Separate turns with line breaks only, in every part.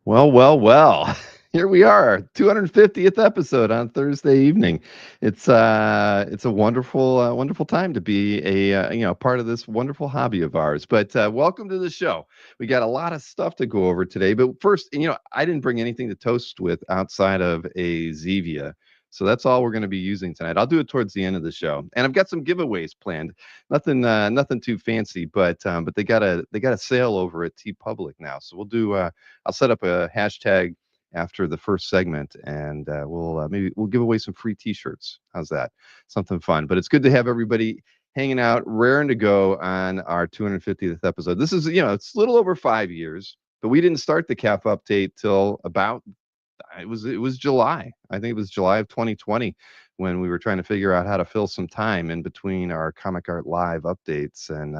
Well. Here we are, 250th episode on Thursday evening. It's a wonderful time to be a part of this wonderful hobby of ours. But welcome to the show. We got a lot of stuff to go over today. But first, I didn't bring anything to toast with outside of a Zevia. So that's all we're going to be using tonight. I'll do it towards the end of the show, and I've got some giveaways planned. Nothing too fancy, but they got a sale over at TeePublic now. So we'll do. I'll set up a hashtag after the first segment, and we'll give away some free T-shirts. How's that? Something fun. But it's good to have everybody hanging out, raring to go on our 250th episode. This is it's a little over 5 years, but we didn't start the CAF update till about it was July. I think it was July of 2020 when we were trying to figure out how to fill some time in between our Comic Art Live updates and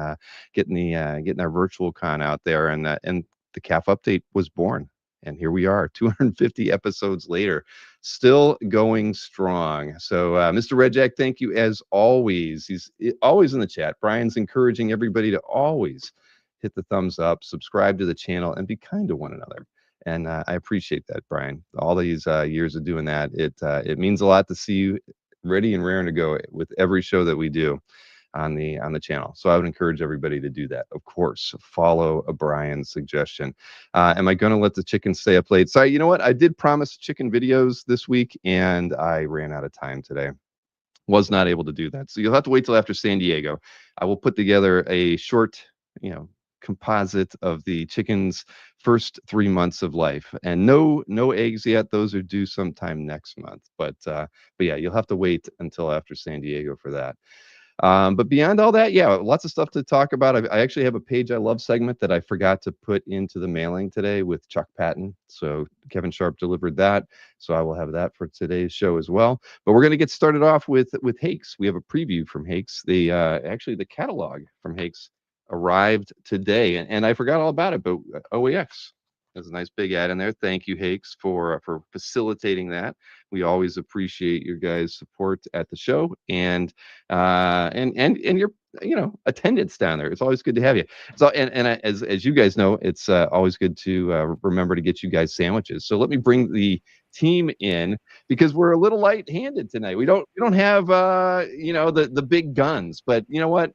getting our virtual con out there, and the CAF update was born. And here we are, 250 episodes later, still going strong. So, Mr. Redjack, thank you as always. He's always in the chat. Brian's encouraging everybody to always hit the thumbs up, subscribe to the channel, and be kind to one another. And I appreciate that, Brian. All these years of doing that, it means a lot to see you ready and raring to go with every show that we do on the channel. So I would encourage everybody to do that. Of course, follow Brian's suggestion. Am I going to let the chicken stay up late? Sorry, you know what? I did promise chicken videos this week, and I ran out of time today. Was not able to do that. So you'll have to wait till after San Diego. I will put together a short, composite of the chicken's first 3 months of life, and no eggs yet. Those are due sometime next month. But yeah, you'll have to wait until after San Diego for that. But beyond all that, yeah, lots of stuff to talk about. I actually have a Page I Love segment that I forgot to put into the mailing today with Chuck Patton. So Kevin Sharp delivered that. So I will have that for today's show as well. But we're going to get started off with Hakes. We have a preview from Hakes. Actually, the catalog from Hakes arrived today, and I forgot all about it, but OAX. There's a nice big ad in there. Thank you, Hakes, for facilitating that. We always appreciate your guys' support at the show and your attendance down there. It's always good to have you. So as you guys know, it's always good to remember to get you guys sandwiches. So let me bring the team in because we're a little light-handed tonight. We don't have the big guns, but you know what?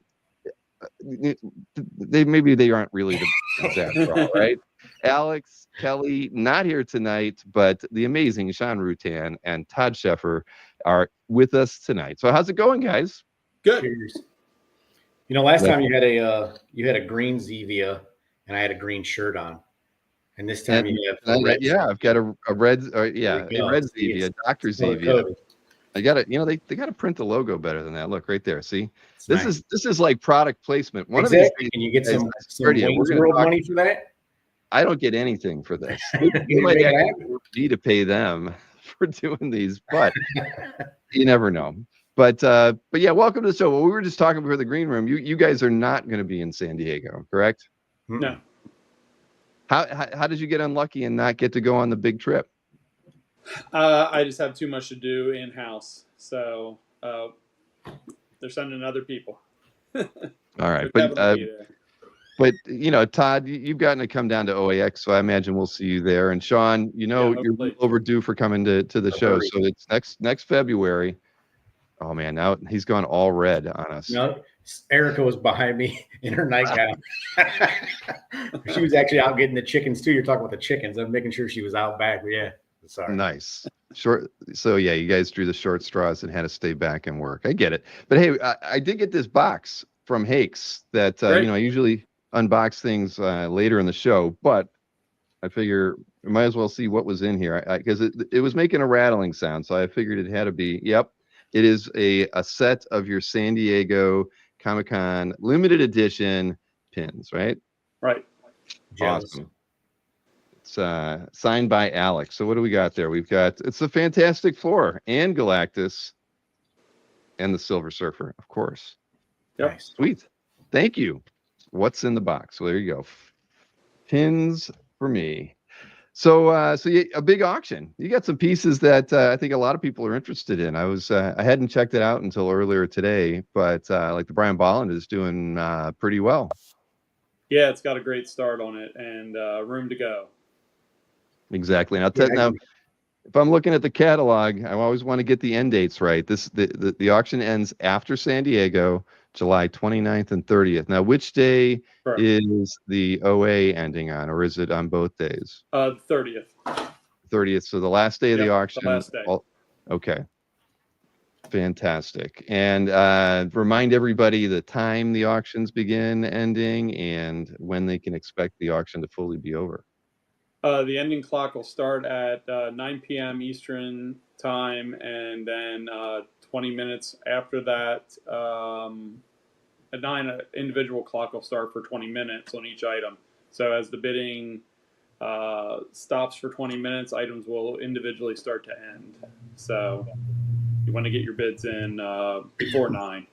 They aren't really the big guns after all, right? Alex, Kelly, not here tonight, but the amazing Sean Rutan and Todd Sheffer are with us tonight. So how's it going, guys?
Good. Cheers. Last time you had a green Zevia, and I had a green shirt on, and this time you have a red.
Yeah, I've got a red. A red Zevia, Dr. Zevia. I got it. They got to print the logo better than that. Look right there. See, this is like product placement. One of these days,
can you get some Wayne's World money for that?
I don't get anything for this. You might actually to pay them for doing these, but you never know. But yeah, welcome to the show. Well, we were just talking before the green room. You guys are not going to be in San Diego, correct?
No.
How did you get unlucky and not get to go on the big trip?
I just have too much to do in house, so they're sending other people.
All right, but Todd, you've gotten to come down to OAX, so I imagine we'll see you there. And Sean, you're overdue for coming to the show. So it's next February. Oh man, now he's gone all red on us.
No, Erica was behind me in her nightgown. She was actually out getting the chickens too. You're talking about the chickens. I'm making sure she was out back. Yeah, sorry.
Nice. Short. So yeah, you guys drew the short straws and had to stay back and work. I get it. But hey, I did get this box from Hakes that I usually unbox things later in the show, but I figure we might as well see what was in here because it was making a rattling sound, so I figured it had to be. Yep, it is a set of your San Diego Comic-Con limited edition pins, right?
Right.
Awesome. It's signed by Alex. So what do we got there? It's the Fantastic Four and Galactus and the Silver Surfer, of course.
Yep.
Nice. Sweet. Thank you. What's in the box? Well, there you go. Pins for me. So yeah, a big auction. You got some pieces that I think a lot of people are interested in. I hadn't checked it out until earlier today, but like the Brian Bolland is doing pretty well.
Yeah, it's got a great start on it and room to go.
Exactly. And I'll
Yeah,
tell now, if I'm looking at the catalog, I always want to get the end dates right. The auction ends after San Diego, July 29th and 30th. Now, which day
Correct.
is the OA ending on, or is it on both days?
30th.
30th. So the last day of the
Yep,
auction.
the last day.
Okay. Fantastic. And remind everybody the time the auctions begin ending and when they can expect the auction to fully be over.
The ending clock will start at 9 p.m. Eastern time, and then 20 minutes after that, at 9, an individual clock will start for 20 minutes on each item. So as the bidding stops for 20 minutes, items will individually start to end. So you want to get your bids in before 9.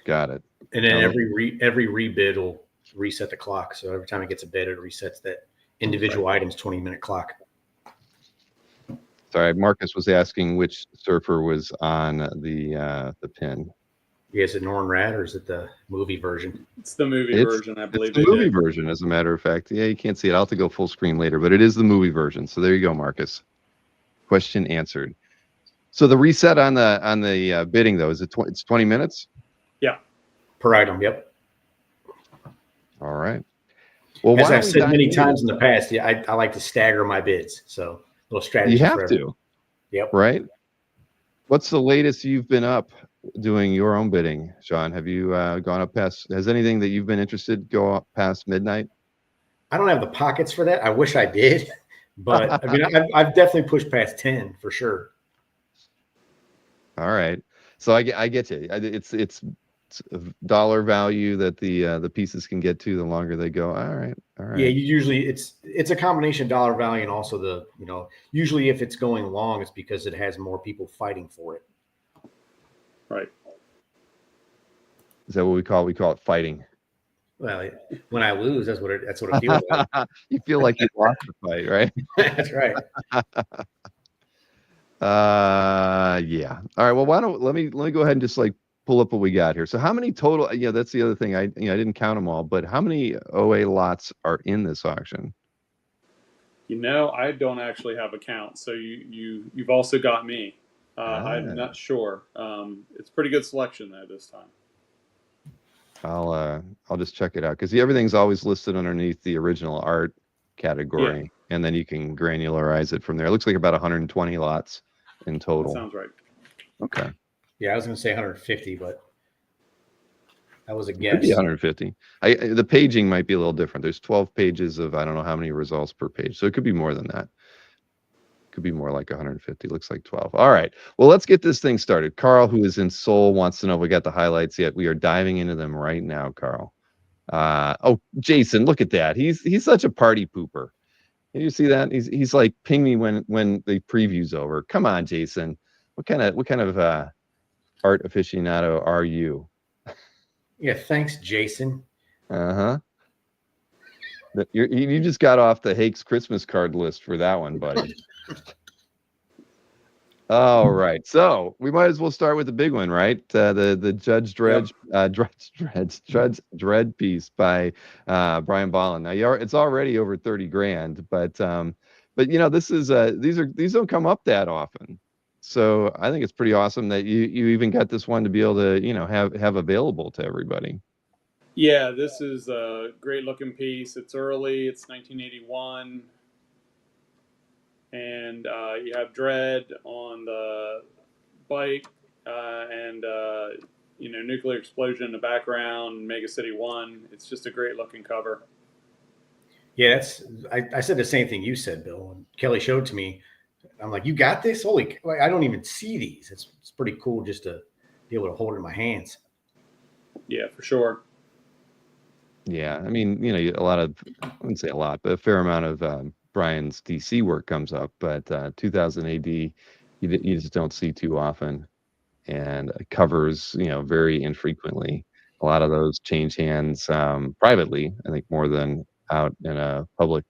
Got it.
And then every rebid will reset the clock. So every time it gets a bid, it resets that individual item's 20-minute clock.
Sorry, Marcus was asking which surfer was on the pin.
Yeah, is it Norn Rad or is it the movie version?
It's the movie version, I believe.
It's the movie version, as a matter of fact. Yeah, you can't see it. I'll have to go full screen later, but it is the movie version. So there you go, Marcus. Question answered. So the reset on the bidding though, is it's 20 minutes?
Yeah.
Per item, yep.
All right. Well,
as I've said many times in the past, yeah, I like to stagger my bids. So a little strategy.
You have to.
Yep.
Right. What's the latest you've been up doing your own bidding, Sean? Have you gone up past? Has anything that you've been interested go up past midnight?
I don't have the pockets for that. I wish I did, but I mean, I've definitely pushed past 10 for sure.
All right. So I get you. It's dollar value that the pieces can get to the longer they go. All right.
Yeah, usually it's a combination of dollar value and also the, usually if it's going long, it's because it has more people fighting for it.
Right.
Is that what we call it fighting?
Well, when I lose, that's what it feels like.
You feel like you lost the fight, right?
That's right.
Yeah. All right. Well, let me go ahead and just pull up what we got here. So how many total, that's the other thing. I didn't count them all, but how many OA lots are in this auction?
I don't actually have a count. So you've also got me. I'm not sure. It's pretty good selection there this time.
I'll just check it out because everything's always listed underneath the original art category, and then you can granularize it from there. It looks like about 120 lots in total.
That sounds right.
Okay.
Yeah, I was going to say 150, but that was a guess.
Could be 150. The paging might be a little different. There's 12 pages of I don't know how many results per page, so it could be more than that. Could be more like 150. Looks like 12. All right. Well, let's get this thing started. Carl, who is in Seoul, wants to know if we got the highlights yet. We are diving into them right now, Carl. Oh, Jason, look at that. He's such a party pooper. Did you see that? He's like, ping me when the preview's over. Come on, Jason. What kind of art aficionado are you?
Yeah, thanks, Jason.
Uh-huh. You just got off the Hakes Christmas card list for that one, buddy. All right, so we might as well start with the big one, right? The Judge Dredd, Dredd piece by Brian Bolland. Now, it's already over 30 grand, but this is these don't come up that often. So I think it's pretty awesome that you even got this one to be able to have available to everybody.
Yeah, this is a great looking piece. It's early. It's 1981. And you have Dredd on the bike and nuclear explosion in the background, Mega City 1. It's just a great looking cover.
Yeah, I said the same thing you said, Bill. When Kelly showed to me, I'm like, you got this? Holy, I don't even see these. It's pretty cool just to be able to hold it in my hands.
Yeah, for sure.
Yeah, I mean, a lot of, I wouldn't say a lot, but a fair amount of Brian's DC work comes up, but 2000 AD, you just don't see too often, and covers, very infrequently. A lot of those change hands privately, I think, more than out in a public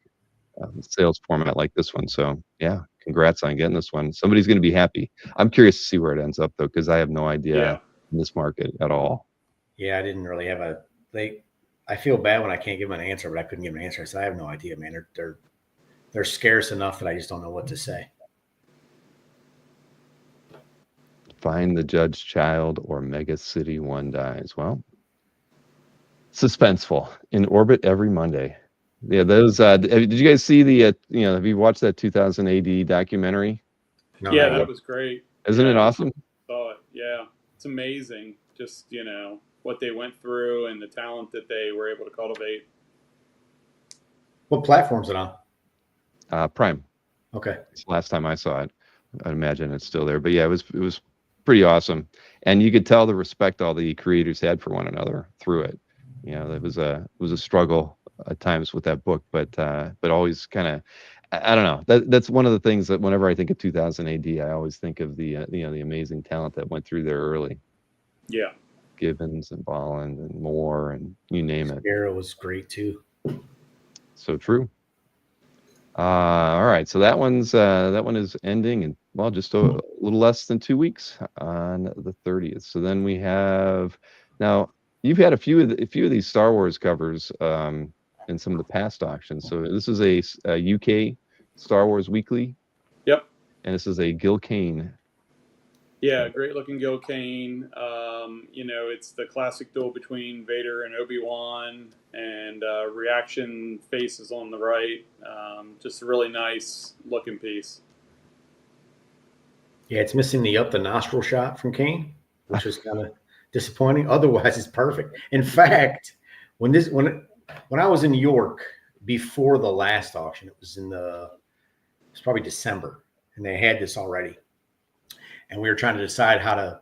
sales format like this one. So yeah, congrats on getting this one. Somebody's going to be happy. I'm curious to see where it ends up though, because I have no idea in this market at all.
Yeah, I didn't really have I feel bad when I can't give them an answer, but I couldn't give them an answer. So I have no idea, man. they're scarce enough that I just don't know what to say.
Find the Judge Child or Mega City One Dies. Well, suspenseful. In orbit every Monday. Yeah, those. Did you guys see the? Have you watched that 2000 AD documentary?
No,
Yeah,
not
that
yet.
was great.
Isn't it awesome?
Saw it. Yeah, it's amazing. Just what they went through and the talent that they were able to cultivate.
What platform's it on?
Prime.
Okay.
It's the last time I saw it. I'd imagine it's still there. But yeah, it was pretty awesome, and you could tell the respect all the creators had for one another through it. It was a struggle at times with that book, but always kind of, I don't know. That's one of the things that whenever I think of 2000 AD, I always think of the the amazing talent that went through there early.
Yeah.
Gibbons and Bolland and Moore and you name it.
Sparrow was great too.
So true. All right, so that one is ending in just a little less than 2 weeks on the 30th. So then we have now you've had a few of these Star Wars covers in some of the past auctions. So this is a UK Star Wars Weekly.
Yep.
And this is a Gil Kane.
Yeah, great looking Gil Kane. It's the classic duel between Vader and Obi-Wan, and reaction faces on the right. Just a really nice looking piece.
Yeah, it's missing the up the nostril shot from Kane, which was kind of disappointing. Otherwise, it's perfect. In fact, when I was in New York before the last auction, it was probably December, and they had this already. And we were trying to decide how to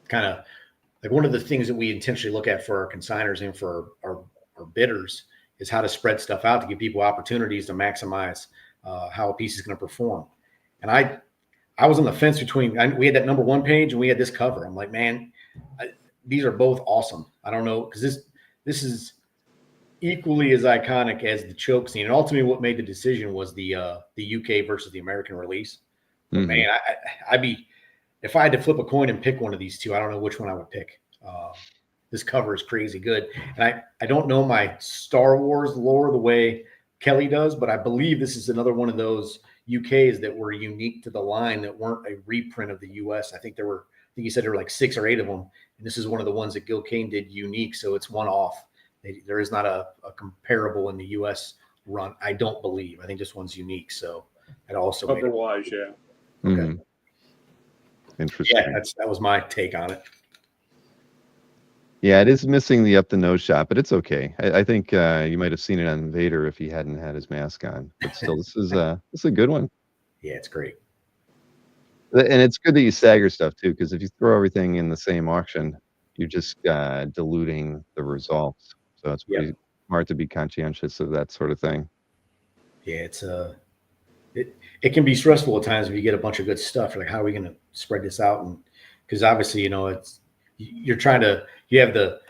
kind of, like, one of the things that we intentionally look at for our consigners and for our bidders is how to spread stuff out to give people opportunities to maximize how a piece is going to perform. And I was on the fence between, we had that number 1 page and we had this cover. I'm like, man, these are both awesome. I don't know, because this is equally as iconic as the choke scene. And ultimately what made the decision was the UK versus the American release. But man, I'd be, if I had to flip a coin and pick one of these two, I don't know which one I would pick. This cover is crazy good. And I don't know my Star Wars lore the way Kelly does, but I believe this is another one of those UKs that were unique to the line that weren't a reprint of the US. I think you said there were like 6 or 8 of them. And this is one of the ones that Gil Kane did unique. So it's one off. There is not a comparable in the US run. I don't believe. I think this one's unique. So it also
cover-wise, yeah.
Okay.
Mm-hmm. Interesting.
Yeah, that was my take on it.
Yeah, it is missing the up the nose shot, but it's okay. I think you might have seen it on Vader if he hadn't had his mask on. But still, this is a good one.
Yeah, it's great.
And it's good that you stagger stuff too, because if you throw everything in the same auction, you're just diluting the results. So it's pretty smart to be conscientious of that sort of thing.
Yeah, it's it can be stressful at times if you get a bunch of good stuff. You're like, how are we going to spread this out? And because obviously, you have the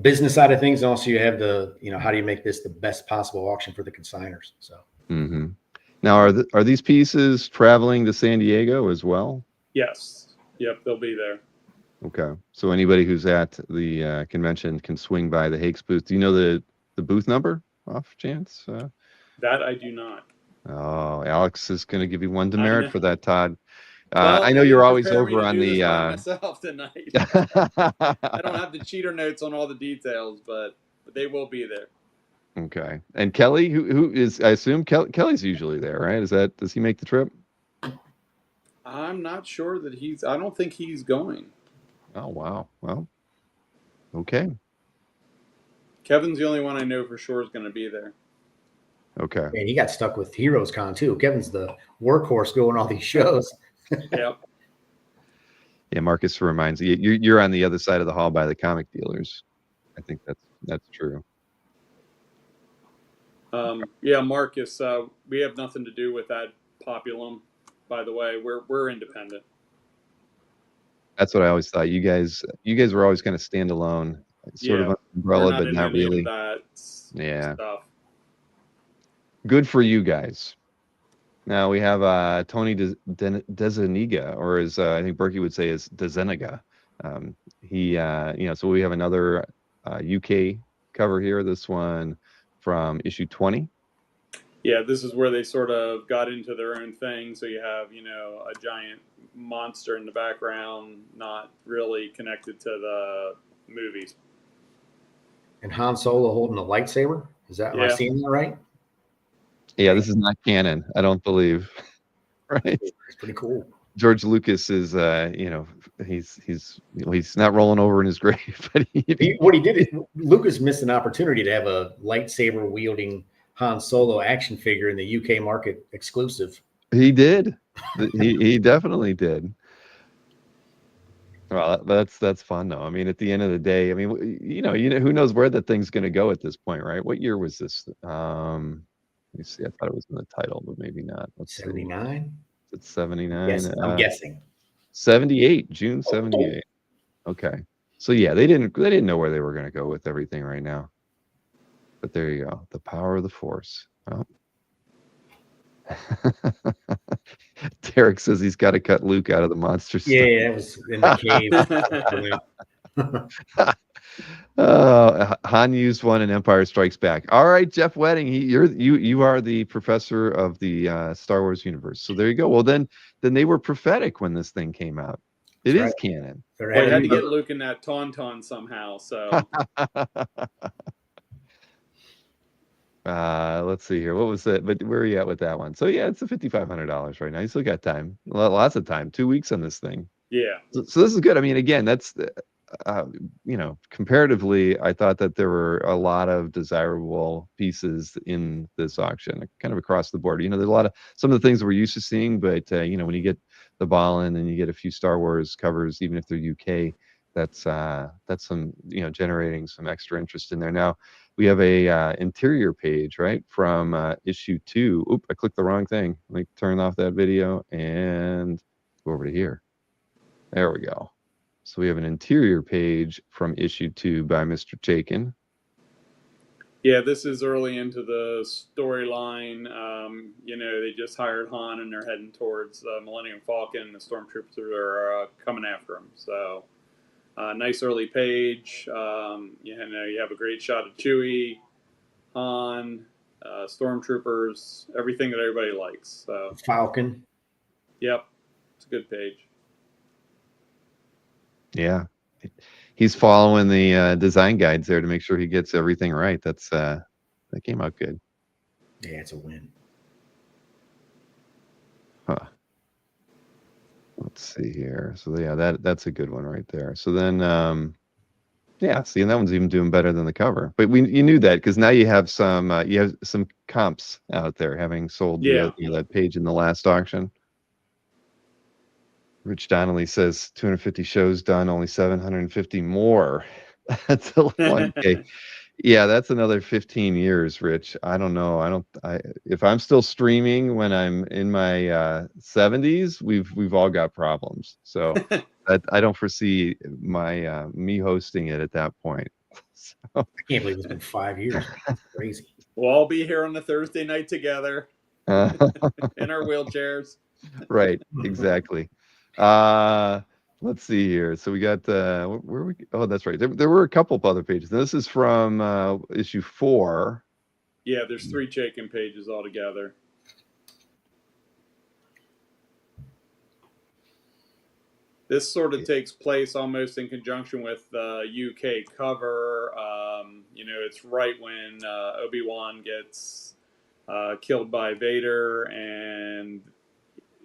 business side of things, and also you have the, how do you make this the best possible auction for the consigners? So.
Mm-hmm. Now, are these pieces traveling to San Diego as well?
Yes. Yep, they'll be there.
Okay. So anybody who's at the convention can swing by the Hakes booth. Do you know the booth number off chance?
That I do not.
Oh, Alex is going to give you one demerit for that, Todd.
Well,
I know you're always over on the.
Myself tonight. I don't have the cheater notes on all the details, but they will be there.
Okay. And Kelly, who is? I assume Kelly's usually there, right? Does he make the trip?
I'm not sure that I don't think he's going.
Oh wow. Well. Okay.
Kevin's the only one I know for sure is going to be there.
Okay.
And he got stuck with Heroes Con too. Kevin's the workhorse going all these shows.
Yep.
Yeah, Marcus reminds you you're on the other side of the hall by the comic dealers. I think that's true.
Yeah, Marcus, we have nothing to do with that populum, by the way. We're independent.
That's what I always thought. You guys were always kind of standalone, sort of umbrella, but not really.
Stuff.
Good for you guys. Now we have Tony Deseniga, or as I think Berkey would say, is Deseniga. So we have another UK cover here. This one from issue 20.
Yeah, this is where they sort of got into their own thing. So you have, a giant monster in the background, not really connected to the movies.
And Han Solo holding a lightsaber. Am I seeing that right?
Yeah, this is not canon, I don't believe. Right?
It's pretty cool.
George Lucas is, he's not rolling over in his grave, but
what he did is Lucas missed an opportunity to have a lightsaber wielding Han Solo action figure in the UK market exclusive.
He did. he definitely did. Well, that's fun though. I mean, at the end of the day, I mean, who knows where that thing's going to go at this point, right? What year was this? Let me see. I thought it was in the title, but maybe not. Let's
79.
It's 79.
Yes, I'm guessing.
78, June 78. Okay. So yeah, they didn't know where they were going to go with everything right now. But there you go. The power of the Force. Oh. Derek says he's got to cut Luke out of the monster stuff.
Yeah, that was in the cave.
Han used one in Empire Strikes Back. All right, Jeff Wedding, you are the professor of the Star Wars universe. So there you go. Well, then they were prophetic when this thing came out. It is canon.
Well, they had to get Luke in that tauntaun somehow. So
let's see here. What was it? But where are you at with that one? So yeah, it's a $5,500 right now. You still got time. Lots of time. 2 weeks on this thing.
Yeah.
So this is good. I mean, again, that's comparatively, I thought that there were a lot of desirable pieces in this auction, kind of across the board. There's a lot of some of the things we're used to seeing, but when you get the Ballin and you get a few Star Wars covers, even if they're UK, that's some generating some extra interest in there. Now we have a interior page, right, from issue 2. Oop, I clicked the wrong thing. Let me turn off that video and go over to here. There we go. So we have an interior page from issue 2 by Mr. Chaikin.
Yeah, this is early into the storyline. They just hired Han and they're heading towards the Millennium Falcon. The stormtroopers are coming after him. So nice early page. You have a great shot of Chewie, Han, stormtroopers, everything that everybody likes. So
Falcon.
Yep, it's a good page.
Yeah, he's following the design guides there to make sure he gets everything right. That came out good.
Yeah, it's a win.
Huh. Let's see here. So yeah, that's a good one right there. So then, yeah, see, and that one's even doing better than the cover. But you knew that because now you have some comps out there having sold that page in the last auction. Rich Donnelly says 250 shows done, only 750 more. That's a 1K. Yeah, that's another 15 years, Rich. I don't know. If I'm still streaming when I'm in my 70s, we've all got problems. So I don't foresee me hosting it at that point. So.
I can't believe it's been 5 years. That's crazy.
We'll all be here on a Thursday night together in our wheelchairs.
Right, exactly. Let's see here. So we got oh, that's right. There were a couple of other pages. This is from issue 4.
Yeah, there's 3 Chaikin pages altogether. This sort of takes place almost in conjunction with the UK cover. It's right when Obi-Wan gets killed by Vader and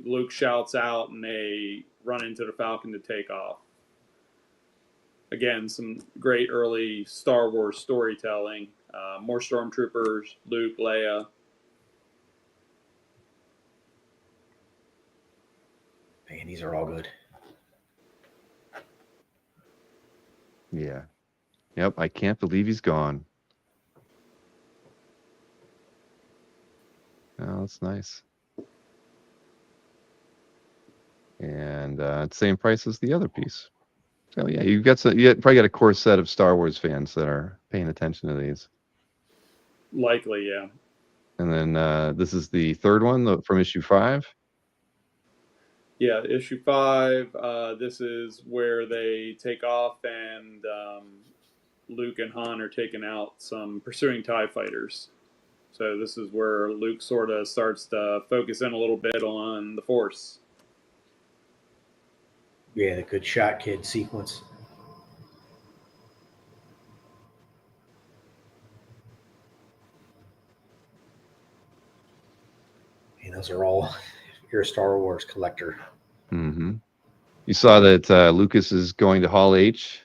Luke shouts out and they run into the Falcon to take off. Again, some great early Star Wars storytelling. More stormtroopers, Luke, Leia.
Man, these are all good.
Yeah. Yep, I can't believe he's gone. Oh, that's nice. And same price as the other piece. So yeah, you probably got a core set of Star Wars fans that are paying attention to these.
Likely, yeah.
And then this is the third one from issue 5.
Yeah, issue 5. This is where they take off and Luke and Han are taking out some pursuing TIE fighters. So this is where Luke sort of starts to focus in a little bit on the Force.
Yeah, the good shot kid sequence. And those are all, if you're a Star Wars collector.
Mm-hmm. You saw that Lucas is going to Hall H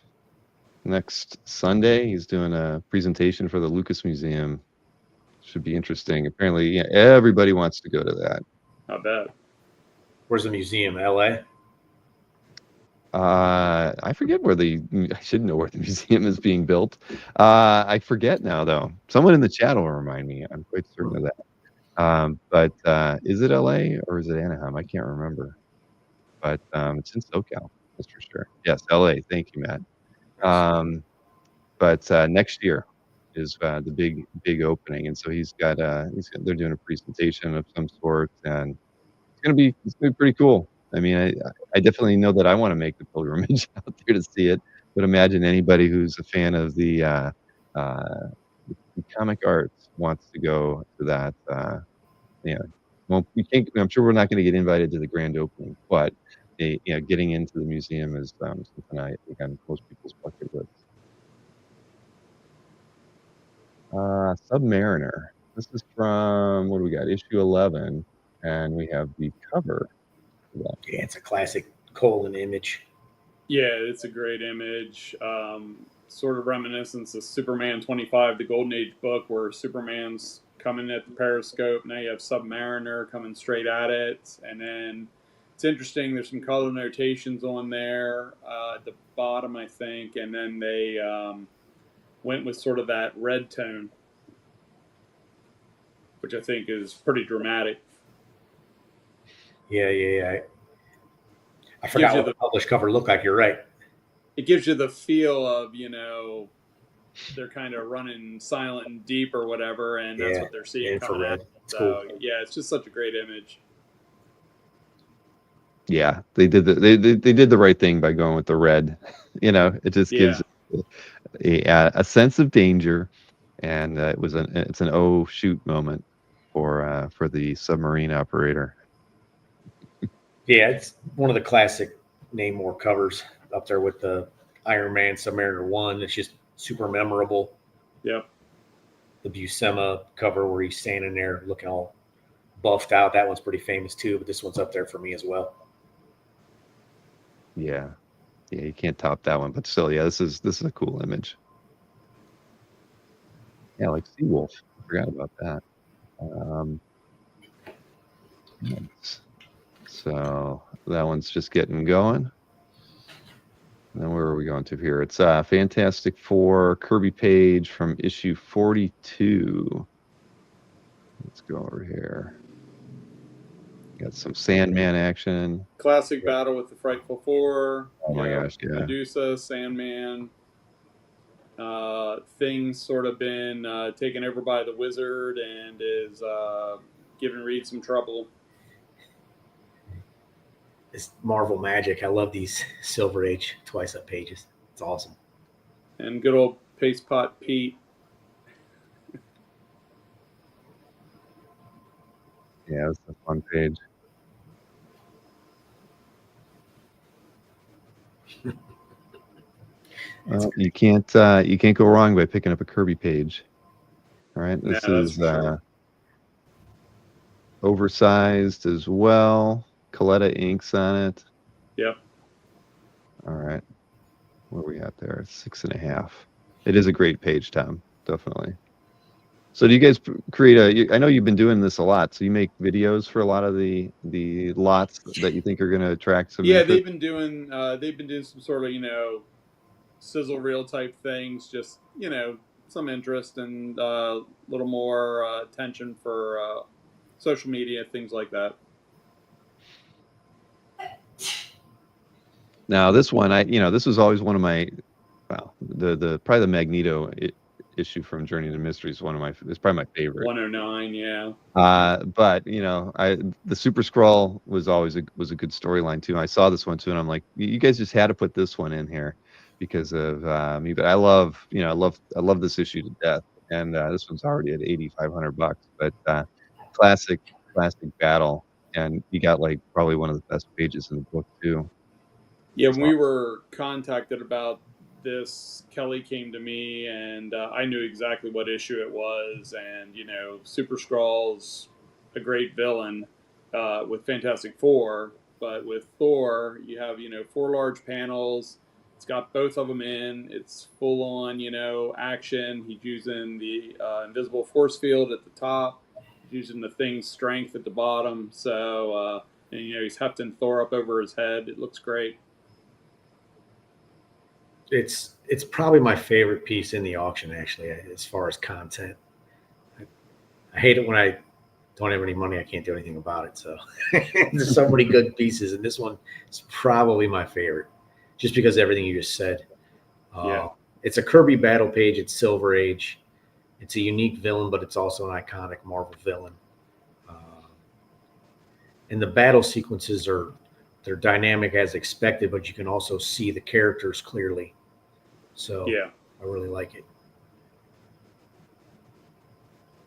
next Sunday. He's doing a presentation for the Lucas Museum. Should be interesting. Apparently, yeah, everybody wants to go to that.
I bet.
Where's the museum? LA?
I forget where I should know where the museum is being built. I forget now, though. Someone in the chat will remind me. I'm quite certain of that. But is it LA or is it Anaheim? I can't remember. But it's in SoCal, that's for sure. Yes, LA. Thank you, Matt. But next year is the big opening, and so they're doing a presentation of some sort, and it's gonna be pretty cool. I mean, I definitely know that I want to make the pilgrimage out there to see it, but imagine anybody who's a fan of the comic arts wants to go to that. Yeah, well, we can't. I'm sure we're not going to get invited to the grand opening, but getting into the museum is something I think on most people's bucket list. Submariner. This is from, what do we got? Issue 11, and we have the cover.
Yeah, it's a classic Colin image.
Yeah, it's a great image. Sort of reminiscence of Superman 25, the Golden Age book, where Superman's coming at the periscope. Now you have Submariner coming straight at it. And then it's interesting, there's some color notations on there at the bottom, I think. And then they went with sort of that red tone, which I think is pretty dramatic.
Yeah. I forgot what the published cover looked like. You're right.
It gives you the feel of, they're kind of running silent and deep or whatever, and that's what they're seeing coming at them. So, cool. Yeah, it's just such a great image.
Yeah, they did they did the right thing by going with the red. It just gives a sense of danger, and it's an oh shoot moment for the submarine operator.
Yeah, it's one of the classic Namor covers up there with the Iron Man Submariner 1. It's just super memorable.
Yep.
The Buscema cover where he's standing there looking all buffed out. That one's pretty famous too, but this one's up there for me as well.
Yeah, you can't top that one. But still, yeah, this is a cool image. Yeah, like Seawolf. I forgot about that. So that one's just getting going. And then where are we going to here? It's Fantastic Four Kirby page from issue 42. Let's go over here. Got some Sandman action.
Classic battle with the Frightful Four.
Oh my gosh, yeah.
Medusa, Sandman. Thing's sort of been taken over by the Wizard and is giving Reed some trouble.
It's Marvel magic. I love these Silver Age twice up pages. It's awesome.
And good old Paste Pot Pete.
Yeah, it's a fun page. Well, you can't go wrong by picking up a Kirby page. All right, this is oversized as well. Coletta inks on it.
Yep.
All right. Where are we at there? 6.5. It is a great page, Tom. Definitely. So do you guys create I know you've been doing this a lot. So you make videos for a lot of the lots that you think are going to attract some.
Yeah, they've been doing some sort of sizzle reel type things. Just some interest and a little more attention for social media, things like that.
Now this one, this was always one of my, the probably the Magneto issue from Journey to Mystery is it's probably my favorite.
109, yeah.
But the Super-Skrull was always a good storyline too. I saw this one too, and I'm like, you guys just had to put this one in here because of me. But I love this issue to death. and this one's already at $8,500. But classic battle, and you got like probably one of the best pages in the book too.
Yeah, when we were contacted about this, Kelly came to me, and I knew exactly what issue it was. And Super-Skrull's a great villain with Fantastic Four, but with Thor, you have 4 large panels. It's got both of them in. It's full on action. He's using the invisible force field at the top. He's using the Thing's strength at the bottom. So and, he's hefting Thor up over his head. It looks great.
It's probably my favorite piece in the auction, actually, as far as content. I hate it when I don't have any money. I can't do anything about it. So there's so many good pieces, and this one is probably my favorite, just because of everything you just said.
Yeah.
It's a Kirby battle page. It's Silver Age. It's a unique villain, but it's also an iconic Marvel villain. And the battle sequences they're dynamic as expected, but you can also see the characters clearly. So
Yeah.
I really like it.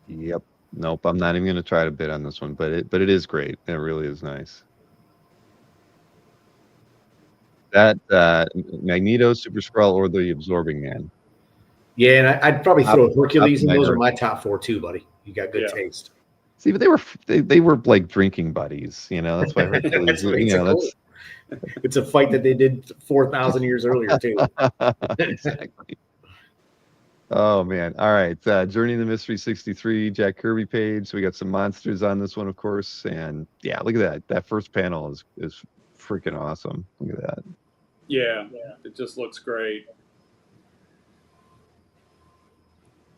Yep. Nope. I'm not even going to try to bid on this one, but it is great. It really is nice. That Magneto, Super-Skrull, or the Absorbing Man.
Yeah, and I'd probably throw Hercules in. Those are
my
my top 4 too, buddy. You got good taste.
See, but they were like drinking buddies. That's why Hercules.
It's a fight that they did 4,000 years earlier too.
Exactly. Oh man! All right, Journey to the Mystery 63, Jack Kirby page. So we got some monsters on this one, of course, and yeah, look at that. That first panel is freaking awesome. Look at that.
Yeah, it just looks great.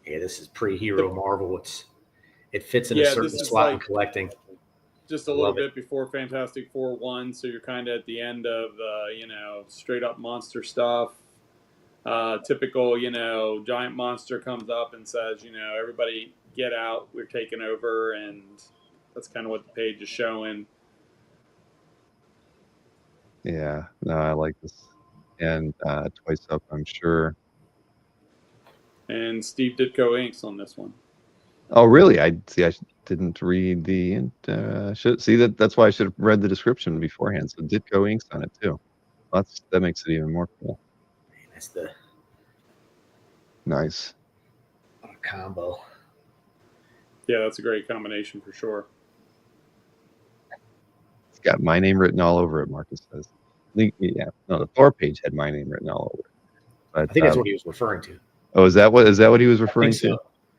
Yeah, this is pre-hero Marvel. It fits in a certain slot in collecting.
Just a little bit before Fantastic Four 1, so you're kind of at the end of straight up monster stuff. Typical, giant monster comes up and says, everybody get out, we're taking over, and that's kind of what the page is showing.
Yeah, no, I like this, and Twice Up, I'm sure.
And Steve Ditko inks on this one.
Oh, really? I didn't read the. That's why I should have read the description beforehand. So Ditko inks on it too. That makes it even more cool.
That's the
nice
combo.
Yeah, that's a great combination for sure.
It's got my name written all over it. Marcus says. The Thor page had my name written all over it. But,
I think that's what he was referring to.
Oh, is that what he was referring to?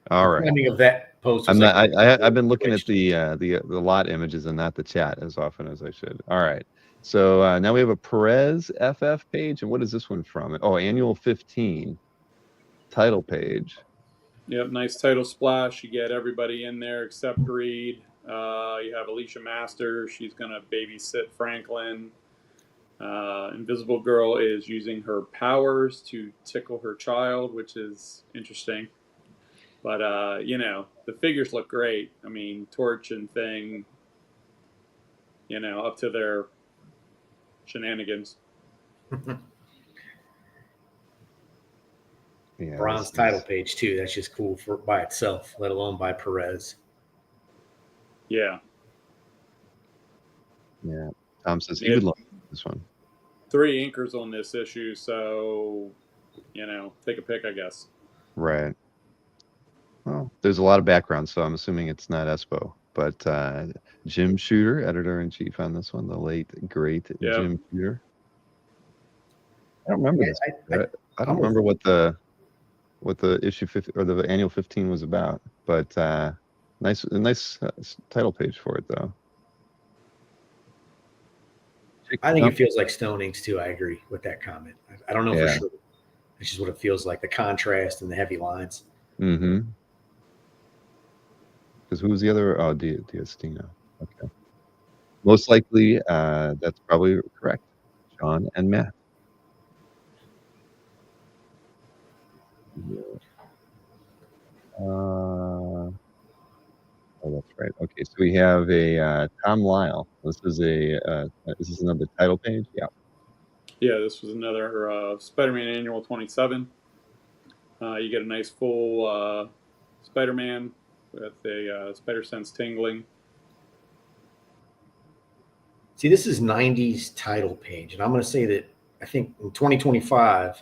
All right.
Timing of that post.
I'm not. I've been looking at the lot images and not the chat as often as I should. All right. So now we have a Perez FF page, and what is this one from? Oh, Annual 15 title page.
Yep, nice title splash. You get everybody in there except Reed. You have Alicia Masters. She's gonna babysit Franklin. Invisible Girl is using her powers to tickle her child, which is interesting. But, the figures look great. I mean, Torch and Thing, up to their shenanigans.
Yeah, bronze title page, too. That's just cool by itself, let alone by Perez.
Yeah. Yeah. Tom says he would love this one.
3 inkers on this issue, so, take a pick, I guess.
Right. Well, there's a lot of background, so I'm assuming it's not Espo. But Jim Shooter, editor-in-chief on this one, the late, great Jim Shooter. I don't remember this. I don't remember what the issue 50 or the annual 15 was about, but nice title page for it, though.
I think it feels like Stone Inks, too. I agree with that comment. I don't know for sure. It's just what it feels like, the contrast and the heavy lines.
Mm-hmm. Because who was the other? Oh, D'Astino. Okay. Most likely, that's probably correct. Sean and Matt. Oh, that's right. Okay, so we have a Tom Lyle. This is another title page. Yeah.
Yeah, this was another Spider-Man Annual 27. You get a nice full Spider-Man with a spider sense tingling.
See, this is 90s title page, and I'm going to say that I think in 2025,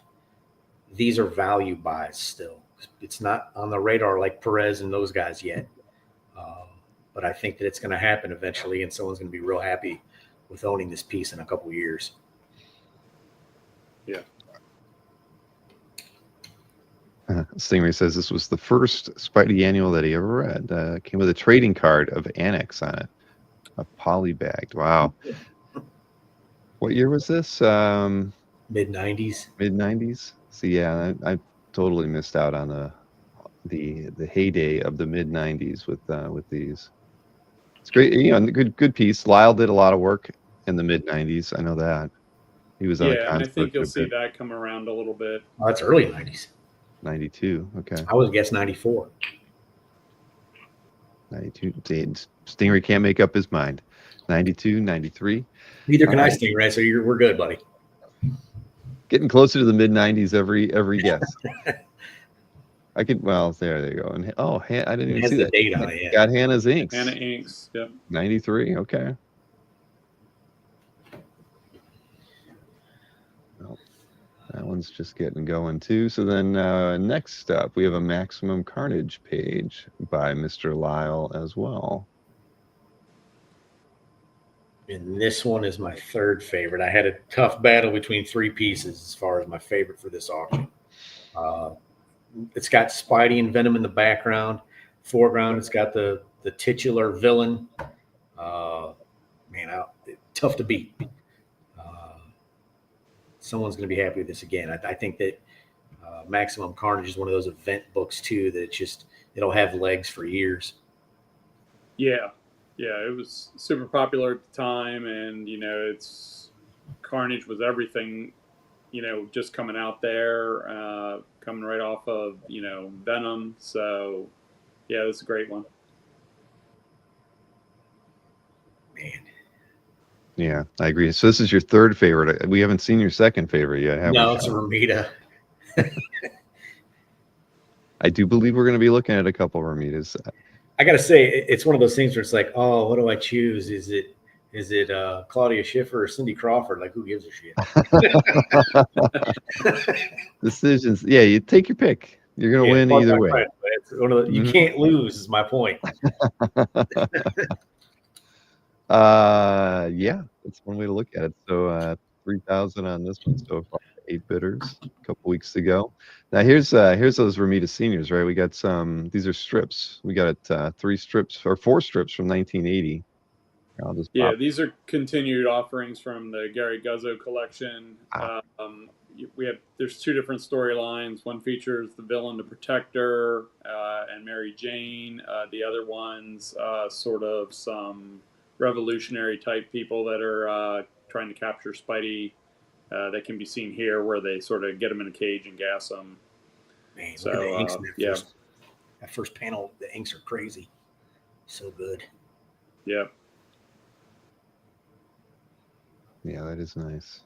these are value buys still. It's not on the radar like Perez and those guys yet. But I think that it's going to happen eventually, and someone's going to be real happy with owning this piece in a couple of years.
Yeah.
Stingray says this was the first Spidey annual that he ever read. Came with a trading card of Annex on it. A polybagged. Wow. What year was this?
Mid-90s.
Mid-90s. So yeah, I totally missed out on the heyday of the mid-90s with these. It's great, good piece. Lyle did a lot of work in the mid-90s. I know that. He was on a
Yeah, and I
concept
think you'll
a
see
bit.
that come around a little bit.
Oh, that's early 90s.
92. Okay.
I would guess 94.
92. Stingray can't make up his mind. 92, 93.
Neither can I, Stingray, so we're good, buddy.
Getting closer to the mid-90s every guess. I could, well, there you go. And I didn't even see
the
that.
Date on it, yeah.
Got Hannah's Inks.
Hannah Inks, yep.
93, okay. Well, that one's just getting going too. So then next up, we have a Maximum Carnage page by Mr. Lyle as well.
And this one is my third favorite. I had a tough battle between three pieces as far as my favorite for this auction. It's got Spidey and Venom in the background. Foreground, it's got the titular villain. Tough to beat. Someone's going to be happy with this again. I think that Maximum Carnage is one of those event books too that it'll have legs for years.
Yeah, it was super popular at the time, and it's Carnage was everything. Just coming out there, coming right off of Venom. So yeah, this is a great one.
Man.
Yeah, I agree. So this is your third favorite. We haven't seen your second favorite yet, have we?
No, it's a Ramita.
I do believe we're going to be looking at a couple of Ramitas.
I got to say, it's one of those things where it's like, oh, what do I choose? Is it Claudia Schiffer or Cindy Crawford? Like, who gives a shit?
Decisions. Yeah, you take your pick. You're going to win either way.
It's one of you can't lose is my point.
Yeah, that's one way to look at it. So 3,000 on this one so far. 8 bidders, a couple weeks to go. Now here's those Ramita seniors, right? We got these are strips. We got 4 strips from 1980.
These are continued offerings from the Gary Guzzo collection. There's 2 different storylines. One features the villain, the Protector, and Mary Jane. The other one's sort of some revolutionary type people that are trying to capture Spidey. That can be seen here, where they sort of get him in a cage and gas him.
Man, look at the inks in
yeah.
That first panel, the inks are crazy. So good.
Yeah.
Yeah, that is nice.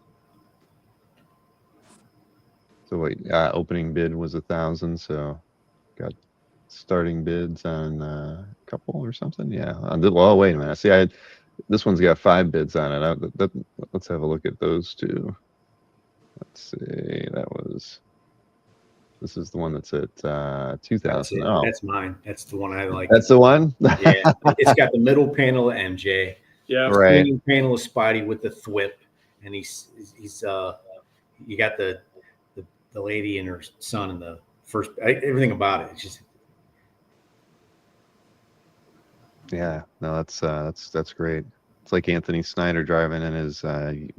So wait, opening bid was 1,000, so got starting bids on a couple or something. Yeah. Well, wait a minute. See, this one's got 5 bids on it. Let's have a look at those 2. Let's see. This is the one that's at 2,000.
That's mine. That's the one I like.
That's the one?
Yeah. It's got the middle panel of MJ.
Yeah.
Right.
The panel of Spidey with the thwip. And he's you got the lady and her son in the first, everything about it. It's just.
Yeah. No, that's great. It's like Anthony Snyder driving in his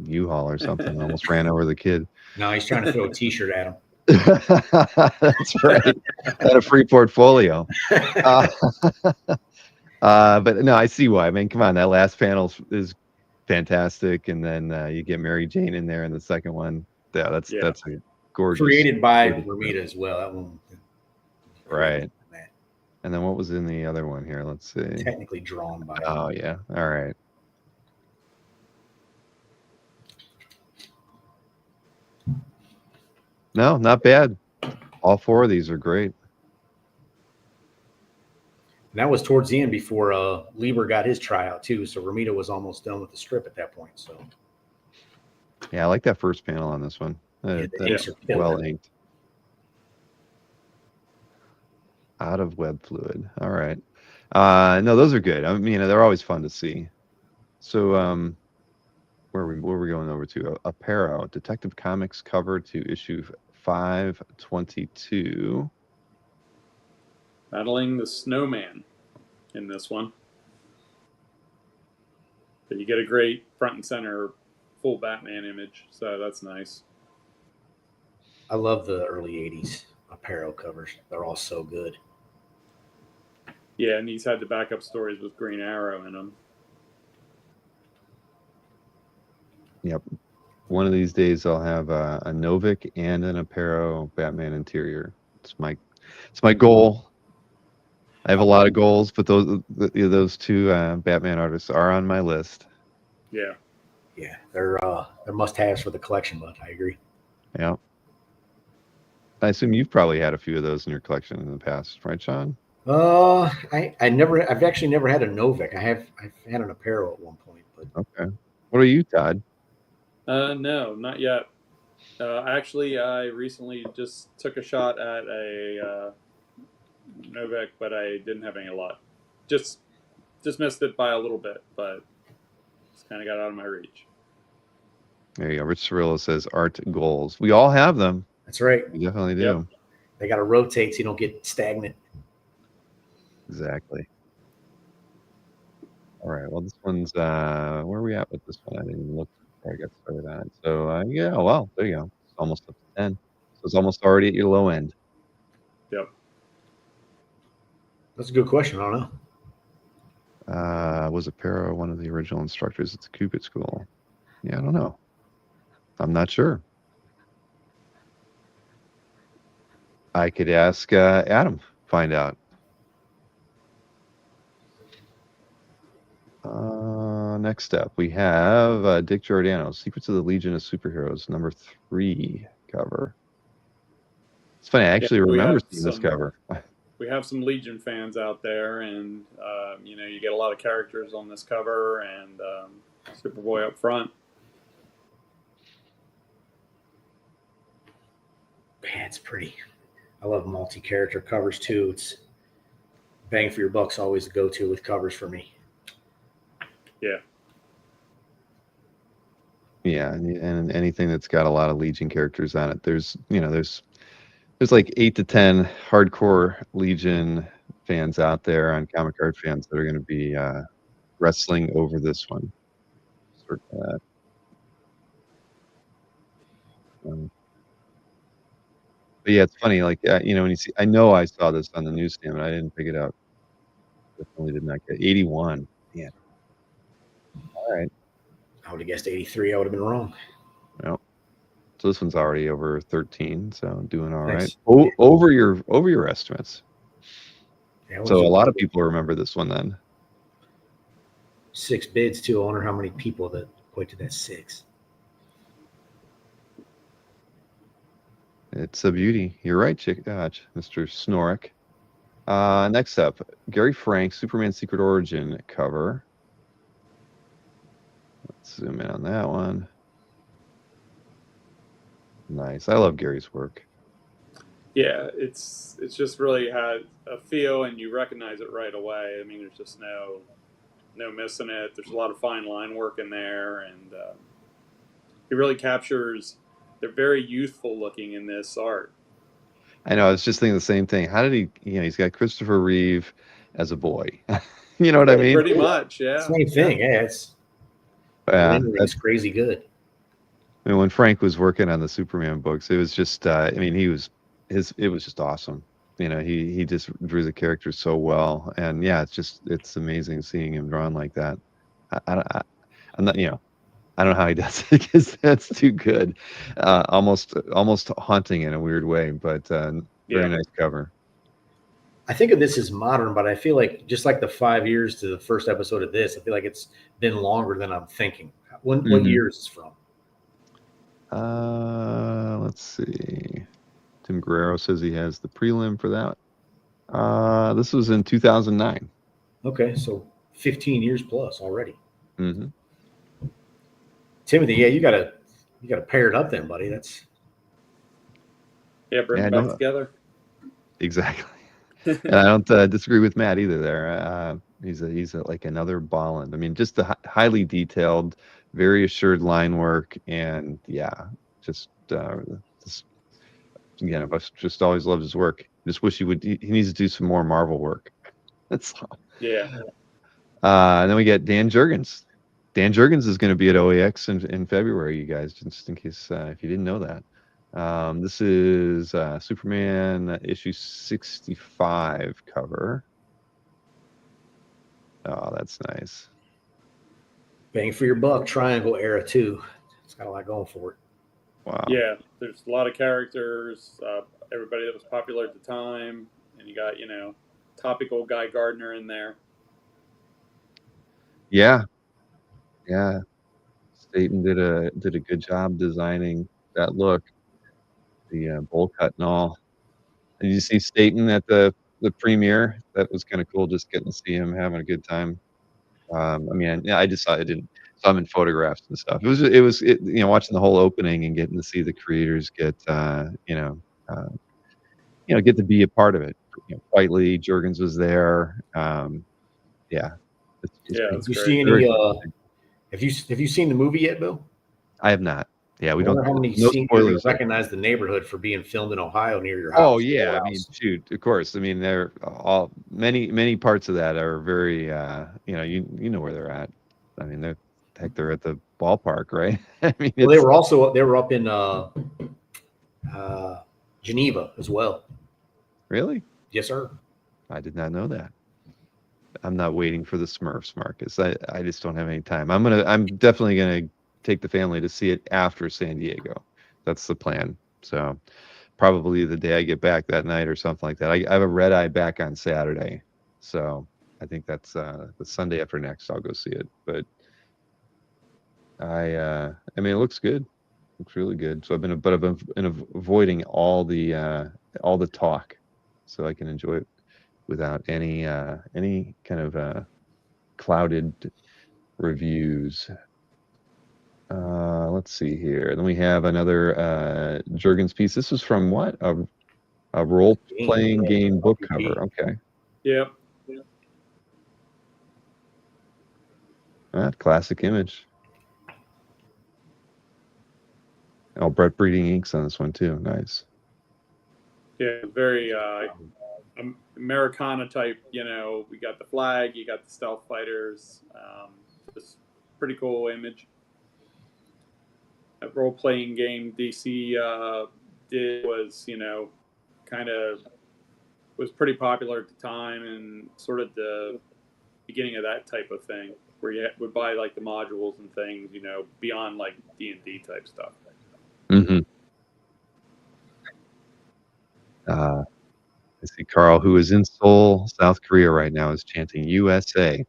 U-Haul or something. Almost ran over the kid.
No, he's trying to throw a T-shirt at him.
That's right. Got a free portfolio. But no, I see why. I mean, come on, that last panel is fantastic, and then you get Mary Jane in there in the second one. Yeah, that's a gorgeous.
Created by Ramita as well. That one.
Right. And then what was in the other one here? Let's see.
Technically drawn by.
Oh yeah. All right. No, not bad. All 4 of these are great.
that was towards the end before Lieber got his tryout too. So Romita was almost done with the strip at that point. So
Yeah, I like that first panel on this one.
the
That's
inks are killer.
well inked. Out of web fluid. All right. No, those are good. I mean, they're always fun to see. So, where are we going over to? Aparo, Detective Comics cover to issue 522.
Battling the Snowman in this one. But you get a great front and center full Batman image, so that's nice.
I love the early 80s Aparo covers. They're all so good.
Yeah, and he's had the backup stories with Green Arrow in them.
Yep. One of these days I'll have a Novik and an Aparo Batman interior. It's my goal. I have a lot of goals, but those two Batman artists are on my list.
Yeah.
Yeah, they're must-haves for the collection, but I agree.
Yeah. I assume you've probably had a few of those in your collection in the past, right, Sean?
I've actually never had a Novik. I've had an Aparo at one point, but
Okay. What are you, Todd?
No, not yet. Actually, I recently just took a shot at a Novak, but I didn't have any luck. Just missed it by a little bit, but it's kind of got out of my reach.
There you go. Rich Cirillo says art goals. We all have them.
that's right.
We definitely do.
Yep.
They got to rotate so you don't get stagnant.
Exactly. All right. Well, this one's where are we at with this one? I didn't even look before I got started on it. So yeah, well, there you go. It's almost up to 10. So it's almost already at your low end.
Yep.
That's a good question. I don't know.
Was Aparo one of the original instructors at the Cupid School? Yeah, I don't know. I'm not sure. I could ask Adam, find out. Next up, we have Dick Giordano, Secrets of the Legion of Superheroes, number 3 cover. It's funny, I actually remember seeing this cover.
We have some Legion fans out there, and you get a lot of characters on this cover, and Superboy up front.
Man, it's pretty. I love multi-character covers too. It's bang for your buck's always the go-to with covers for me.
Yeah.
Yeah, and anything that's got a lot of Legion characters on it. There's like 8 to 10 hardcore Legion fans out there on comic art fans that are going to be wrestling over this one. But yeah, it's funny. Like when you see, I know I saw this on the newsstand, but I didn't pick it up. Definitely did not get 81. Yeah. All right.
I would have guessed 83. I would have been wrong.
Well, so this one's already over 13, so doing all
Nice.
right. Over your estimates.
Yeah,
So a lot of people remember this one then.
6 bids too. I wonder how many people that equate to that 6.
It's a beauty. You're right, Mr. Snorek. Next up, Gary Frank, Superman Secret Origin cover. Let's zoom in on that one. Nice. I love Gary's work.
Yeah, it's just really had a feel, and you recognize it right away. I mean, there's just no missing it. There's a lot of fine line work in there, and he really captures. They're very youthful looking in this art.
I know. I was just thinking the same thing. How did he? He's got Christopher Reeve as a boy. You know what I mean?
Pretty much, yeah.
Same thing. Yeah, it's crazy good.
I mean, when Frank was working on the Superman books, it was just. It was just awesome. He just drew the characters so well, and yeah, it's amazing seeing him drawn like that. I'm not. I don't know how he does it because that's too good. Almost haunting in a weird way, but very nice cover.
I think of this as modern, but I feel like just like the 5 years to the first episode of this, I feel like it's been longer than I'm thinking. What year is this from?
Let's see. Tim Guerrero says he has the prelim for that. This was in 2009.
Okay, so 15 years plus already.
Mm-hmm.
Timothy, yeah, you gotta pair it up then, buddy. That's
bring
Yeah,
them back
no,
together.
exactly. And I don't disagree with Matt either. There, he's like another Bolland. I mean, just the highly detailed, very assured line work, and yeah, just again, I've just always loved his work. Just wish he would. He needs to do some more Marvel work. That's all.
Yeah.
And then we get Dan Jurgens. Dan Jurgens is going to be at OAX in February, you guys, just in case if you didn't know that. This is Superman issue 65 cover. Oh, that's nice.
bang for your buck, Triangle era too. It's got a lot going for it.
Wow.
Yeah, there's a lot of characters, everybody that was popular at the time, and you got topical Guy Gardner in there.
Yeah. Yeah. Staten did a good job designing that look, the bowl cut and all. Did you see Staten at the premiere? That was kind of cool, just getting to see him having a good time. I mean, yeah, I didn't saw him in photographs and stuff. Watching the whole opening and getting to see the creators get get to be a part of it. Quite Lee Jurgens was there. Yeah, it's
Yeah,
been
that's
You
great.
see
very
any?
interesting.
Have you seen the movie yet, Bill?
I have not. Yeah,
I
we don't.
wonder how many
No
scenes you're going to
spoilers.
recognize the neighborhood for being filmed in Ohio near your
Oh
house.
yeah,
Your
I mean,
house.
shoot, of course. I mean, they're all many parts of that are very you know where they're at. I mean, they're at the ballpark, right? I mean,
Well, they
it's
were up in Geneva as well.
really.
Yes, sir.
I did not know that. I'm not waiting for the Smurfs, Marcus. I just don't have any time. I'm definitely gonna take the family to see it after San Diego. That's the plan. So probably the day I get back that night or something like that. I have a red eye back on Saturday, so I think that's the Sunday after next. I'll go see it. But I mean, it looks good. Looks really good. So I've been avoiding all the talk, so I can enjoy it without any kind of clouded reviews. Let's see here. Then we have another Jurgens piece. This is from what? A role-playing game book cover. Okay.
Yeah.
Classic image. Oh, Brett Breeding inks on this one too. Nice.
Yeah, very Americana type. We got the flag, you got the stealth fighters. Just pretty cool image. A role playing game DC did was kind of was pretty popular at the time, and sort of the beginning of that type of thing where you would buy like the modules and things, beyond like D&D type stuff.
Mm-hmm. I see Carl, who is in Seoul, South Korea right now, is chanting USA.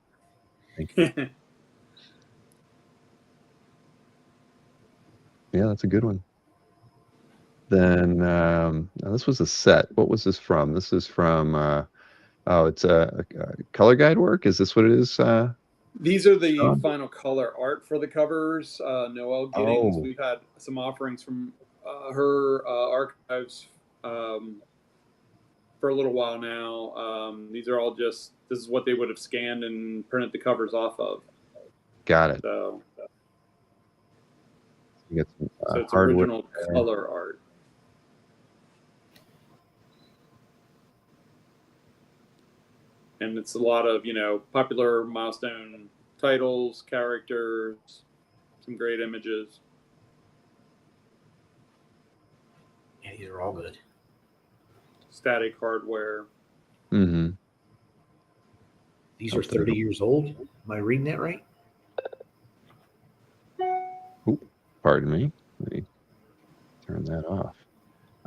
Thank you. Yeah, that's a good one. Then this was a set. What was this from? This is from it's a color guide work. Is this what it is?
These are the final color art for the covers. Noelle Giddings, we've had some offerings from her archives for a little while now. These are all this is what they would have scanned and printed the covers off of.
Got it.
So,
you get some,
so it's original color art. And it's a lot of, popular Milestone titles, characters, some great images.
Yeah, these are all good.
Static hardware.
Mm-hmm.
These are 30 years old. Am I reading that right?
Ooh, pardon me. Let me turn that off.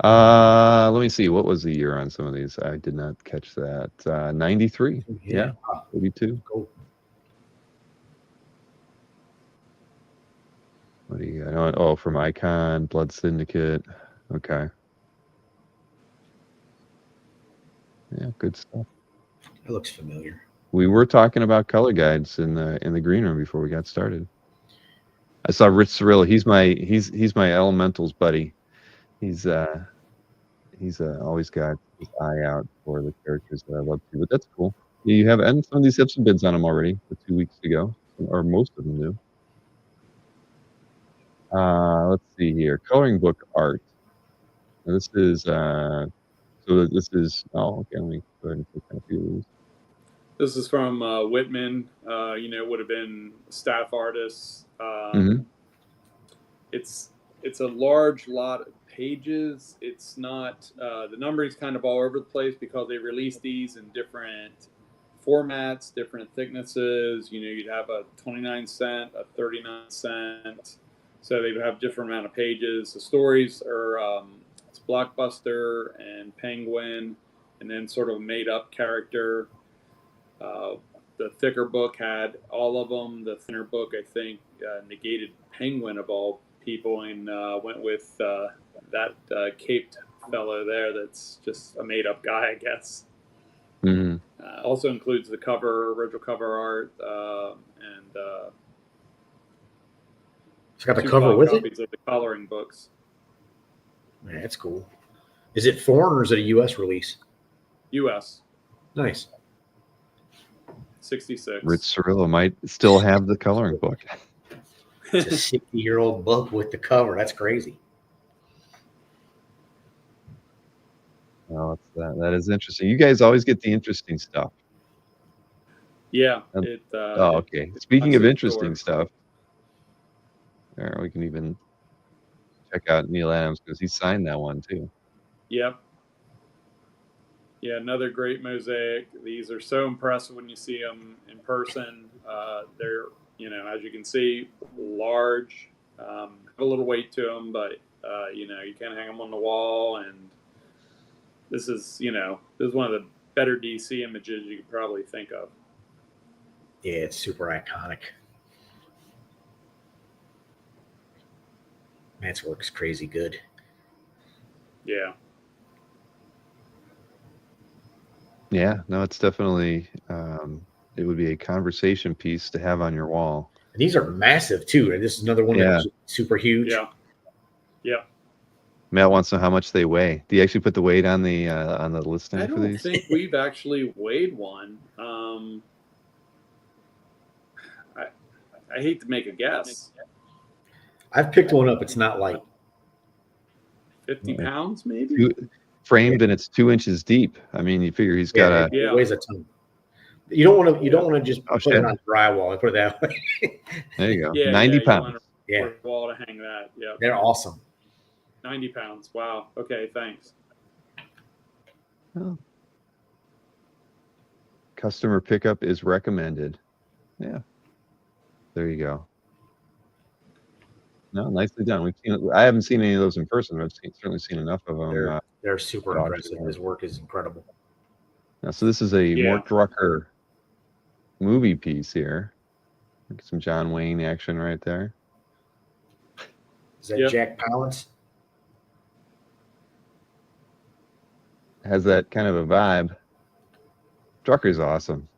Let me see. What was the year on some of these? I did not catch that. 93. Yeah. 82.
Cool.
What do you got? Oh, from Icon, Blood Syndicate. Okay. Yeah, good stuff.
That looks familiar.
We were talking about color guides in the green room before we got started. I saw Rich Cirillo. He's my elementals buddy. He's always got his eye out for the characters that I love too. But that's cool. You have, and some of these have some bids on them already. The 2 weeks ago, or most of them do. Let's see here. Coloring book art. Now this is this is okay. Let me go ahead and click on a few of these.
This is from Whitman. Would have been staff artists. It's a large lot of pages. It's not the numbering's kind of all over the place because they release these in different formats, different thicknesses. You'd have a 29-cent, a 39-cent. So they would have different amount of pages. The stories are it's Blockbuster and Penguin, and then sort of a made-up character. The thicker book had all of them. The thinner book, I think, negated Penguin of all people and went with that caped fellow there. That's just a made-up guy, I guess.
Mm-hmm.
Also includes the original cover art, and
it's got the cover with it.
Copies of the coloring books.
Man, that's cool. Is it foreign or is it a U.S. release?
U.S.
Nice.
66.
Rich Cirillo might still have the coloring book.
It's a 60-year-old book with the cover. That's crazy.
Well, that is interesting. You guys always get the interesting stuff.
Yeah.
Okay. Speaking of interesting stuff, we can even check out Neil Adams because he signed that one too.
Yep. Yeah, another great mosaic. These are so impressive when you see them in person. They're, as you can see, large, have a little weight to them, but, you can't hang them on the wall. And this is one of the better DC images you could probably think of.
Yeah, it's super iconic. Matt's work's crazy good.
Yeah.
Yeah, no, it's definitely it would be a conversation piece to have on your wall.
And these are massive too. And this is another one that's super huge.
Yeah. Yeah.
Matt wants to know how much they weigh. Do you actually put the weight on the listing for these?
I don't think we've actually weighed one. I hate to make a guess.
I've picked one up. It's not light.
50 pounds, maybe?
Framed and it's 2 inches deep. I mean, you figure he's got
it weighs a ton. You don't want to just put it on drywall. I put it that way.
There you go.
Yeah,
90 pounds.
Yeah. Wall to hang that. Yeah.
They're awesome.
90 pounds. Wow. Okay. Thanks.
Oh. Customer pickup is recommended. Yeah. There you go. No, nicely done. I haven't seen any of those in person, but I've certainly seen enough of them.
They're super impressive. His work is incredible.
Now, so this is a Mort Drucker movie piece here. Some John Wayne action right there.
Is that Jack Palance?
Has that kind of a vibe. Drucker's awesome.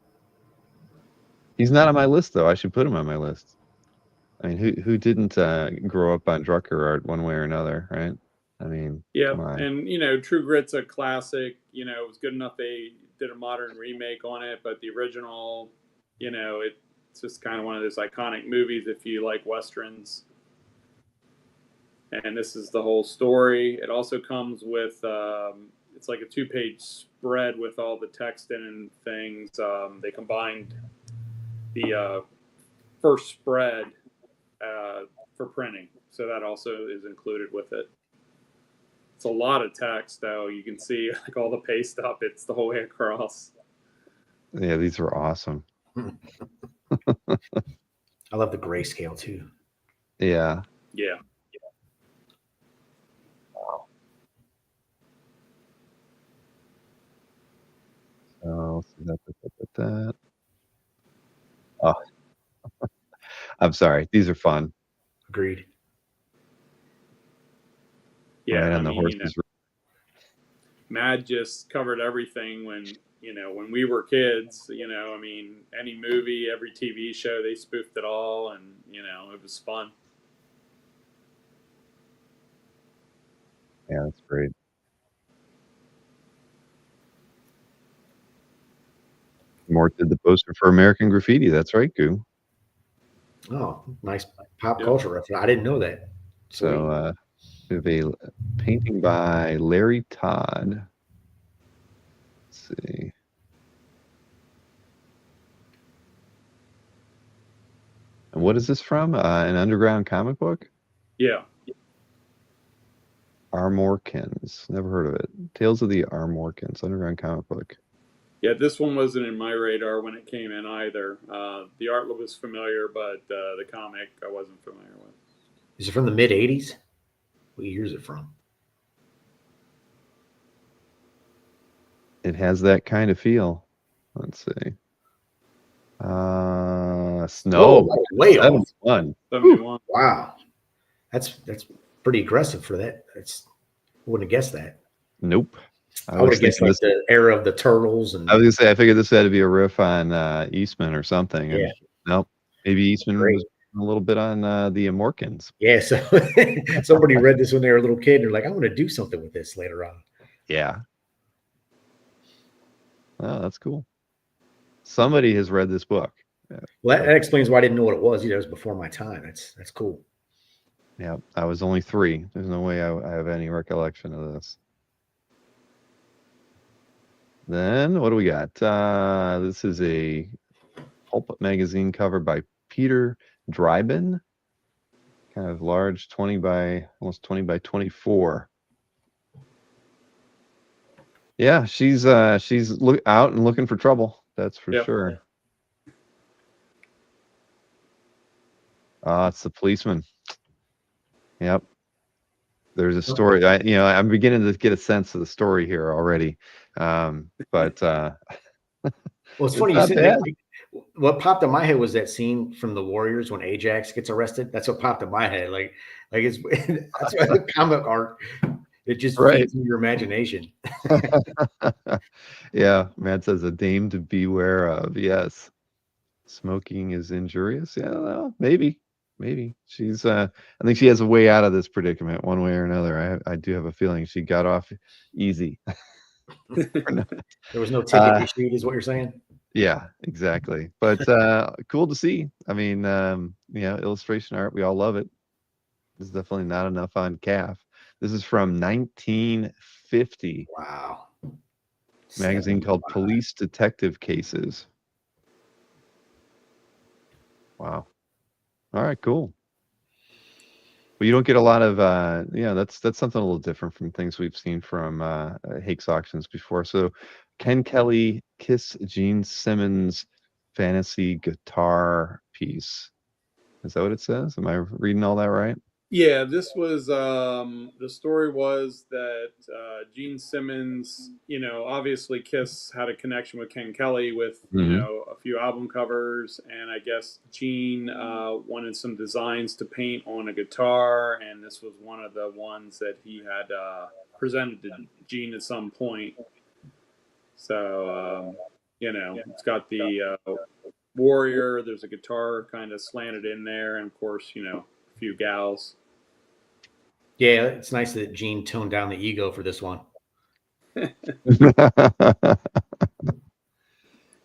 He's not on my list, though. I should put him on my list. I mean, who didn't grow up on Drucker art one way or another, right? I mean,
and True Grit's a classic. It was good enough they did a modern remake on it, but the original, it's just kind of one of those iconic movies if you like westerns. And this is the whole story. It also comes with it's like a 2-page spread with all the text in and things. They combined the first spread for printing, so that also is included with it. It's a lot of text, though. You can see like all the paste up. It's the whole way across.
Yeah, these are awesome.
I love the grayscale too.
Yeah.
Yeah.
Wow. So that. Oh, I'm sorry. These are fun.
Agreed.
Yeah,
right on the horses.
Mad just covered everything when when we were kids. I mean, any movie, every TV show, they spoofed it all, and it was fun.
Yeah, that's great. Mort did the poster for American Graffiti. That's right, Goo.
Oh, nice pop
Yep.
culture reference. I didn't know that. Sweet.
So we have a painting by Larry Todd. Let's see. And what is this from? An underground comic book?
Yeah.
Armorkins. Never heard of it. Tales of the Armorkins, underground comic book.
Yeah, this one wasn't in my radar when it came in either. The art was familiar, but the comic I wasn't familiar with.
Is it from the mid '80s? What year is it from?
It has that kind of feel. Let's see. Snow.
Whoa, way off.
71.
Wow, that's pretty aggressive for that. I wouldn't have guessed that.
Nope.
I would have guessed like the era of the Turtles. And
I was gonna say, I figured this had to be a riff on Eastman or something.
Yeah.
Nope. Maybe Eastman was a little bit on the Amorkins.
Yeah. So somebody read this when they were a little kid. And they're like, I want to do something with this later on.
Yeah. Oh, that's cool. Somebody has read this book.
Well, that explains why I didn't know what it was. It was before my time. That's cool.
Yeah, I was only 3. There's no way I have any recollection of this. Then what do we got? This is a Pulp magazine cover by Peter Dryden. Kind of large, almost 20 by 24. Yeah, she's out and looking for trouble. That's for sure. It's the policeman. Yep. There's a story. I'm beginning to get a sense of the story here already. But
well, it's funny you said that. What popped in my head was that scene from the Warriors when Ajax gets arrested. That's what popped in my head. Like it's that's why the comic art. It just feeds your imagination.
Yeah, Matt says a dame to beware of. Yes, smoking is injurious. Yeah, well, maybe she's. I think she has a way out of this predicament, one way or another. I do have a feeling she got off easy.
There was no ticket issued, is what you're saying?
Yeah, exactly. But cool to see. I mean, illustration art, we all love it. There's definitely not enough on calf. This is from 1950.
Wow.
Magazine called Police Detective Cases. Wow. All right, cool. Well, you don't get a lot of that's something a little different from things we've seen from Hakes Auctions before. So Ken Kelly, Kiss Gene Simmons fantasy guitar piece. Is that what it says? Am I reading all that right?
Yeah, this was the story was that Gene Simmons, obviously Kiss had a connection with Ken Kelly with a few album covers, and I guess Gene wanted some designs to paint on a guitar, and this was one of the ones that he had presented to Gene at some point. So it's got the Warrior. There's a guitar kind of slanted in there, and of course, a few gals.
Yeah, it's nice that Gene toned down the ego for this one.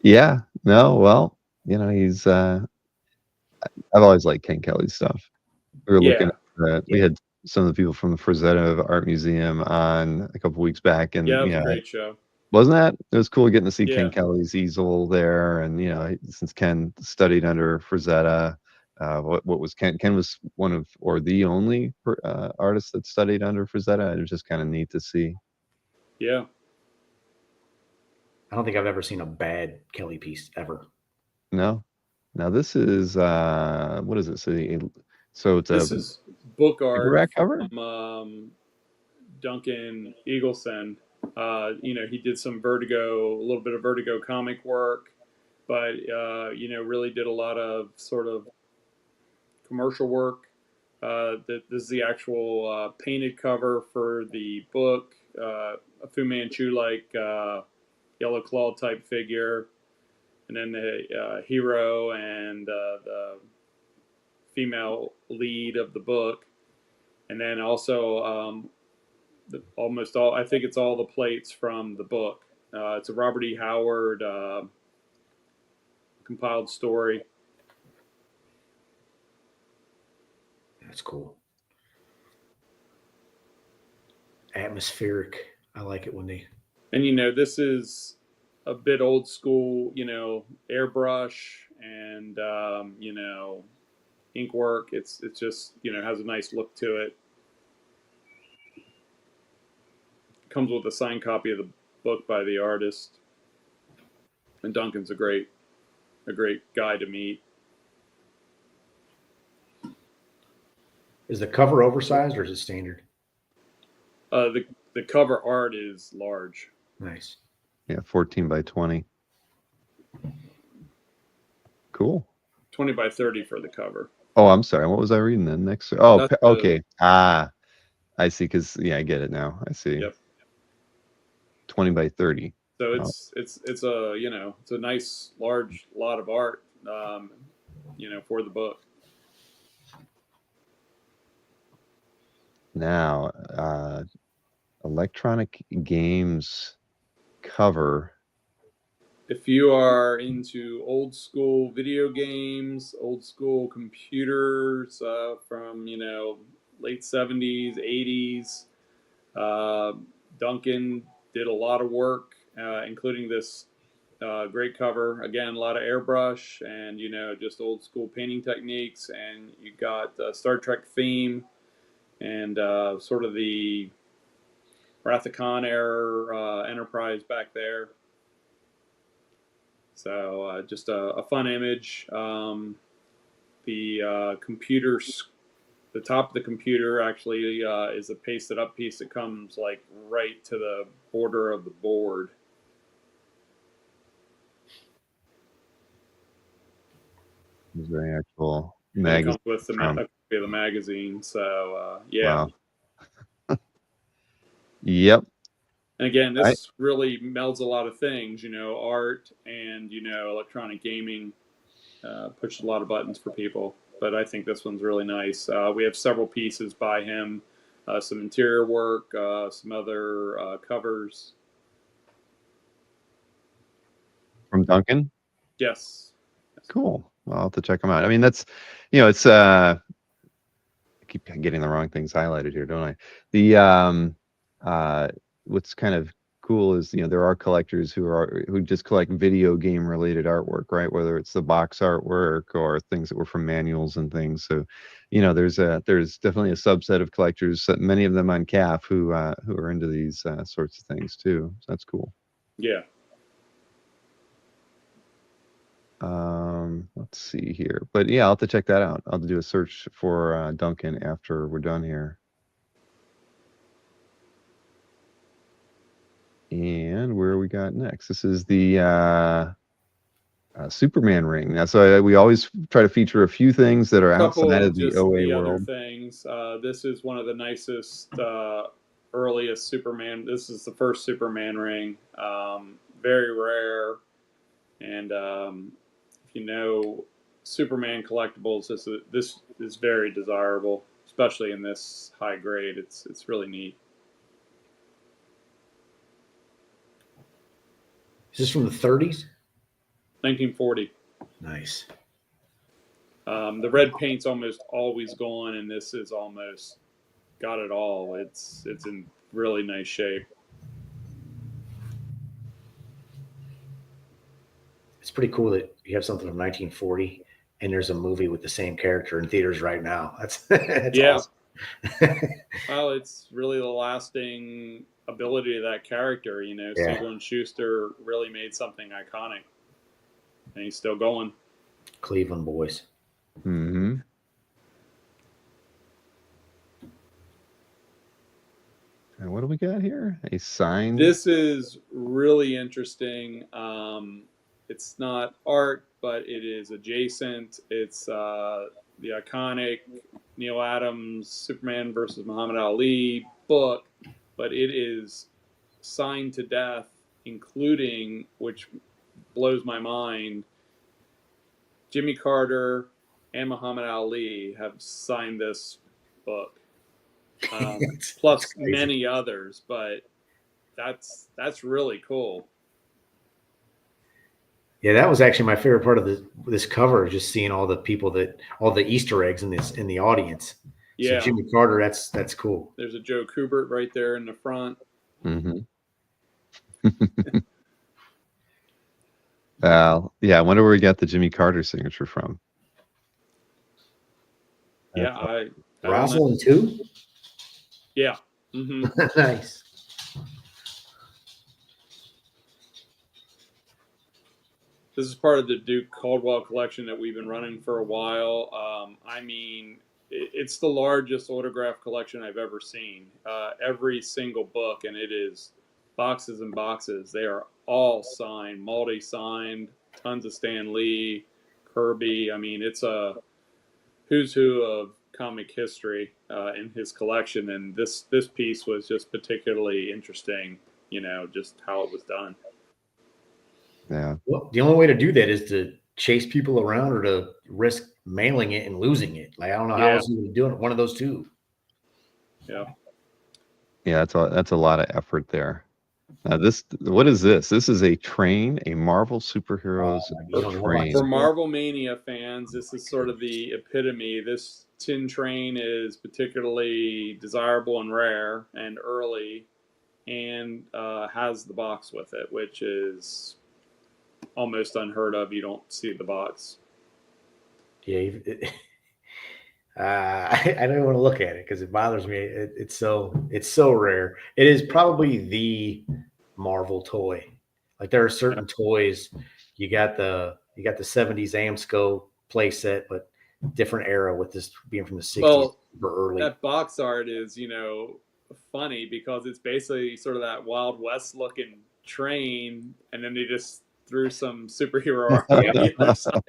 Yeah. No, well, he's I've always liked Ken Kelly's stuff. We were looking at that. We had some of the people from the Frazetta Art Museum on a couple weeks back, and
it was a great show.
Wasn't that? It was cool getting to see Ken Kelly's easel there, and since Ken studied under Frazetta, what was Ken? Ken was one of, or the only artist that studied under Frazetta. It was just kind of neat to see.
Yeah.
I don't think I've ever seen a bad Kelly piece ever.
No. Now this is what is it? So
this is book art
cover
from Duncan Eagleson. He did some a little bit of Vertigo comic work, but really did a lot of sort of commercial work. This is the actual painted cover for the book. a Fu Manchu like Yellow Claw type figure, and then the hero and the female lead of the book, and then also almost all, I think it's all the plates from the book. It's a Robert E. Howard compiled story.
That's cool. Atmospheric. I like it when they.
And, you know, this is a bit old school, you know, airbrush and, you know, ink work. It's just, you know, has a nice look to it. Comes with a signed copy of the book by the artist. And Duncan's a great guy to meet.
Is the cover oversized or is it standard?
The cover art is large.
Nice.
Yeah, 14 by 20. Cool.
20 by 30 for the cover.
Oh, I'm sorry. What was I reading then? Next. Oh,
That's
okay. I see. Because I get it now. I see.
Yep.
20 by 30.
So it's a, you know, it's a nice large lot of art, you know, for the book.
Now, electronic games cover.
If you are into old school video games, old school computers from, you know, late 70s, 80s, Duncan did a lot of work, including this great cover. Again, a lot of airbrush and, you know, just old school painting techniques. And you got Star Trek theme and sort of the Wrath of Khan era Enterprise back there. So just a fun image. The computer, the top of the computer actually is a pasted up piece that comes like right to the border of the board.
Is there an actual
Magazine. It
magazine?
comes with the magazine. So yeah.
Wow. Yep.
And again, this really melds a lot of things, you know, art and, you know, electronic gaming, pushed a lot of buttons for people. But I think this one's really nice. We have several pieces by him, some interior work, some other covers.
From Duncan?
Yes.
Cool. Well, I'll have to check them out. I mean, that's, you know, it's, I keep getting the wrong things highlighted here, don't I? The, what's kind of cool is, you know, there are collectors who just collect video game related artwork, right? Whether it's the box artwork or things that were from manuals and things. So, you know, there's definitely a subset of collectors, many of them on CAF, who are into these sorts of things too. So that's cool.
Yeah.
Let's see here, but yeah, I'll have to check that out. I'll have to do a search for Duncan after we're done here. And where we got next? This is the Superman ring. Now, so we always try to feature a few things that are outside of the OA world.
Other things. This is one of the nicest, earliest Superman. This is the first Superman ring. Very rare. And if you know Superman collectibles, this is very desirable, especially in this high grade. It's really neat.
Is this from the 30s?
1940.
Nice.
The red paint's almost always gone, and this is almost got it all. It's in really nice shape.
It's pretty cool that you have something from 1940 and there's a movie with the same character in theaters right now. That's
yeah.
Awesome.
Well, it's really the lasting ability of that character. You know,
Yeah.
Siegel and Schuster really made something iconic, and he's still going.
Cleveland boys.
Mm-hmm. And what do we got here? A sign.
This is really interesting. It's not art, but it is adjacent. It's the iconic Neil Adams Superman versus Muhammad Ali book but it is signed to death, including, which blows my mind, Jimmy Carter and Muhammad Ali have signed this book, plus many others. But that's really cool.
Yeah, that was actually my favorite part of this cover, just seeing all the people all the Easter eggs in the audience.
Yeah,
so Jimmy Carter, that's cool.
There's a Joe Kubert right there in the front.
Mm-hmm. Yeah, I wonder where we got the Jimmy Carter signature from.
Yeah, I
Rosalind too.
Yeah. Mm-hmm.
Nice.
This is part of the Duke Caldwell collection that we've been running for a while. I mean, it's the largest autograph collection I've ever seen. Every single book, and it is boxes and boxes. They are all signed, multi-signed, tons of Stan Lee, Kirby. I mean, it's a who's who of comic history in his collection, and this piece was just particularly interesting. Just how it was done.
Yeah.
Well, the only way to do that is to chase people around or to risk mailing it and losing it. Like, I don't know how else you would do it. One of those two.
Yeah.
Yeah, that's a lot of effort there. Now what is this? This is a train, a Marvel superheroes train.
For Marvel Mania fans, this is sort of the epitome. This tin train is particularly desirable and rare and early, and has the box with it, which is almost unheard of. You don't see the box.
Yeah, I don't want to look at it because it bothers me. It's so rare. It is probably the Marvel toy. Like, there are certain toys. You got the 70s Amsco playset, but different era, with this being from the 60s.
Well,
super early.
That box art is funny because it's basically sort of that Wild West looking train, and then they just threw some superhero art on the other side.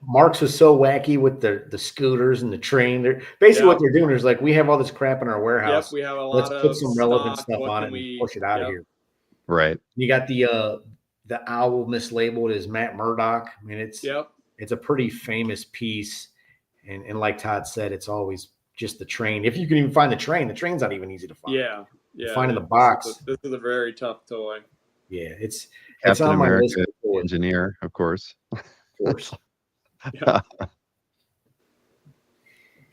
Marx was so wacky with the scooters and the train. They're basically what they're doing is like, we have all this crap in our warehouse.
Yep, we have a lot.
Let's
of
put some relevant
stock.
stuff on it and push it out of here.
Right.
You got the owl mislabeled as Matt Murdock. I mean, it's a pretty famous piece, and like Todd said, it's always just the train. If you can even find the train's not even easy to find.
Yeah.
Finding the box.
This is a very tough toy.
Yeah, it's
Captain
on
America,
my list.
engineer, of course.
Of course.
Yeah.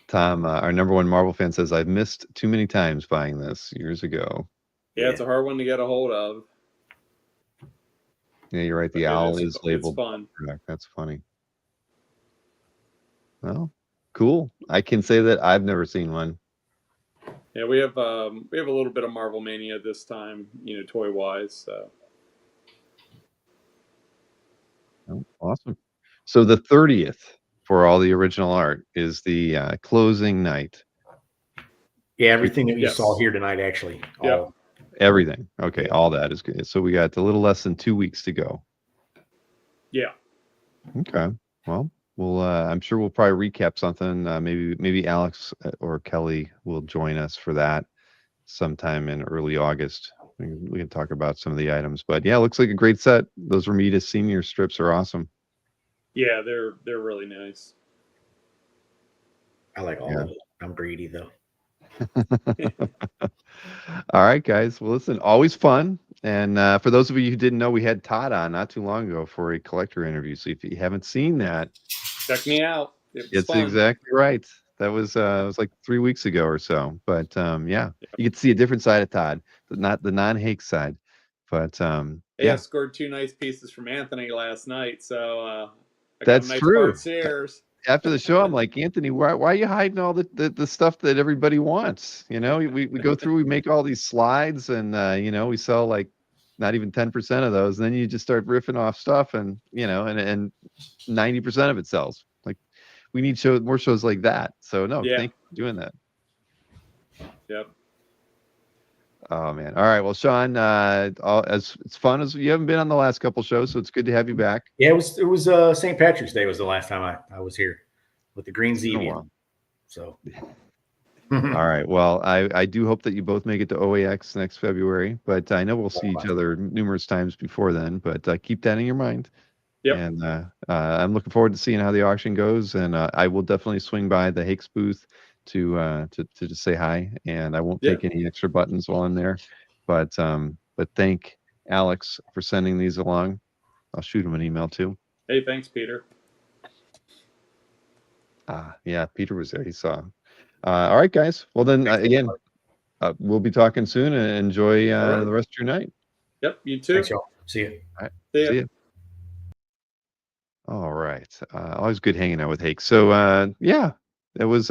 Tom, our number one Marvel fan, says, I've missed too many times buying this years ago.
Yeah, it's a hard one to get a hold of.
Yeah, you're right. The owl is labeled.
It's fun.
That's funny. Well, cool. I can say that I've never seen one.
Yeah, we have a little bit of Marvel Mania this time, toy wise. So.
Oh, awesome. So the 30th for all the original art is the closing night.
Yeah, everything that you saw here tonight, actually.
Yeah.
Everything. Okay, all that is good. So we got a little less than 2 weeks to go.
Yeah.
Okay. Well, I'm sure we'll probably recap something. Maybe Alex or Kelly will join us for that sometime in early August. We can talk about some of the items. But yeah, it looks like a great set. Those Romita Senior strips are awesome.
Yeah, they're really nice.
I like all of it. I'm greedy though.
All right, guys. Well, listen, always fun. And for those of you who didn't know, we had Todd on not too long ago for a collector interview. So if you haven't seen that,
check me out.
It's exactly right. That was it was like 3 weeks ago or so. But yeah, you get to see a different side of Todd, not the non-Hakes side. But
I scored 2 nice pieces from Anthony last night. So I
that's
got a nice
true.
Sears.
After the show, I'm like, Anthony, why are you hiding all the stuff that everybody wants? We go through, we make all these slides, and we sell like not even 10% of those, and then you just start riffing off stuff, and and 90% of it sells. Like, we need more shows like that. So thank you for doing that.
Yep.
Oh man. All right. Well, Sean, as it's fun as you haven't been on the last couple shows, so it's good to have you back.
Yeah, it was St. Patrick's Day was the last time I was here with the Green Zevia. So
All right. Well, I do hope that you both make it to OAX next February, but I know we'll see each other numerous times before then. But keep that in your mind.
Yep.
And I'm looking forward to seeing how the auction goes. And I will definitely swing by the Hakes booth to just say hi. And I won't
Yeah.
take any extra buttons while I'm there. But thank Alex for sending these along. I'll shoot him an email too.
Hey, thanks, Peter.
Yeah, Peter was there. He saw him. All right, guys. Well, then again, we'll be talking soon, and enjoy
right.
the rest of your night.
Yep, you too.
Thanks, y'all. See you.
All right.
See ya.
See you. All right. Always good hanging out with Hakes. So yeah, that was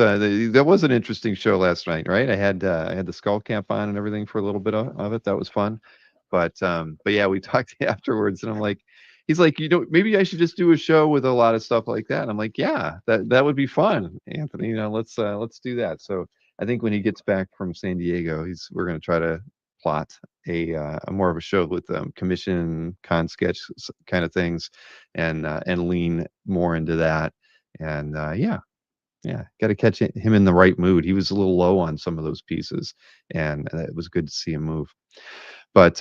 an interesting show last night, right? I had the skull cap on and everything for a little bit of it. That was fun. But yeah, we talked afterwards, and I'm like, he's like, maybe I should just do a show with a lot of stuff like that. And I'm like, yeah, that would be fun, Anthony. Let's do that. So I think when he gets back from San Diego, we're gonna try to plot a more of a show with commission con sketch kind of things, and lean more into that. And yeah, got to catch him in the right mood. He was a little low on some of those pieces, and it was good to see him move. But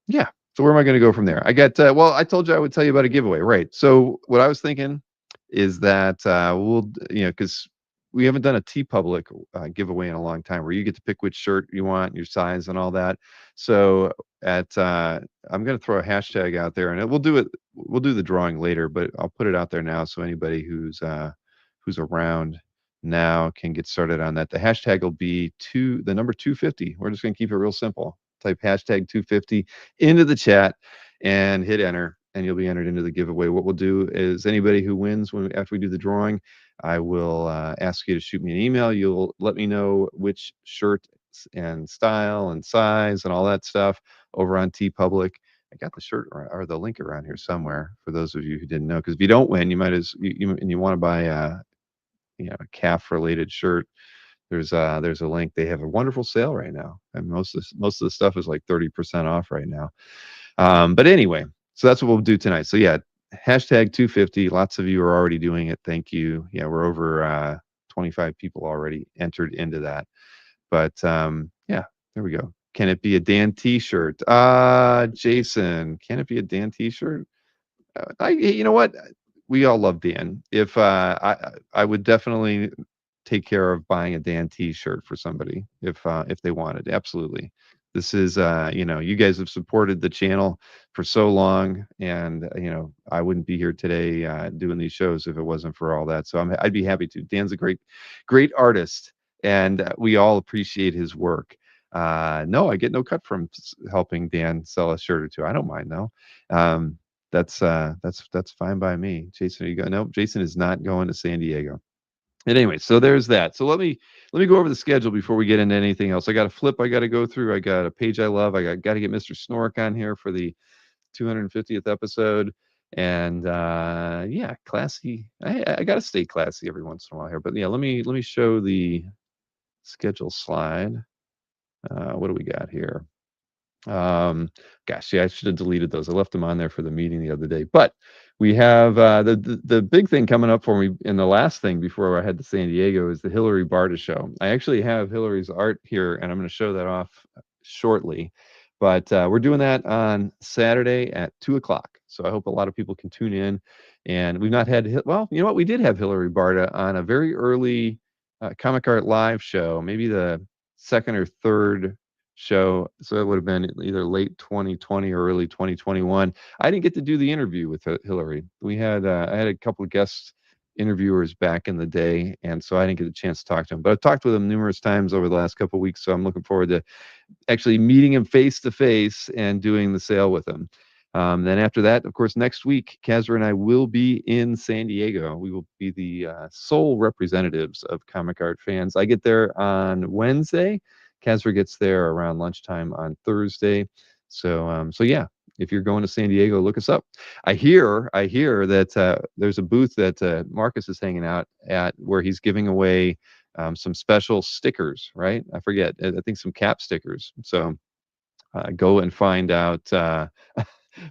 yeah, so where am I going to go from there? I got well, I told you I would tell you about a giveaway, right? So what I was thinking is that we'll, because we haven't done a TeePublic giveaway in a long time, where you get to pick which shirt you want, your size, and all that. So I'm going to throw a hashtag out there, and we'll do it. We'll do the drawing later, but I'll put it out there now so anybody who's around now can get started on that. The hashtag will be the number 250. We're just going to keep it real simple. Type hashtag 250 into the chat and hit enter, and you'll be entered into the giveaway. What we'll do is anybody who wins after we do the drawing, I will ask you to shoot me an email. You'll let me know which shirt and style and size and all that stuff over on TeePublic. I got the shirt or the link around here somewhere for those of you who didn't know. Because if you don't win, you might you want to buy a calf related shirt. There's a link. They have a wonderful sale right now, and most of the stuff is like 30% off right now. But anyway, so that's what we'll do tonight. So yeah, hashtag 250. Lots of you are already doing it. Thank you. Yeah, we're over 25 people already entered into that. But yeah, there we go. Can it be a Dan T-shirt? Jason, can it be a Dan T-shirt? You know what? We all love Dan. If I would definitely take care of buying a Dan T-shirt for somebody if they wanted. Absolutely. This is you guys have supported the channel for so long, and I wouldn't be here today doing these shows if it wasn't for all that. So I'd be happy to. Dan's a great artist, and we all appreciate his work. No, I get no cut from helping Dan sell a shirt or two. I don't mind though. That's fine by me. Jason, are you going? No, Jason is not going to San Diego. And anyway, so there's that. So let me go over the schedule before we get into anything else. I got a flip I got to go through. I got a page I love. I got to get Mr. Snorek on here for the 250th episode. And yeah, classy. I got to stay classy every once in a while here. But yeah, let me show the schedule slide. What do we got here? Gosh, yeah, I should have deleted those. I left them on there for the meeting the other day. But we have the big thing coming up for me, and the last thing before I head to San Diego is the Hillary Barta show. I actually have Hillary's art here, and I'm going to show that off shortly. But we're doing that on Saturday at 2:00. So I hope a lot of people can tune in. And we've not had, well, you know what? We did have Hillary Barta on a very early Comic Art Live show, maybe the second or third show, so it would have been either late 2020 or early 2021. I didn't get to do the interview with Hillary. We had I had a couple of guest interviewers back in the day, and so I didn't get a chance to talk to him. But I've talked with him numerous times over the last couple of weeks, so I'm looking forward to actually meeting him face to face and doing the sale with him. Then after that, of course, next week, Kazra and I will be in San Diego. We will be the sole representatives of Comic Art Fans. I get there on Wednesday. Kazra gets there around lunchtime on Thursday. So yeah, if you're going to San Diego, look us up. I hear that there's a booth that Marcus is hanging out at where he's giving away some special stickers, right? I forget. I think some cap stickers. So go and find out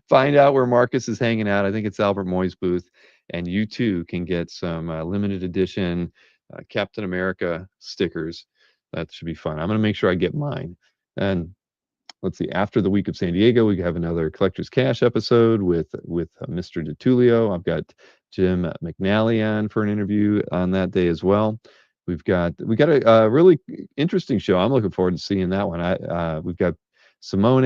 find out where Marcus is hanging out. I think it's Albert Moy's booth, and you too can get some limited edition Captain America stickers. That should be fun. I'm going to make sure I get mine. And let's see, after the week of San Diego, we have another Collector's Cash episode with Mr. DiTullio. I've got Jim McNally on for an interview on that day as well. We got a really interesting show. I'm looking forward to seeing that one. We've got Simone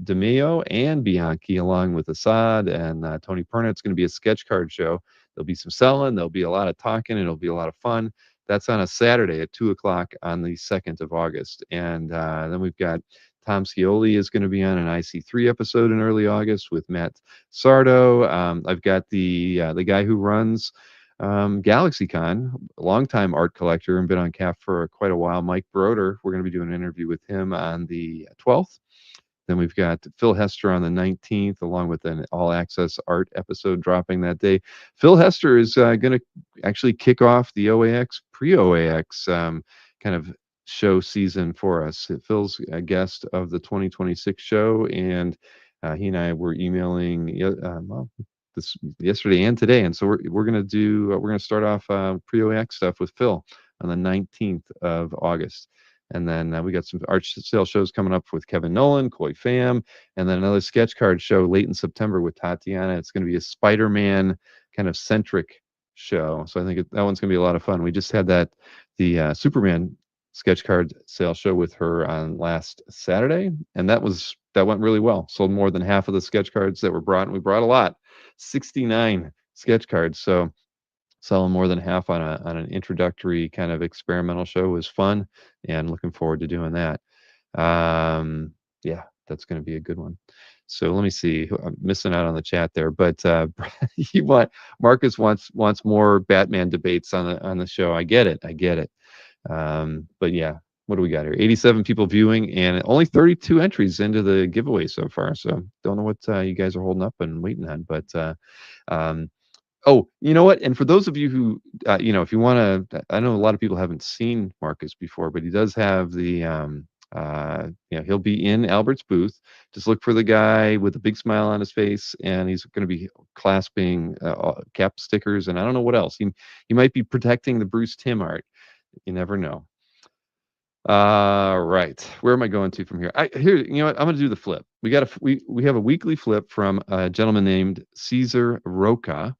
DeMeo and Bianchi along with Assad and Tony Perna. It's going to be a sketch card show. There'll be some selling. There'll be a lot of talking. And it'll be a lot of fun. That's on a Saturday at 2:00 on the 2nd of August. And then we've got Tom Scioli is going to be on an IC3 episode in early August with Matt Sardo. I've got the guy who runs GalaxyCon, a longtime art collector and been on CAF for quite a while, Mike Broder. We're going to be doing an interview with him on the 12th. Then we've got Phil Hester on the 19th, along with an all-access art episode dropping that day. Phil Hester is going to actually kick off the OAX, pre-OAX kind of show season for us. Phil's a guest of the 2026 show, and he and I were emailing this yesterday and today, and so we're going to start off pre-OAX stuff with Phil on the 19th of August. And then we got some art sale shows coming up with Kevin Nolan, Koi Pham, and then another sketch card show late in September with Tatiana. It's going to be a Spider-Man kind of centric show. So I think that one's going to be a lot of fun. We just had the Superman sketch card sale show with her on last Saturday, and that went really well. Sold more than half of the sketch cards that were brought, and we brought a lot, 69 sketch cards. So selling more than half on an introductory kind of experimental show was fun, and looking forward to doing that. Yeah, that's going to be a good one. So let me see. I'm missing out on the chat there, but Marcus wants more Batman debates on the show. I get it. But yeah, what do we got here? 87 people viewing and only 32 entries into the giveaway so far. So don't know what you guys are holding up and waiting on, but oh, you know what? And for those of you who, if you want to, I know a lot of people haven't seen Marcus before, but he does have the, he'll be in Albert's booth. Just look for the guy with a big smile on his face, and he's going to be clasping cap stickers, and I don't know what else. He might be protecting the Bruce Timm art. You never know. Right. Where am I going to from here? Here, you know what? I'm going to do the flip. We have a weekly flip from a gentleman named Cesar Roca.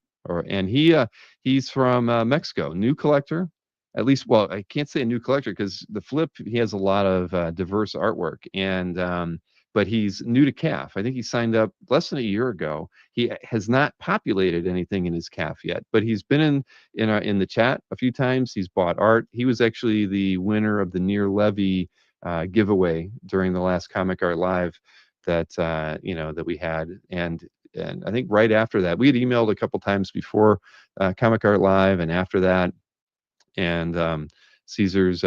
And he's from Mexico, new collector, at least. Well, I can't say a new collector because the flip, he has a lot of diverse artwork, and but he's new to CAF. I think he signed up less than a year ago. He has not populated anything in his CAF yet, but he's been in the chat a few times. He's bought art. He was actually the winner of the Near Levy giveaway during the last Comic Art Live that we had, and I think right after that, we had emailed a couple times before Comic Art Live and after that. And Caesar's,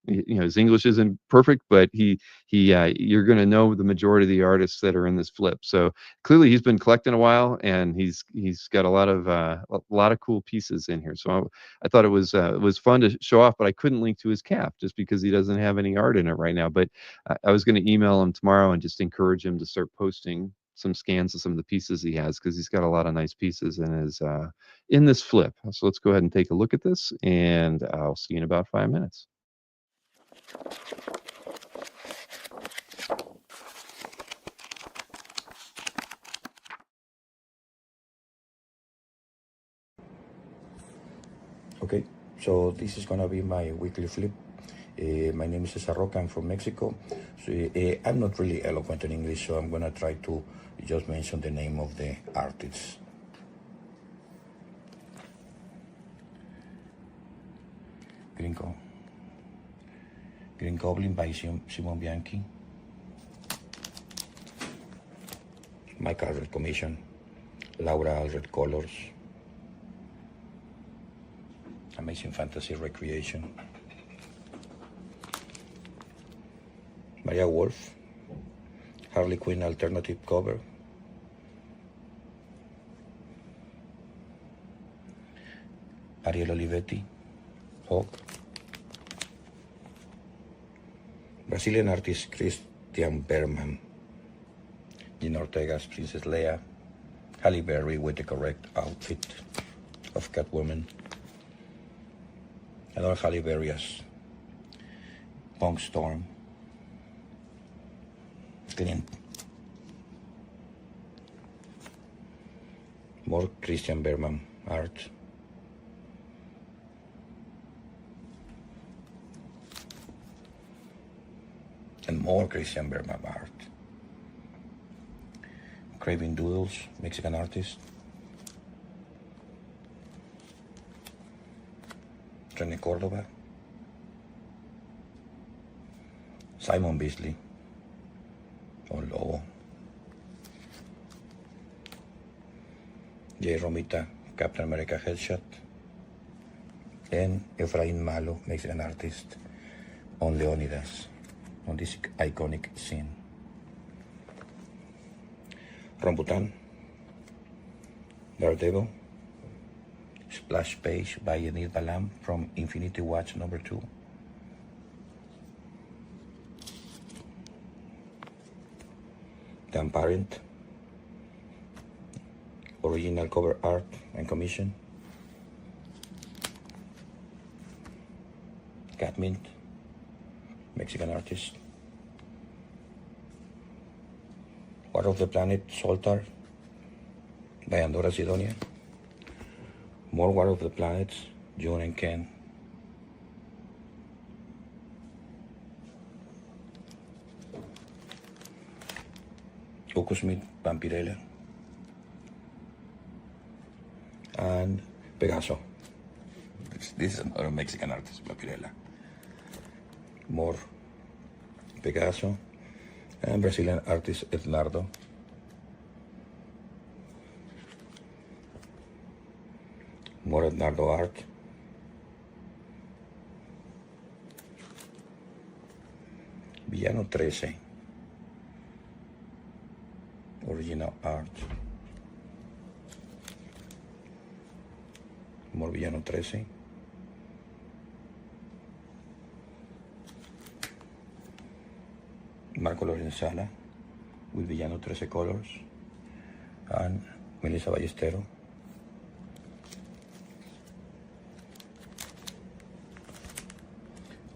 his English isn't perfect, but you're going to know the majority of the artists that are in this flip. So clearly he's been collecting a while, and he's got a lot of cool pieces in here. So I thought it was fun to show off, but I couldn't link to his CAF just because he doesn't have any art in it right now. But I was going to email him tomorrow and just encourage him to start posting some scans of some of the pieces he has, because he's got a lot of nice pieces in this flip. So let's go ahead and take a look at this, and I'll see you in about 5 minutes.
Okay, so this is gonna be my weekly flip. My name is Cesar Roca. I'm from Mexico. So, I'm not really eloquent in English, so I'm gonna try to just mention the name of the artists. Green Goblin by Simon Bianchi. Michael Red Commission. Laura Red Colors. Amazing Fantasy Recreation. Maria Wolf. Harley Quinn alternative cover. Ariel Olivetti. Hulk. Brazilian artist Christian Berman. Gina Ortega's Princess Leia. Halle Berry with the correct outfit of Catwoman. I love Halle Berry as Punk Storm, Clint, more Christian Berman art, and more Christian Berman art. Craving Doodles, Mexican artist. Rene Cordova. Simon Beasley. On Lobo. Jay Romita, Captain America Headshot. And Efrain Malo, Mexican artist. On Leonidas. On this iconic scene. Rambutan, Daredevil, Splash Page by Enid Balam from Infinity Watch number 2. Dan Parent, original cover art and commission. Catmint, Mexican artist. War of the Planet, Soltar, by Andorra Sidonia. More War of the Planets, June and Ken. Coco Smith, Vampirella. And Pegaso. This is another Mexican artist, Vampirella. More Pegaso. And Brazilian artist Ednardo. More Ednardo art. Villano 13. Original art. More Villano 13. Marco Lorenzana with Villano 13 colors, and Melissa Ballestero.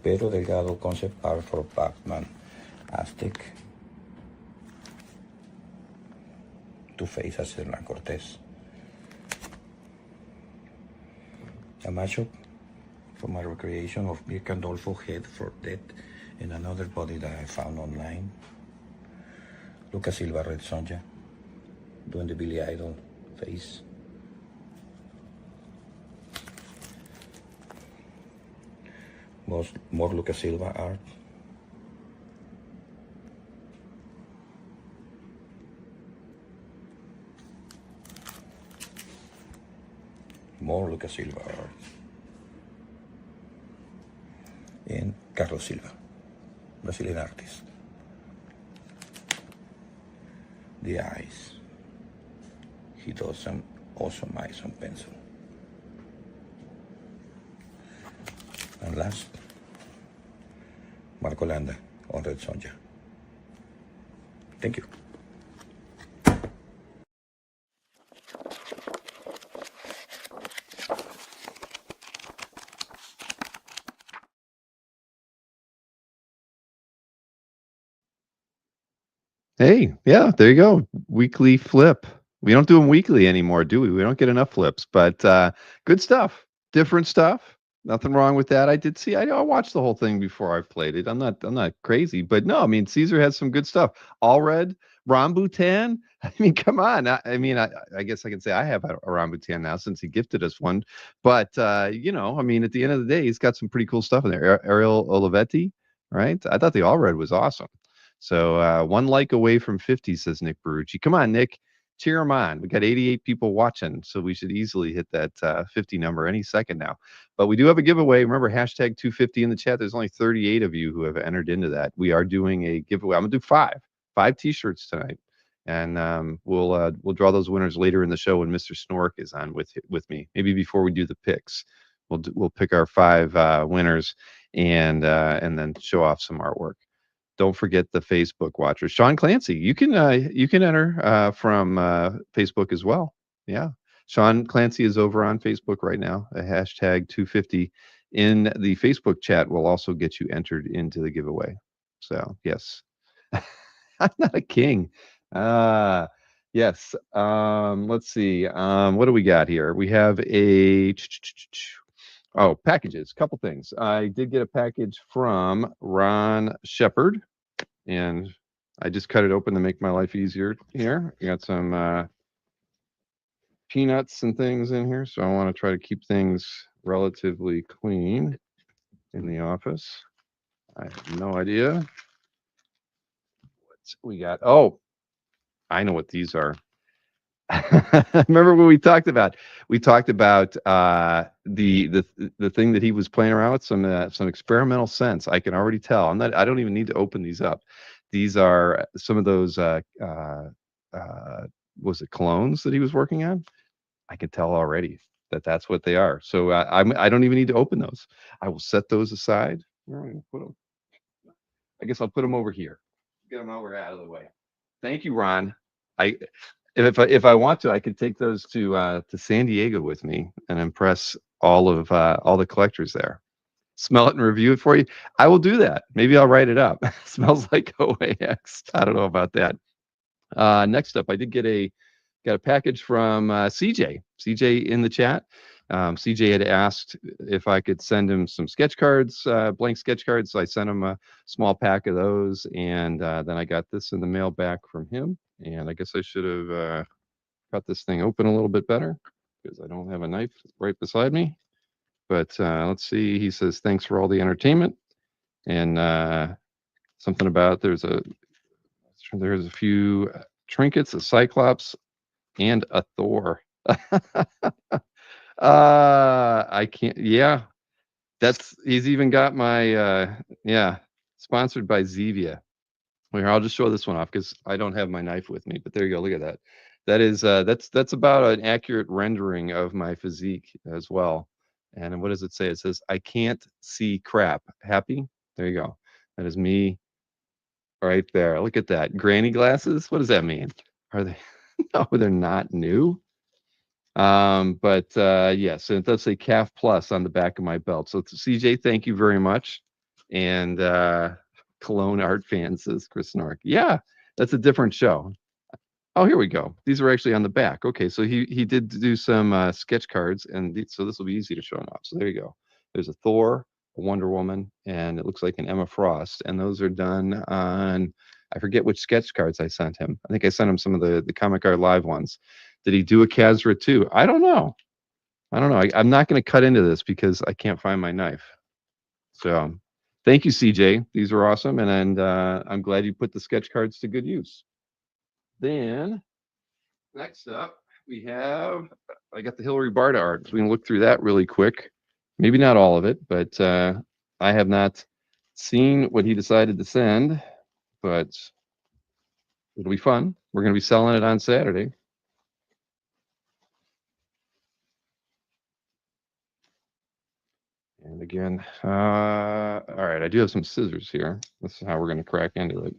Pedro Delgado concept art for Pac-Man Aztec. Two-Face as Hernán Cortés. A mashup from a recreation of Mir Gandolfo Head for Death and another body that I found online. Lucas Silva, Red Sonja, doing the Billy Idol face. More Lucas Silva art. More Lucas Silva art. And Carlos Silva, Brazilian artist. The eyes. He does some awesome eyes on pencil. And last, Marco Landa on Red Sonja. Thank you.
Hey, yeah, there you go. Weekly flip. We don't do them weekly anymore, do we? We don't get enough flips, but good stuff. Different stuff. Nothing wrong with that. I watched the whole thing before I've played it. I'm not crazy, but no, I mean, Caesar has some good stuff. All Red, Rambutan. I mean, come on. I guess I can say I have a Rambutan now since he gifted us one. But I mean, at the end of the day, he's got some pretty cool stuff in there. Ariel Olivetti, right? I thought the All Red was awesome. So one like away from 50, says Nick Barucci. Come on, Nick. Cheer them on. We got 88 people watching, so we should easily hit that 50 number any second now. But we do have a giveaway. Remember, hashtag 250 in the chat. There's only 38 of you who have entered into that. We are doing a giveaway. I'm going to do five T-shirts tonight. And we'll draw those winners later in the show when Mr. Snorek is on with me. Maybe before we do the picks. We'll pick our 5 winners and then show off some artwork. Don't forget the Facebook watchers. Sean Clancy, you can enter from Facebook as well. Yeah, Sean Clancy is over on Facebook right now. A hashtag 250 in the Facebook chat will also get you entered into the giveaway. So yes, I'm not a king. Yes. Let's see. What do we got here? We have a packages. Couple things. I did get a package from Ron Shepard, and I just cut it open to make my life easier here. I got some peanuts and things in here, so I want to try to keep things relatively clean in the office. I have no idea what we got. Oh, I know what these are. Remember what we talked about? We talked about the thing that he was playing around with, some experimental scents. I can already tell. I don't even need to open these up. These are some of those was it colognes that he was working on? I can tell already that that's what they are. So I don't even need to open those. I will set those aside. Where am I going to put them? I guess I'll put them over here. Get them over out of the way. Thank you, Ron. If I want to, I could take those to San Diego with me and impress all the collectors there. Smell it and review it for you. I will do that. Maybe I'll write it up. Smells like OAX. I don't know about that. Next up, I did got a package from CJ. CJ in the chat. CJ had asked if I could send him some sketch cards, blank sketch cards. So I sent him a small pack of those, and then I got this in the mail back from him. And I guess I should have cut this thing open a little bit better because I don't have a knife right beside me. But let's see. He says, thanks for all the entertainment. And something about there's a few trinkets, a Cyclops, and a Thor. I can't. Yeah, he's even got my sponsored by Zevia. Here, I'll just show this one off because I don't have my knife with me. But there you go. Look at that. That is that's about an accurate rendering of my physique as well. And what does it say? It says, I can't see crap. Happy? There you go. That is me right there. Look at that. Granny glasses? What does that mean? Are they? No, they're not new. But yes, and it does say CAF Plus on the back of my belt. So CJ, thank you very much. And Cologne Art Fan, says Chris Snorek. Yeah, that's a different show. Oh, here we go. These are actually on the back. Okay, so he did do some sketch cards, and so this will be easy to show off. So there you go. There's a Thor, a Wonder Woman, and it looks like an Emma Frost. And those are done on, I forget which sketch cards I sent him. I think I sent him some of the Comic Art Live ones. Did he do a Kazra too? I don't know. I'm not going to cut into this because I can't find my knife. So thank you, CJ. These are awesome. And I'm glad you put the sketch cards to good use. Then next up, I got the Hillary Barta art. So we can look through that really quick. Maybe not all of it, but I have not seen what he decided to send, but it'll be fun. We're going to be selling it on Saturday. And again, all right, I do have some scissors here. This is how we're going to crack into it.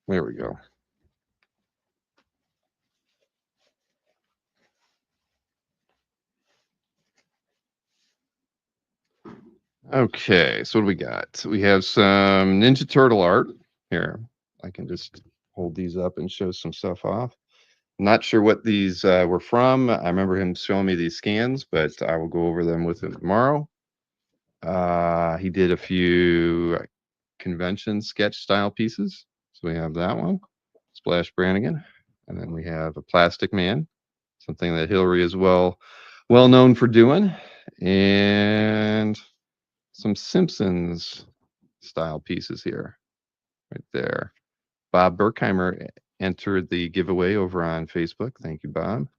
There we go. Okay, so what do we got? We have some Ninja Turtle art here. I can just hold these up and show some stuff off. Not sure what these were from. I remember him showing me these scans, but I will go over them with him tomorrow. He did a few convention sketch style pieces. So we have that one, Splash Brannigan. And then we have a Plastic Man, something that Hillary is well known for doing. And some Simpsons style pieces here, right there. Bob Berkheimer entered the giveaway over on Facebook. Thank you, Bob.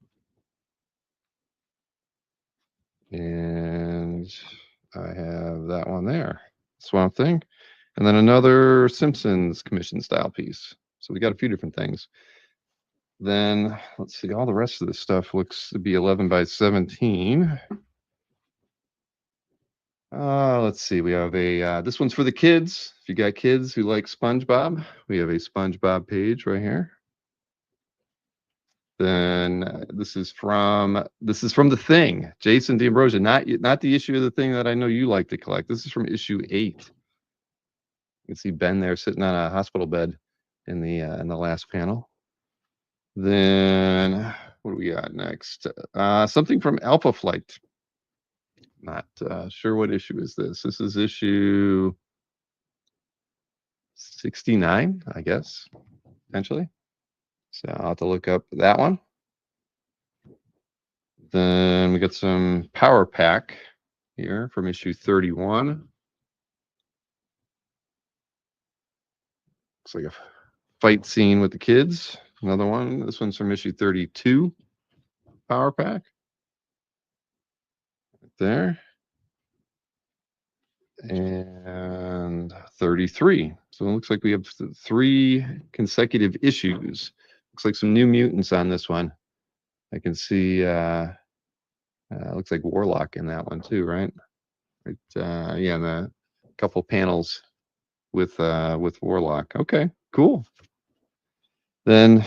And I have that one there, Swamp Thing. And then another Simpsons commission style piece. So we got a few different things. Then let's see, all the rest of this stuff looks to be 11 by 17. Let's see, we have this one's for the kids. If you got kids who like SpongeBob, we have a SpongeBob page right here. Then this is from The Thing, Jason D'Ambrosia, not the issue of The Thing that I know you like to collect. This is from issue 8. You can see Ben there sitting on a hospital bed in the last panel. Then what do we got next? Something from Alpha Flight. Not sure what issue is this. This is issue 69, I guess, potentially. So I'll have to look up that one. Then we got some Power Pack here from issue 31. Looks like a fight scene with the kids. Another one. This one's from issue 32. Power Pack. Right there. And 33. So it looks like we have 3 consecutive issues. Looks like some New Mutants on this one. I can see looks like Warlock in that one too, right? Right, yeah, and a couple panels with Warlock. Okay, cool. Then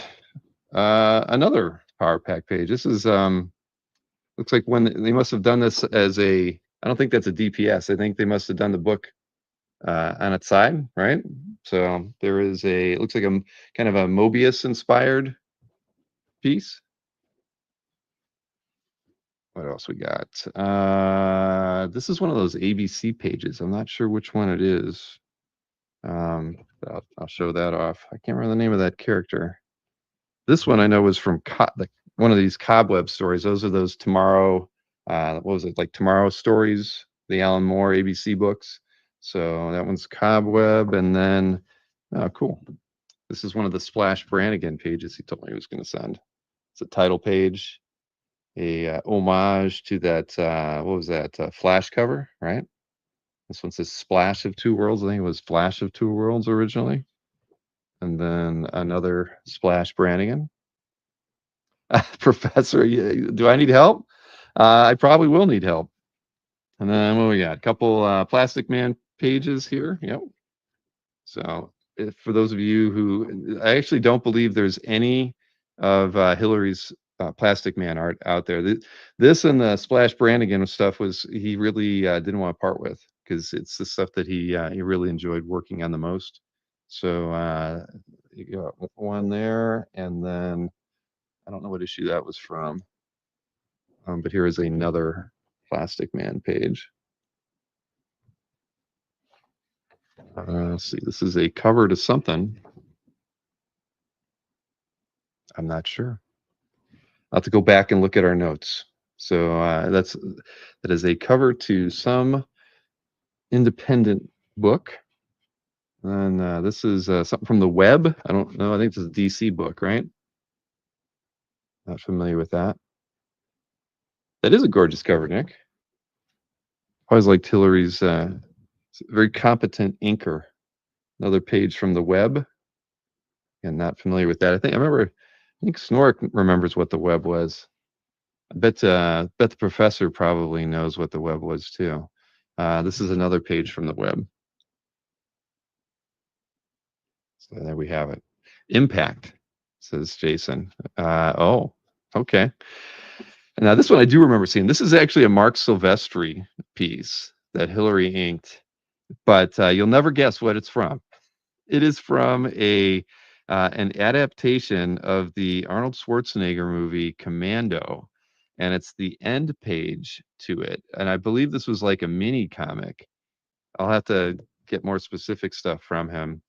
another Power Pack page. This is looks like when they must have done this as a, I don't think that's a DPS. I think they must have done the book on its side, right? So there is it looks like a kind of a Mobius inspired piece. What else we got? This is one of those ABC pages. I'm not sure which one it is. I'll show that off. I can't remember the name of that character. This one I know was from one of these Cobweb stories. Those are those Tomorrow, what was it, like Tomorrow Stories, the Alan Moore ABC books. So that one's Cobweb. And then, oh, cool. This is one of the Splash Brannigan pages he told me he was going to send. It's a title page, a homage to that, what was that, Flash cover, right? This one says Splash of Two Worlds. I think it was Flash of Two Worlds originally. And then another Splash Brannigan. Professor, do I need help? I probably will need help. And then what we got? A couple Plastic Man pages here. Yep. So for those of you who, I actually don't believe there's any of Hillary's Plastic Man art out there. This and the Splash Brannigan stuff he really didn't want to part with, because it's the stuff that he really enjoyed working on the most. So you got one there, and then I don't know what issue that was from, but here is another Plastic Man page. Let's see, this is a cover to something. I'm not sure. I'll have to go back and look at our notes. So that is a cover to some independent book. And this is something from the web. I don't know. I think this is a DC book, right? Not familiar with that. That is a gorgeous cover, Nick. Always liked Hillary's very competent inker. Another page from the web. And not familiar with that. I think Snorek remembers what the web was. I bet the professor probably knows what the web was too. This is another page from the web. So there we have it. Impact, says Jason. Oh, okay. Now this one I do remember seeing. This is actually a Mark Silvestri piece that Hillary inked, but you'll never guess what it's from. It is from an adaptation of the Arnold Schwarzenegger movie Commando, and it's the end page to it. And I believe this was like a mini comic. I'll have to get more specific stuff from him.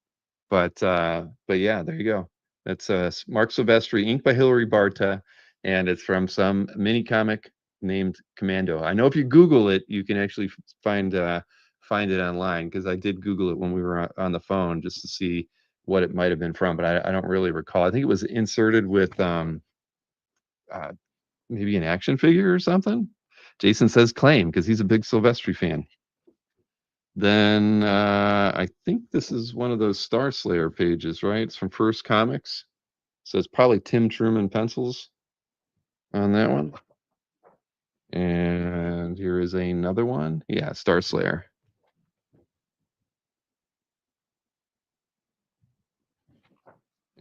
But yeah, there you go. That's Mark Silvestri, inked by Hillary Barta, and it's from some mini comic named Commando. I know if you Google it, you can actually find it online, because I did Google it when we were on the phone just to see what it might have been from, but I don't really recall. I think it was inserted with maybe an action figure or something. Jason says claim, because he's a big Silvestri fan. Then I think this is one of those Star Slayer pages, right? It's from First Comics. So it's probably Tim Truman pencils on that one. And here is another one. Yeah, Star Slayer.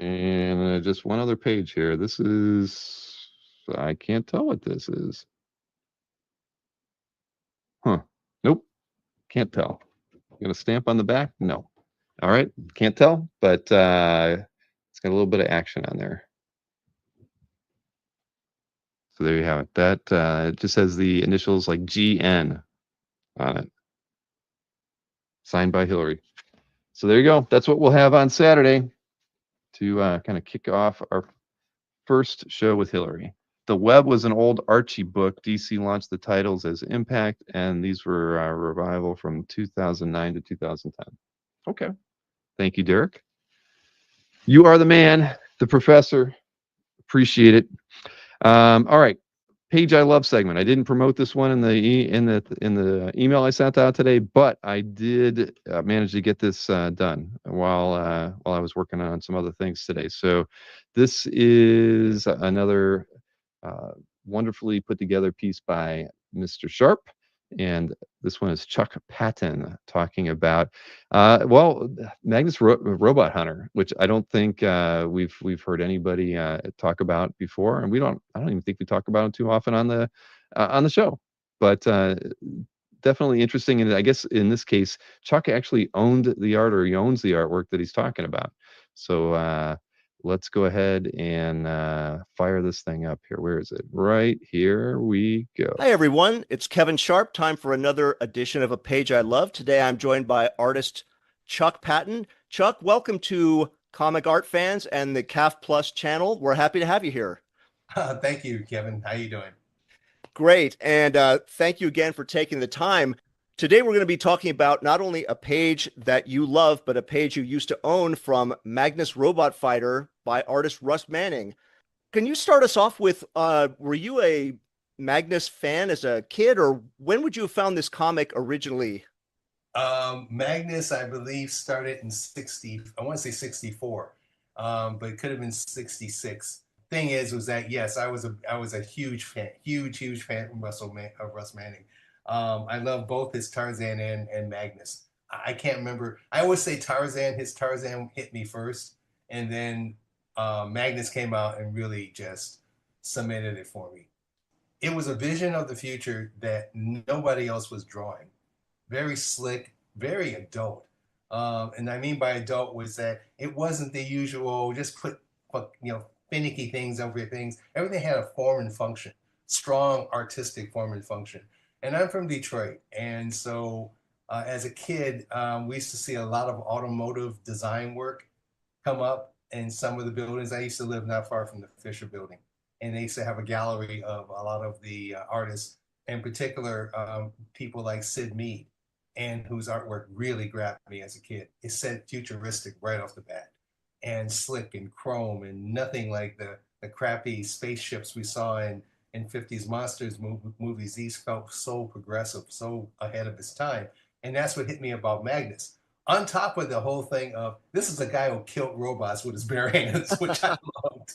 And just one other page here. This is, I can't tell what this is. Huh. Nope. Can't tell. Got a stamp on the back? No. All right. Can't tell, but it's got a little bit of action on there. So there you have it. That it just has the initials like GN on it. Signed by Hillary. So there you go. That's what we'll have on Saturday to kind of kick off our first show with Hillary. The Web was an old Archie book. DC launched the titles as Impact, and these were a revival from 2009 to 2010. Okay. Thank you, Derek. You are the man, the professor. Appreciate it. All right. Page I love segment. I didn't promote this one in the email I sent out today, but I did manage to get this done while I was working on some other things today. So this is another wonderfully put together piece by Mr. Sharp. And this one is Chuck Patton talking about, Magnus Robot Hunter, which I don't think we've heard anybody talk about before, and I don't even think we talk about it too often on the show. But definitely interesting, and I guess in this case, Chuck actually owned the art, or he owns the artwork that he's talking about. So let's go ahead and fire this thing up here. Where is it? Right here we go.
Hi, everyone. It's Kevin Sharp. Time for another edition of A Page I Love. Today, I'm joined by artist Chuck Patton. Chuck, welcome to Comic Art Fans and the CAF Plus channel. We're happy to have you here.
Thank you, Kevin. How you doing?
Great. And thank you again for taking the time. Today, we're going to be talking about not only a page that you love, but a page you used to own from Magnus Robot Fighter by artist Russ Manning. Can you start us off with, were you a Magnus fan as a kid, or when would you have found this comic originally?
Magnus, I believe, started in I want to say 64, but it could have been 66. Thing was that, yes, I was a huge fan of Russ Manning. I love both his Tarzan and Magnus. I can't remember. I always say Tarzan. His Tarzan hit me first, and then Magnus came out and really just cemented it for me. It was a vision of the future that nobody else was drawing. Very slick, very adult. And I mean by adult was that it wasn't the usual just put finicky things over things. Everything had a form and function, strong artistic form and function. And I'm from Detroit, and so as a kid, we used to see a lot of automotive design work come up in some of the buildings. I used to live not far from the Fisher Building, and they used to have a gallery of a lot of the artists, in particular people like Sid Mead, and whose artwork really grabbed me as a kid. It said futuristic right off the bat, and slick and chrome, and nothing like the crappy spaceships we saw in 50s monsters movies. These felt so progressive, so ahead of its time. And that's what hit me about Magnus. On top of the whole thing of, this is a guy who killed robots with his bare hands, which I loved.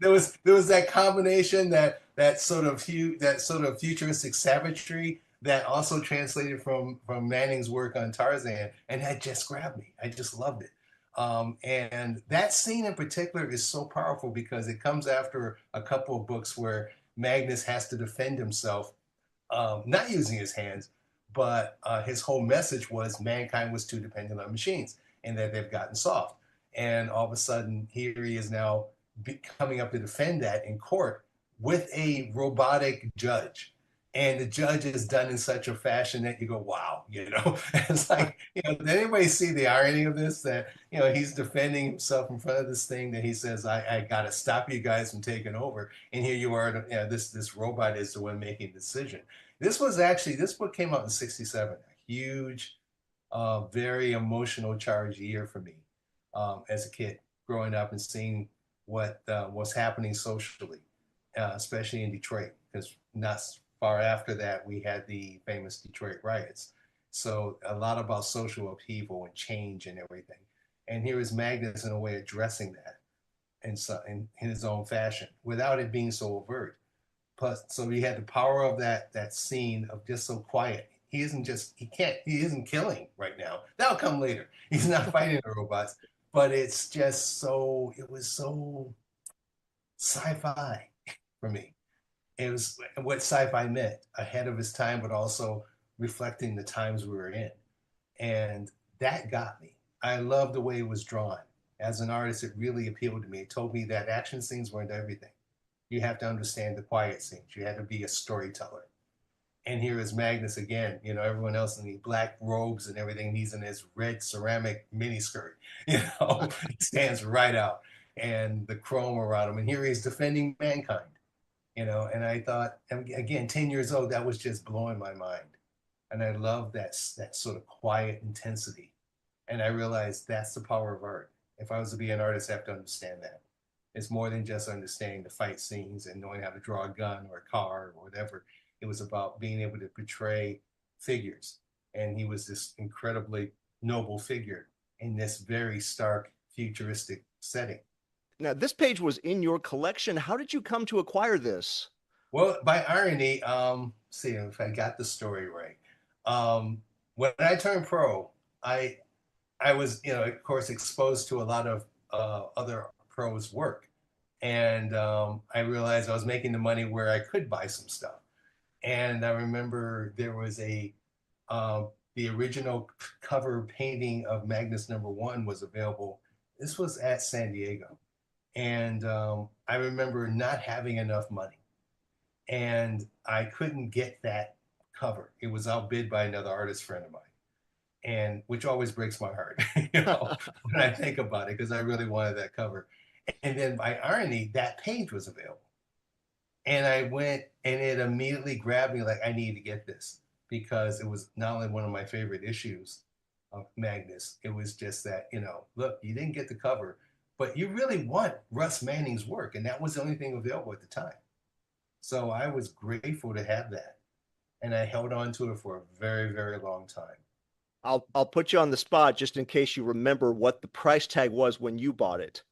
There was that combination, that sort of futuristic savagery that also translated from Manning's work on Tarzan, and that just grabbed me. I just loved it. And that scene in particular is so powerful because it comes after a couple of books where Magnus has to defend himself, not using his hands, but his whole message was mankind was too dependent on machines and that they've gotten soft. And all of a sudden, here he is now coming up to defend that in court with a robotic judge. And the judge is done in such a fashion that you go, wow, it's like, did anybody see the irony of this? That, he's defending himself in front of this thing that he says, I got to stop you guys from taking over. And here you are, this robot is the one making the decision. This book came out in 67, a huge, very emotional charged year for me as a kid, growing up and seeing what was happening socially, especially in Detroit, because not far after that, we had the famous Detroit riots. So a lot about social upheaval and change and everything. And here is Magnus in a way addressing that in his own fashion, without it being so overt. Plus, so he had the power of that scene of just so quiet. He isn't killing right now. That'll come later. He's not fighting the robots, but it's just so, it was so sci-fi for me. It was what sci-fi meant, ahead of its time, but also reflecting the times we were in. And that got me. I love the way it was drawn. As an artist, it really appealed to me. It told me that action scenes weren't everything. You have to understand the quiet scenes. You had to be a storyteller. And here is Magnus again, you know, everyone else in the black robes and everything. He's in his red ceramic miniskirt, you know, he stands right out, and the chrome around him. And here he's defending mankind, you know. And I thought, again, 10 years old, that was just blowing my mind. And I love that sort of quiet intensity. And I realized that's the power of art. If I was to be an artist, I have to understand that. It's more than just understanding the fight scenes and knowing how to draw a gun or a car or whatever. It was about being able to portray figures. And he was this incredibly noble figure in this very stark, futuristic setting.
Now, this page was in your collection. How did you come to acquire this?
Well, by irony, see if I got the story right. When I turned pro, I was, you know, of course, exposed to a lot of other pros' work. And I realized I was making the money where I could buy some stuff. And I remember there was the original cover painting of Magnus #1 was available. This was at San Diego. And I remember not having enough money. And I couldn't get that cover. It was outbid by another artist friend of mine. And which always breaks my heart, you know, when I think about it, because I really wanted that cover. And then by irony, that page was available. And I went, and it immediately grabbed me, like, I need to get this, because it was not only one of my favorite issues of Magnus, it was just that, you know, look, you didn't get the cover, but you really want Russ Manning's work. And that was the only thing available at the time. So I was grateful to have that. And I held on to it for a very, very long time.
I'll put you on the spot just in case you remember what the price tag was when you bought it.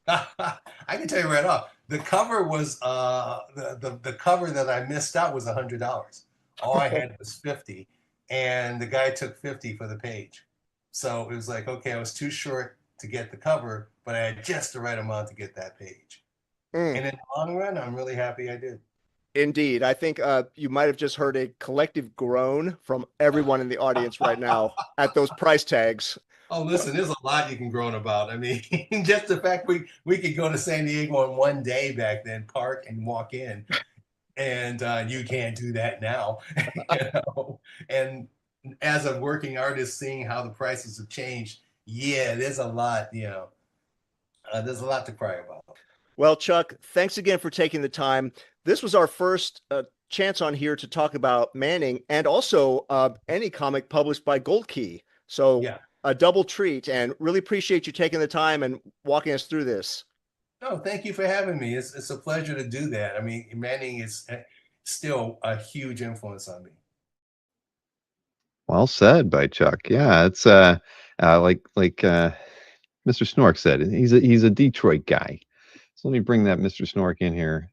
I can tell you right off. The cover was the cover that I missed out was $100. All I had was 50, and the guy took 50 for the page. So it was like, okay, I was too short to get the cover, but I had just the right amount to get that page. And in the long run, I'm really happy I did.
Indeed. I think you might have just heard a collective groan from everyone in the audience right now at those price tags.
Oh, listen, there's a lot you can groan about. I mean, just the fact we could go to San Diego in one day back then, park and walk in, and you can't do that now. You know? And as a working artist, seeing how the prices have changed, yeah, there's a lot, you know, there's a lot to cry about.
Well, Chuck, thanks again for taking the time. This was our first chance on here to talk about Manning, and also any comic published by Gold Key. So yeah, a double treat, and really appreciate you taking the time and walking us through this.
No, thank you for having me. It's a pleasure to do that. I mean, Manning is still a huge influence on me.
Well said by Chuck. Yeah, it's like Mr. Snorek said, he's a Detroit guy. So let me bring that Mr. Snorek in here.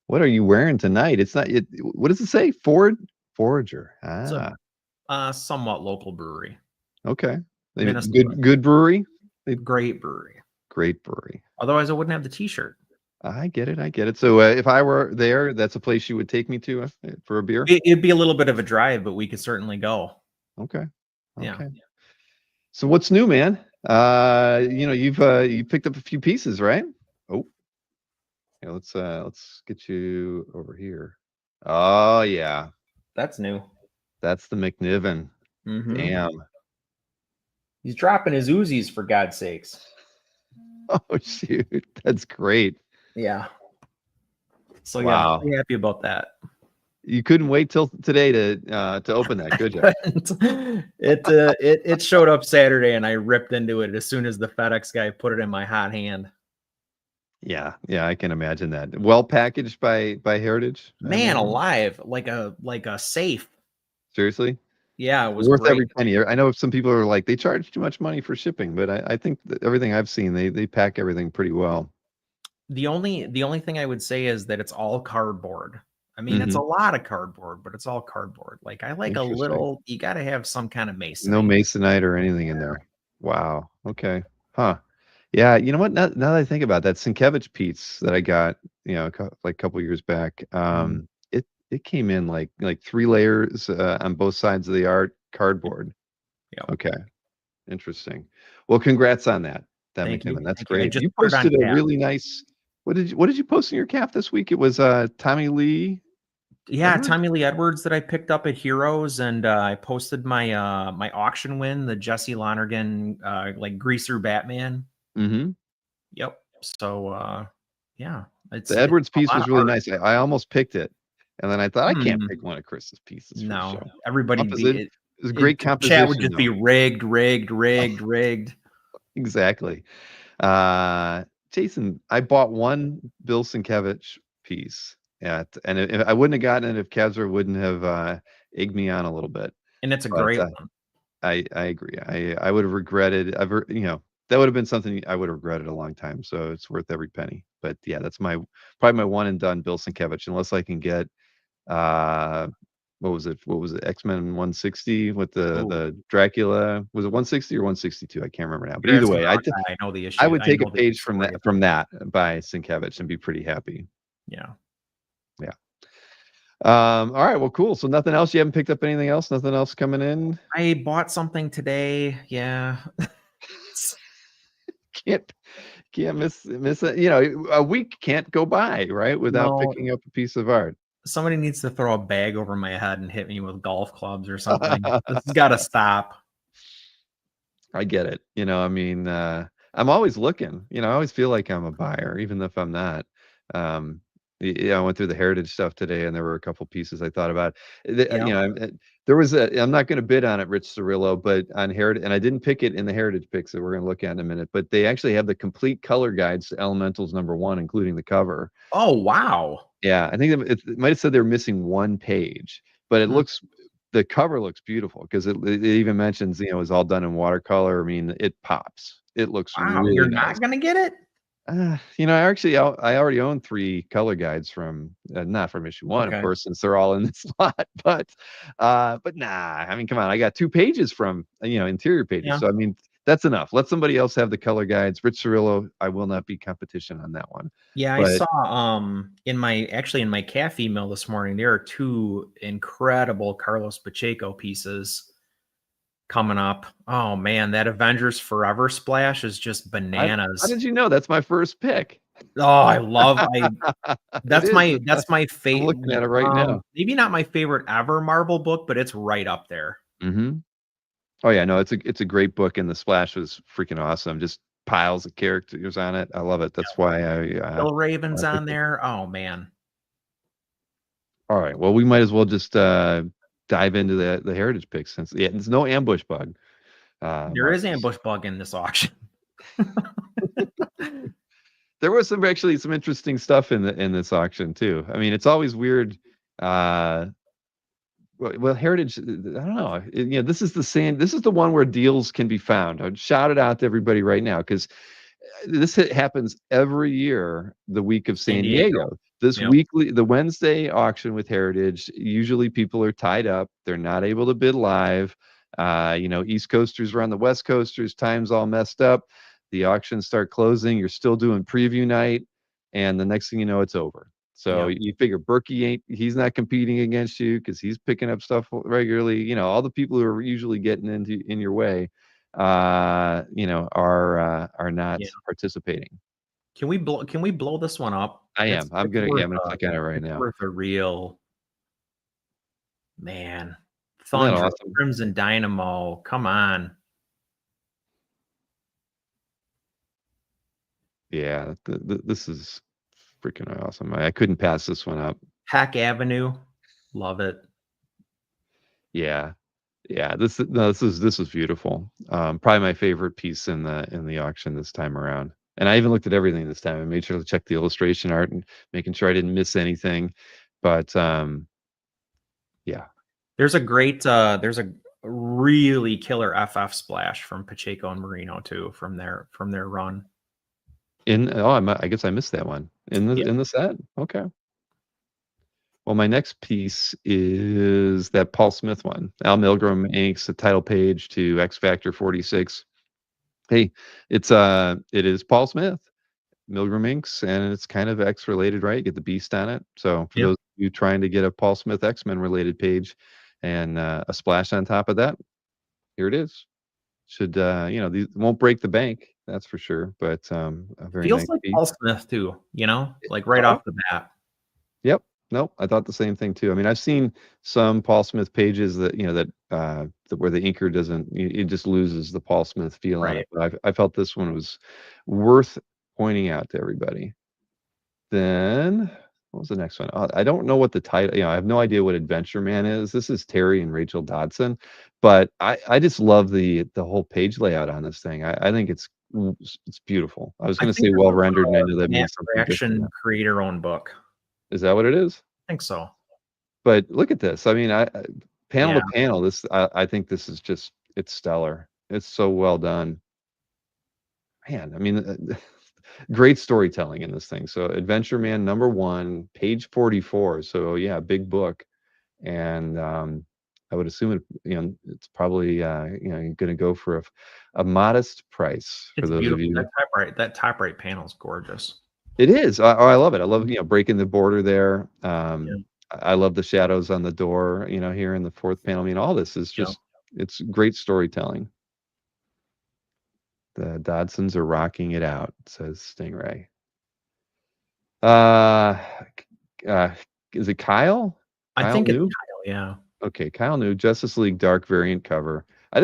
What are you wearing tonight? It's not it. What does it say? Forager.
It's a somewhat local brewery.
Okay. Good brewery.
Great brewery.
Great brewery.
Otherwise, I wouldn't have the T-shirt.
I get it. So if I were there, that's a place you would take me to for a beer?
It'd be a little bit of a drive, but we could certainly go.
Okay.
Yeah.
So what's new, man? You know, you picked up a few pieces, right? Oh. Yeah, let's get you over here. Oh yeah.
That's new.
That's the McNiven.
Mm-hmm.
Damn.
He's dropping his Uzis, for God's sakes.
Oh shoot, that's great.
Yeah. So
wow.
Yeah, pretty happy about that.
You couldn't wait till today to open that, could you?
It showed up Saturday, and I ripped into it as soon as the FedEx guy put it in my hot hand.
Yeah, I can imagine that. Well packaged by Heritage.
Man alive, like a safe.
Seriously?
Yeah, it was
worth
great.
Every penny. I know some people are like, they charge too much money for shipping, but I think that everything I've seen, they pack everything pretty well.
The only thing I would say is that it's all cardboard. I mean, it's a lot of cardboard, but it's all cardboard. Like, I like a little, you got to have some kind of masonite.
No masonite or anything in there. Wow. Okay. Huh. Yeah, you know what? Now that I think about that, Sienkiewicz piece that I got, like a couple years back, it came in like 3 layers on both sides of the art cardboard.
Yeah.
Okay, interesting. Well, congrats on that,
Thank you.
McNiven. That's
Thank you. I
great.
just
You
put it on
posted a
cap.
really nice. What did you post in your cap this week? It was Tommy Lee.
Yeah,
Edwards?
Tommy Lee Edwards that I picked up at Heroes, and I posted my my auction win, the Jesse Lonergan like greaser Batman.
Mm-hmm.
Yep. So yeah, it's
The Edwards
a
piece
lot
was
of
really
art.
nice. I almost picked it, and then I thought I can't
Hmm.
pick one of Chris's pieces for the
No,
show.
everybody'd be
Composite. It was great
the chat would
composition,
just be
though.
rigged.
Exactly. Jason, I bought one Bill Sienkiewicz piece and I wouldn't have gotten it if Kazra wouldn't have egged me on a little bit.
And it's a
But
great one.
I agree. I would have regretted. That would have been something I would have regretted a long time. So it's worth every penny. But yeah, that's probably my one and done Bill Sienkiewicz, unless I can get uh what was it? X-Men 160 with
Ooh.
the Dracula. Was it 160 or 162? I can't remember now. But
You're
either
asking
way,
the wrong guy. I know the issue.
I would take
know
a
the
page from
story.
that by Sienkiewicz and be pretty happy.
Yeah.
Yeah. All right. Well, cool. So nothing else. You haven't picked up anything else? Nothing else coming in?
I bought something today. Yeah.
Can't miss it. A week can't go by, right, without
No,
picking up a piece of art.
somebody needs to throw a bag over my head and hit me with golf clubs or something. This has got to stop.
I get it. I'm always looking. I always feel like I'm a buyer, even if I'm not. I went through the heritage stuff today, and there were a couple pieces I thought about. There was I'm not going to bid on it, Rich Cirillo, but on heritage, and I didn't pick it in the heritage picks that we're going to look at in a minute. But they actually have the complete color guides to Elementals #1, including the cover.
Oh wow!
Yeah, I think it might have said they're missing one page, but the cover looks beautiful because it even mentions it's all done in watercolor. I mean, it pops. It looks
Wow,
really
you're
nice.
not gonna get it?
I already own 3 color guides from not from issue 1,
Okay.
of course, since they're all in this lot. But nah. I mean, come on. I got 2 pages from interior pages.
Yeah.
So I mean, that's enough. Let somebody else have the color guides. Rich Cirillo, I will not be competition on that one.
Yeah,
But
I saw in my CAF email this morning, there are 2 incredible Carlos Pacheco pieces coming up. Oh man, that Avengers Forever splash is just bananas.
how did you know? That's my first pick.
Oh, I love that's my favorite.
I'm looking at it right now.
Maybe not my favorite ever Marvel book, but it's right up there.
Mm-hmm. Oh yeah, no, it's a great book, and the splash was freaking awesome. Just piles of characters on it. I love it. That's why
Bill Raven's on there. Oh man.
All right. Well, we might as well just dive into the heritage picks since there's no ambush bug.
There is ambush bug in this auction.
There was some interesting stuff in this auction too. I mean, it's always weird. Well, heritage, I don't know. This is the one where deals can be found. I'd shout it out to everybody right now because this happens every year, the week of San Diego. This weekly, the Wednesday auction with Heritage, usually people are tied up. They're not able to bid live. East Coasters are on the West Coasters. Time's all messed up. The auctions start closing. You're still doing preview night. And the next thing you know, it's over. So you figure Berkey he's not competing against you because he's picking up stuff regularly. All the people who are usually getting in your way, are not participating.
Can we blow this one up?
I'm gonna click on it right now.
Worth a real man. Thunder, awesome? Crimson Dynamo. Come on.
Yeah, this is freaking awesome. I couldn't pass this one up.
Hack Avenue, love it.
Yeah. This is beautiful. Probably my favorite piece in the auction this time around. And I even looked at everything this time. I made sure to check the illustration art and making sure I didn't miss anything. But yeah,
there's a really killer FF splash from Pacheco and Marino too from their run.
I guess I missed that one in the set. Okay. Well, my next piece is that Paul Smith one. Al Milgrom inks the title page to X Factor 46. Hey, it is Paul Smith, Milgram Inks, and it's kind of X related, right? You get the beast on it. So for
Yep.
those of you trying to get a Paul Smith X-Men related page and a splash on top of that, here it is. Should these won't break the bank, that's for sure, but a very
Feels
nice
like
piece.
Paul Smith too, like right off the bat.
Yep. Nope. I thought the same thing too. I mean, I've seen some Paul Smith pages that where the inker doesn't, it just loses the Paul Smith feel on
Right.
it. But I felt this one was worth pointing out to everybody. Then what was the next one? I don't know what the title. I have no idea what Adventure Man is. This is Terry and Rachel Dodson, but I just love the whole page layout on this thing. I think it's beautiful. I was
I
going to
think
say
this
well
is
rendered, and I
a
know that
Matt
means something
Fraction
different.
creator-owned book.
Is that what it is?
I think so.
But look at this. I mean, panel
Yeah.
to panel, I think this is just it's stellar. It's so well done. Man, I mean, great storytelling in this thing. So Adventure Man #1, page 44. So yeah, big book. And I would assume it's probably going to go for a modest price for
It's
those of
beautiful.
you.
That top right panel is gorgeous.
It is. I love it. I love breaking the border there.
Yeah.
I love the shadows on the door. Here in the fourth panel. I mean, all this is
Yeah.
just it's great storytelling. The Dodsons are rocking it out, says Stingray. Is it Kyle?
I think it's
New?
Kyle, yeah.
Okay, Kyle New, Justice League Dark variant cover. I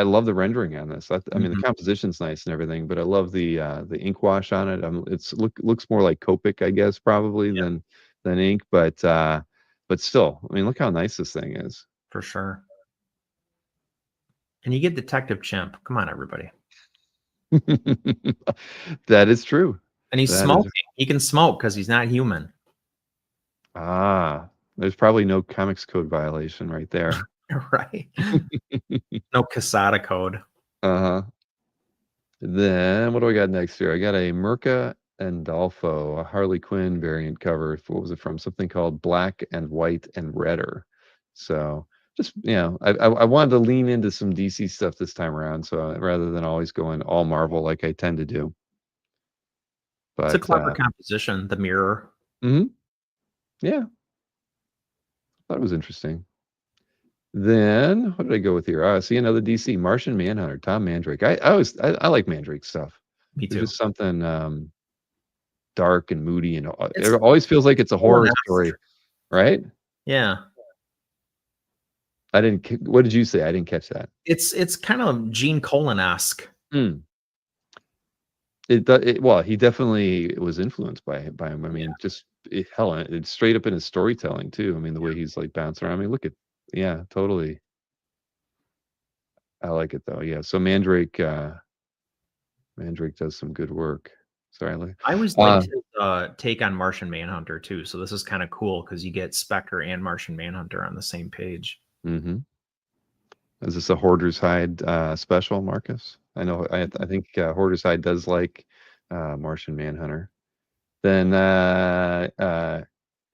love the rendering on this. I mean, the
Mhm.
composition's nice and everything, but I love the ink wash on it. Looks more like Copic, I guess, probably
Yeah.
than ink, but still, I mean, look how nice this thing is.
For sure. And you get Detective Chimp. Come on, everybody.
That is true.
And he's
That is-
smoking. He can smoke because he's not human.
There's probably no comics code violation right there.
Right. No Casada code.
Uh-huh. Then what do I got next here? I got a Mirka and Dolfo, a Harley Quinn variant cover. What was it from? Something called Black and White and Redder. So just I wanted to lean into some DC stuff this time around. So rather than always going all Marvel like I tend to do. But
It's a clever composition. The mirror.
Yeah. Thought it was interesting. Then what did I go with here? I see another DC Martian Manhunter, Tom Mandrake. I like Mandrake stuff.
Me too.
There's just something dark and moody, and it always feels like it's a horror story, right?
Yeah.
What did you say? I didn't catch that.
It's kind of Gene Colan-esque.
Well, he definitely was influenced by him. I mean, it's straight up in his storytelling too. I mean, the way he's like bouncing around. I mean, yeah, totally. I like it though. Yeah. So Mandrake does some good work. Sorry,
I always liked his take on Martian Manhunter too. So this is kind of cool because you get Spectre and Martian Manhunter on the same page.
Mm-hmm. Is this a Hoarder's Hide special, Marcus? I know. I think Hoarder's Hide does like Martian Manhunter. Then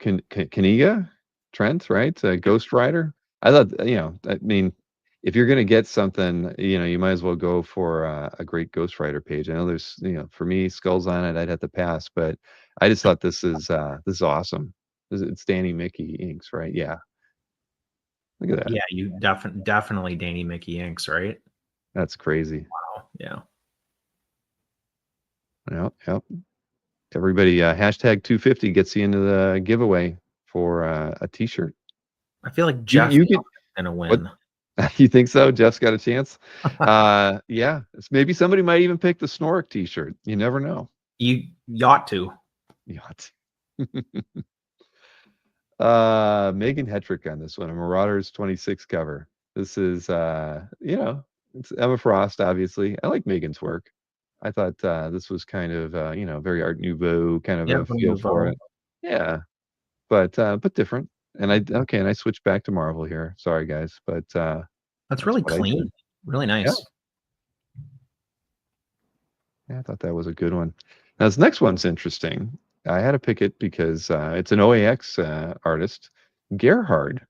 Kaniga, Trent, right? Ghost Rider. I thought, I mean, if you're going to get something, you might as well go for a great Ghost Rider page. I know there's, for me, skulls on it, I'd have to pass, but I just thought this is awesome. It's Danny Mickey inks, right? Yeah. Look at that.
Yeah, you definitely Danny Mickey inks, right?
That's crazy.
Wow. Yeah.
Yep. Everybody, hashtag 250 gets you into the giveaway for a T-shirt.
I feel like Jeff is gonna win.
You think so? Jeff's got a chance. Yeah, maybe somebody might even pick the Snorek T-shirt. You never know.
You ought to.
Megan Hetrick on this one, a Marauders 26 cover. This is it's Emma Frost, obviously. I like Megan's work. I thought this was kind of very Art Nouveau kind of a feel for it. Yeah, but different. And I switched back to Marvel here. Sorry guys, but
that's really clean, really nice.
Yeah, I thought that was a good one. Now this next one's interesting. I had to pick it because it's an OAX artist. Gerhard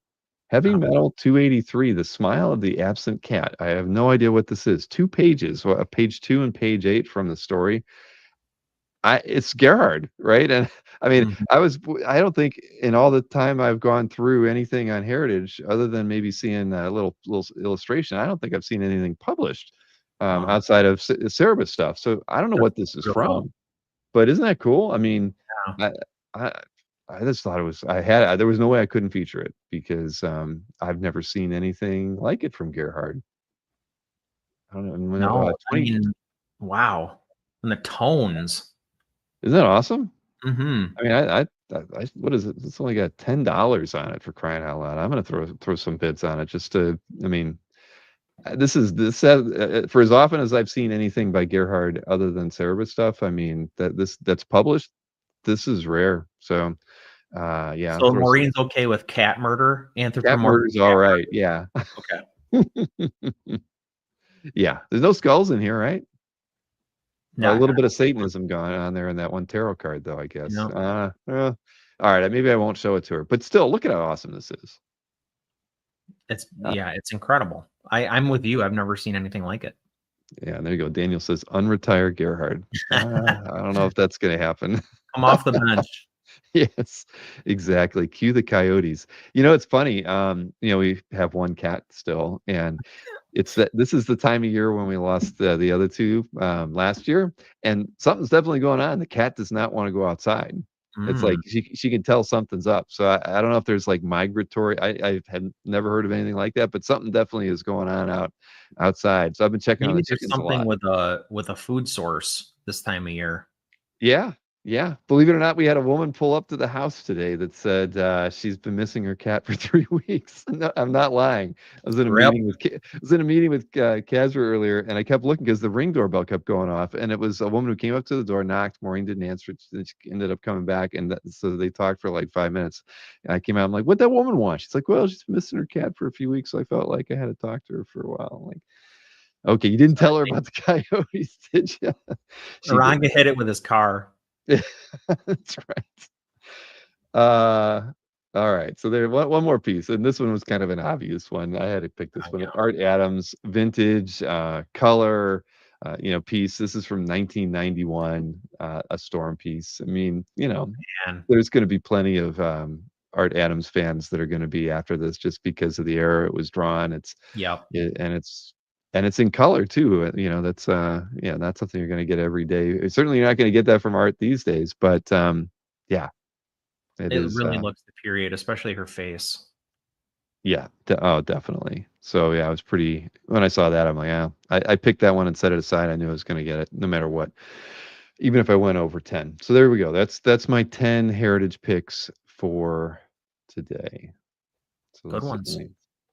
Heavy Metal 283, The Smile of the Absent Cat. I have no idea what this is. 2 pages, page 2 and page 8 from the story. It's Gerhard, right? And I mean, I don't think in all the time I've gone through anything on Heritage, other than maybe seeing a little illustration, I don't think I've seen anything published outside of Cerebus stuff. So I don't know what this is from, but isn't that cool? I mean, I just thought it was. There was no way I couldn't feature it because I've never seen anything like it from Gerhard. I don't know.
No, I mean, wow, and the tones.
Isn't that awesome?
Mm-hmm.
I mean, I what is it? It's only got $10 on it, for crying out loud. I'm gonna throw some bids on it just to. I mean, this for as often as I've seen anything by Gerhard other than Cerebus stuff. I mean, that's published. This is rare. So, yeah.
So Maureen's okay with cat murder,
Cat murder's all right. Yeah.
Okay.
Yeah. There's no skulls in here, right?
No,
a little bit of Satanism going on there in that one tarot card, though, I guess.
No.
All right. Maybe I won't show it to her, but still, look at how awesome this is.
It's incredible. I'm with you. I've never seen anything like it.
Yeah, there you go. Daniel says, unretire Gerhard. I don't know if that's going to happen.
Come off the bench.
Yes, exactly. Cue the coyotes. It's funny. We have one cat still, and this is the time of year when we lost the other two last year, and something's definitely going on. The cat does not want to go outside. It's like she can tell something's up. So I don't know if there's like migratory. I had never heard of anything like that, but something definitely is going on outside. So I've been checking on the chickens a lot.
Maybe there's something with a food source this time of year.
Yeah. Believe it or not, we had a woman pull up to the house today that said she's been missing her cat for 3 weeks. No, I'm not lying. I was in a meeting with Casper earlier, and I kept looking because the Ring doorbell kept going off, and it was a woman who came up to the door, knocked. Maureen didn't answer it. She ended up coming back, and so they talked for like 5 minutes. And I came out. I'm like, "What'd that woman want?" She's like, "Well, she's missing her cat for a few weeks, so I felt like I had to talk to her for a while." I'm like, okay, you didn't tell her about the coyotes, did you?
Ranga hit it with his car.
That's right. All right. So there one more piece, and this one was kind of an obvious one. I had to pick this one.
Yeah.
Art Adams, vintage, color, piece. This is from 1991, a Storm piece. I mean, there's going to be plenty of Art Adams fans that are going to be after this just because of the era it was drawn. And it's in color too. That's something you're going to get every day. Certainly you're not going to get that from Art these days, but it
really looks the period, especially her face.
Yeah. Definitely. So yeah, I was when I saw that, I'm like, yeah, I picked that one and set it aside. I knew I was going to get it no matter what, even if I went over 10. So there we go. That's my 10 Heritage picks for today. So
good ones.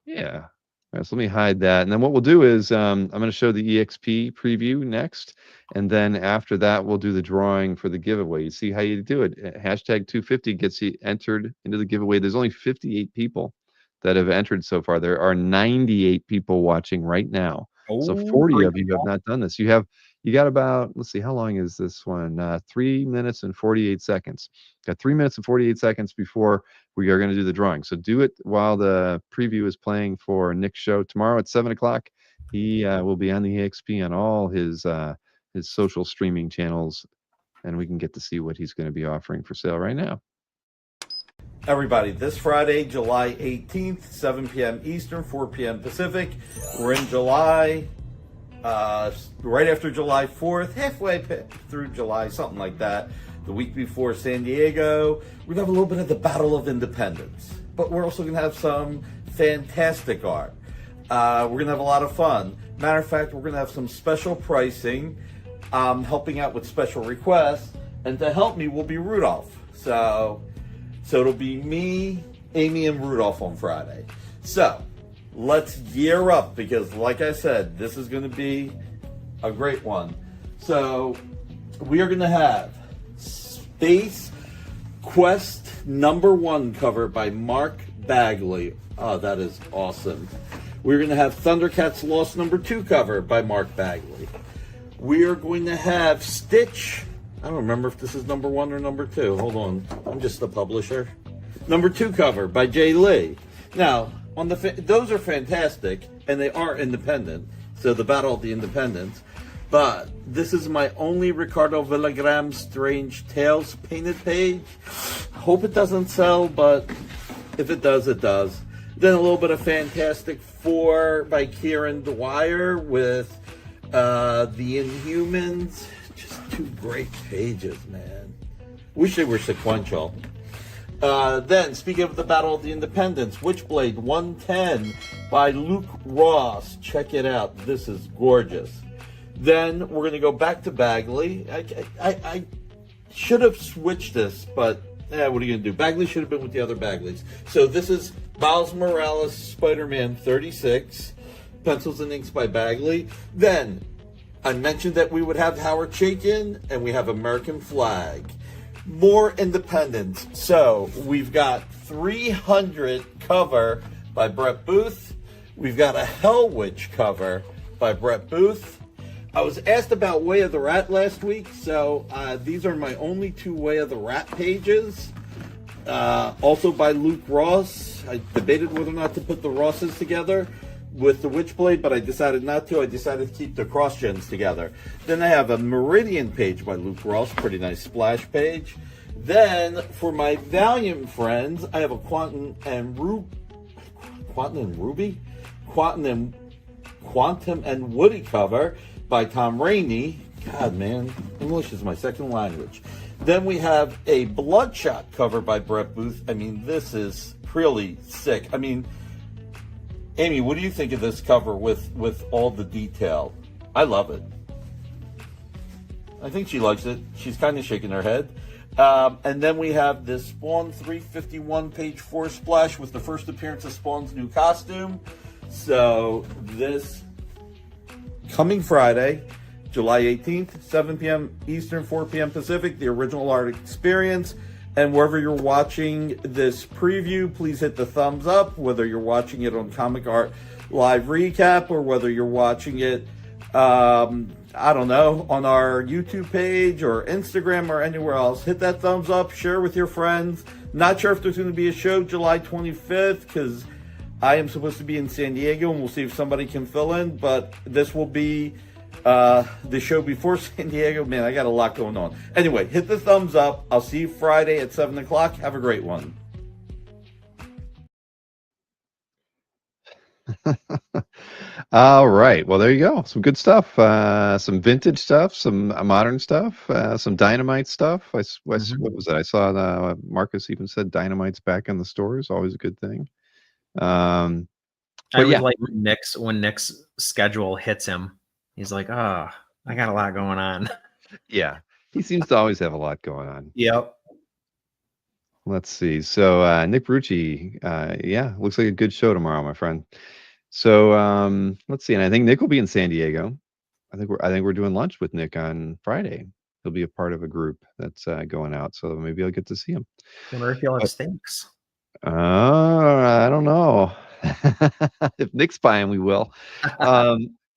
Yeah. All right, so let me hide that. And then what we'll do is I'm going to show the EXP preview next. And then after that, we'll do the drawing for the giveaway. You see how you do it. Hashtag 250 gets you entered into the giveaway. There's only 58 people that have entered so far. There are 98 people watching right now. So 40 of you have not done this. You got about, let's see, how long is this one? 3 minutes and 48 seconds. Got 3 minutes and 48 seconds before we are going to do the drawing. So do it while the preview is playing for Nick's show tomorrow at 7 o'clock. He will be on the EXP on all his social streaming channels, and we can get to see what he's going to be offering for sale right now.
Everybody, this Friday, July 18th, 7 p.m. Eastern, 4 p.m. Pacific. We're in July, right after July 4th, halfway through July, something like that. The week before San Diego, we're going to have a little bit of the Battle of Independence. But we're also going to have some fantastic art. We're going to have a lot of fun. Matter of fact, we're going to have some special pricing, helping out with special requests. And to help me will be Rudolph. So it'll be me, Amy, and Rudolph on Friday. So let's gear up because, like I said, this is going to be a great one. So we are going to have Space Quest #1 cover by Mark Bagley. Oh, that is awesome. We're going to have Thundercats Lost #2 cover by Mark Bagley. We are going to have Stitch. I don't remember if this is #1 or #2. Hold on. I'm just the publisher. #2 cover by Jay Lee. Now, on the those are fantastic, and they are independent. So the Battle of the Independents. But this is my only Ricardo Villagram Strange Tales painted page. Hope it doesn't sell, but if it does, it does. Then a little bit of Fantastic Four by Kieran Dwyer with the Inhumans. Just two great pages, man. Wish they were sequential. Then, speaking of the Battle of the Independents, Witchblade 110 by Luke Ross. Check it out. This is gorgeous. Then we're going to go back to Bagley. I should have switched this, but what are you going to do? Bagley should have been with the other Bagleys. So this is Miles Morales Spider-Man 36, pencils and inks by Bagley. Then I mentioned that we would have Howard Chaykin, and we have American Flag. More independents. So we've got 300 cover by Brett Booth. We've got a Hell Witch cover by Brett Booth. I was asked about Way of the Rat last week, so these are my only two Way of the Rat pages. Also by Luke Ross. I debated whether or not to put the Rosses together with the Witchblade, but I decided not to. I decided to keep the cross-gens together. Then I have a Meridian page by Luke Ross, pretty nice splash page. Then, for my Valiant friends, I have a Quantum and Woody cover by Tom Rainey. God, man, English is my second language. Then we have a Bloodshot cover by Brett Booth. I mean, this is really sick. I mean, Amy, what do you think of this cover with all the detail? I love it. I think she likes it. She's kind of shaking her head. And then we have this Spawn 351 page 4 splash with the first appearance of Spawn's new costume. So this coming Friday, July 18th, 7 p.m. Eastern, 4 p.m. Pacific, the original art experience. And wherever you're watching this preview, please hit the thumbs up, whether you're watching it on Comic Art Live Recap or whether you're watching it, I don't know, on our YouTube page or Instagram or anywhere else. Hit that thumbs up, share with your friends. Not sure if there's going to be a show July 25th because I am supposed to be in San Diego, and we'll see if somebody can fill in, but this will be the show before San Diego. Man, I got a lot going on. Anyway, hit the thumbs up. I'll see you Friday at 7 o'clock. Have a great one.
All right. Well, there you go. Some good stuff. Some vintage stuff, some modern stuff, some Dynamite stuff. What was that? I saw Marcus even said Dynamite's back in the stores. Always a good thing.
I really like when Nick's schedule hits him. He's like, I got a lot going on.
Yeah. He seems to always have a lot going on.
Yep.
Let's see. So Nick Brucci, looks like a good show tomorrow, my friend. So let's see. And I think Nick will be in San Diego. I think we're doing lunch with Nick on Friday. He'll be a part of a group that's going out. So maybe I'll get to see him.
I wonder if he'll have steaks.
I don't know. If Nick's buying, we will.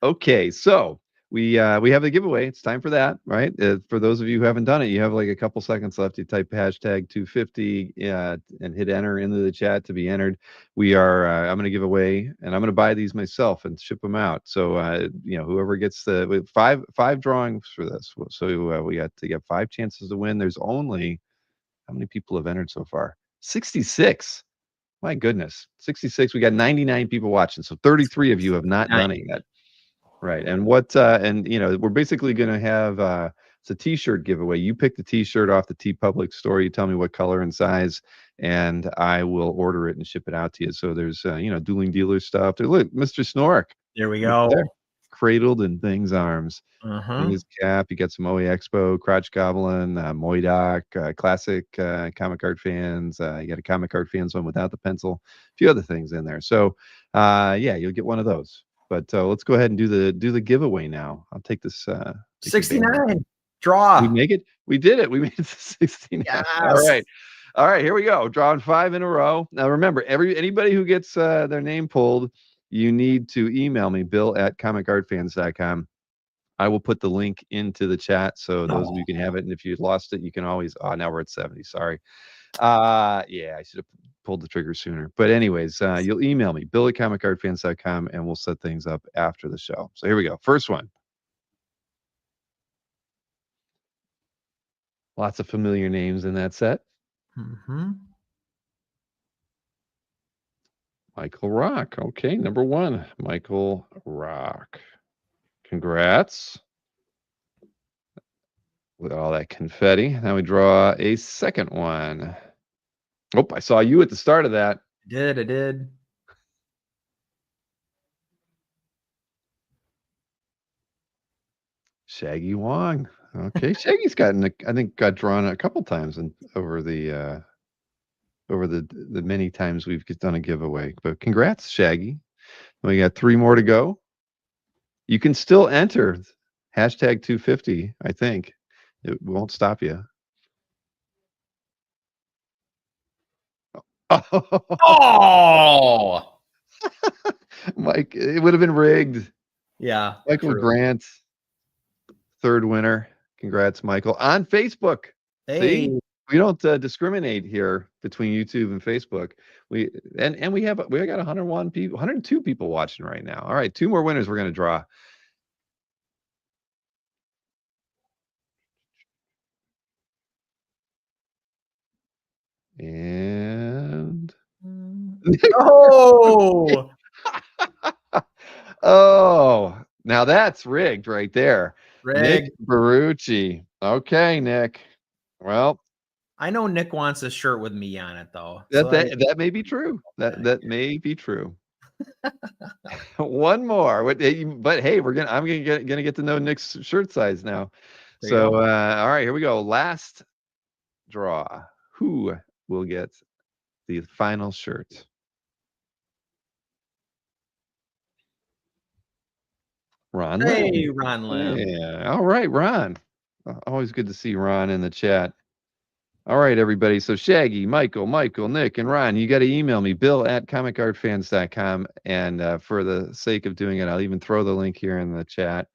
Okay, so we have a giveaway. It's time for that, right? For those of you who haven't done it, you have like a couple seconds left. You type hashtag 250 and hit enter into the chat to be entered. We are I'm going to give away, and I'm going to buy these myself and ship them out. So whoever gets the five drawings for this. So we got to get 5 chances to win. There's only, how many people have entered so far? 66. My goodness, 66. We got 99 people watching, so 33 of you have not done it yet. Right. And we're basically going to have it's a t-shirt giveaway. You pick the t-shirt off the TeePublic store. You tell me what color and size, and I will order it and ship it out to you. So there's Dueling Dealer stuff. Look, Mr. Snorek.
There we go.
Cradled in Thing's arms. In his cap, you got some OE Expo, Crotch Goblin, Moidoc, classic comic art fans. You got a comic art fans one without the pencil, a few other things in there. So you'll get one of those. But let's go ahead and do the giveaway now. I'll take this.
69 draw.
We make it. We did it. We made it to 69.
Yes.
All right. Here we go. Drawing 5 in a row. Now remember, anybody who gets their name pulled, you need to email me, bill@comicartfans.com. I will put the link into the chat so those of you can have it. And if you lost it, you can always. Now we're at 70. Sorry. I should have pulled the trigger sooner. But anyways, you'll email me, bill@comicartfans.com, and we'll set things up after the show. So here we go. First one. Lots of familiar names in that set.
Mm-hmm.
Michael Rock. Okay, number 1, Michael Rock. Congrats. With all that confetti. Now we draw a second one. Oh, I saw you at the start of that.
I did.
Shaggy Wong. Okay, Shaggy's gotten, I think, got drawn a couple times over the many times we've done a giveaway. But congrats, Shaggy. We got 3 more to go. You can still enter hashtag 250. I think it won't stop you.
Oh,
Mike, it would have been rigged.
yeah.
Michael
true.
Grant, 3rd winner. Congrats, Michael. On Facebook.
Hey,
See? We don't discriminate here between YouTube and Facebook. We got 101 people, 102 people watching right now. All right, 2 more winners we're going to draw. And
oh,
oh, now that's rigged right there.
Rick.
Nick Barucci. Okay, Nick. Well,
I know Nick wants a shirt with me on it, though.
that may be true. That may be true. One more. But hey, I'm gonna get to know Nick's shirt size now. So all right, here we go. Last draw. Who will get the final shirt? Ron.
Hey, Ron Lim.
Yeah. All right, Ron. Always good to see Ron in the chat. All right, everybody. So Shaggy, Michael, Nick, and Ron, you got to email me, bill@comicartfans.com. And for the sake of doing it, I'll even throw the link here in the chat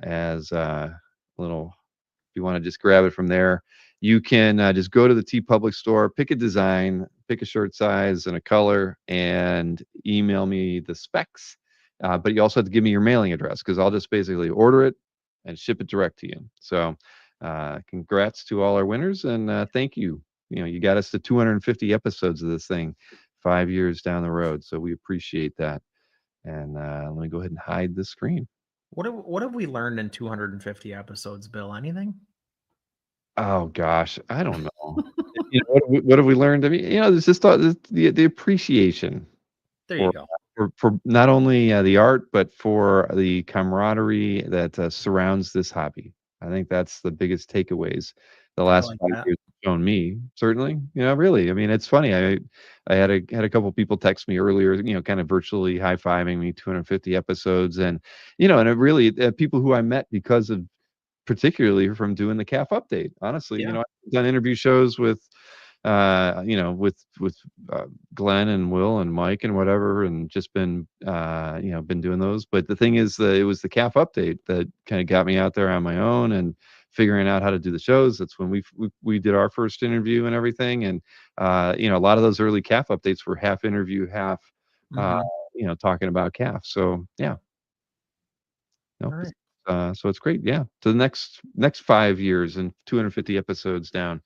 as a little, if you want to just grab it from there. You can just go to the TeePublic store, pick a design, pick a shirt size and a color, and email me the specs. But you also have to give me your mailing address, because I'll just basically order it and ship it direct to you. So congrats to all our winners, and thank you. You got us to 250 episodes of this thing 5 years down the road, so we appreciate that. And let me go ahead and hide the screen.
What have we learned in 250 episodes, Bill? Anything?
Oh gosh, I don't know. What have we learned? I mean, there's just the appreciation.
There you go.
For not only the art, but for the camaraderie that surrounds this hobby. I think that's the biggest takeaways the last 5 years have shown me. Certainly, really. I mean, it's funny. I had a couple people text me earlier, kind of virtually high-fiving me 250 episodes, and and it really people who I met because of, particularly from doing the CAF update. Honestly, I've done interview shows with with Glenn and Will and Mike and whatever, and just been been doing those. But the thing is, it was the CAF update that kind of got me out there on my own and figuring out how to do the shows. That's when we did our first interview and everything. And a lot of those early CAF updates were half interview, half talking about CAF. So yeah.
All right.
So it's great. Yeah. So the next 5 years and 250 episodes down.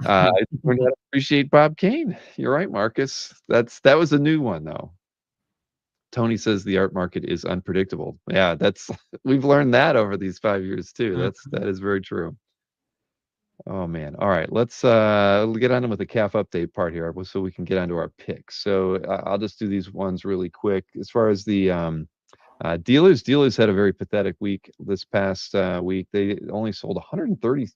I learned how to appreciate Bob Kane. You're right, Marcus. That was a new one though. Tony says the art market is unpredictable. Yeah, we've learned that over these 5 years too. That is very true. Oh man. All right, let's get on with the CAF update part here, so we can get onto our picks. So I'll just do these ones really quick. As far as the dealers had a very pathetic week this past week. They only sold $131,000,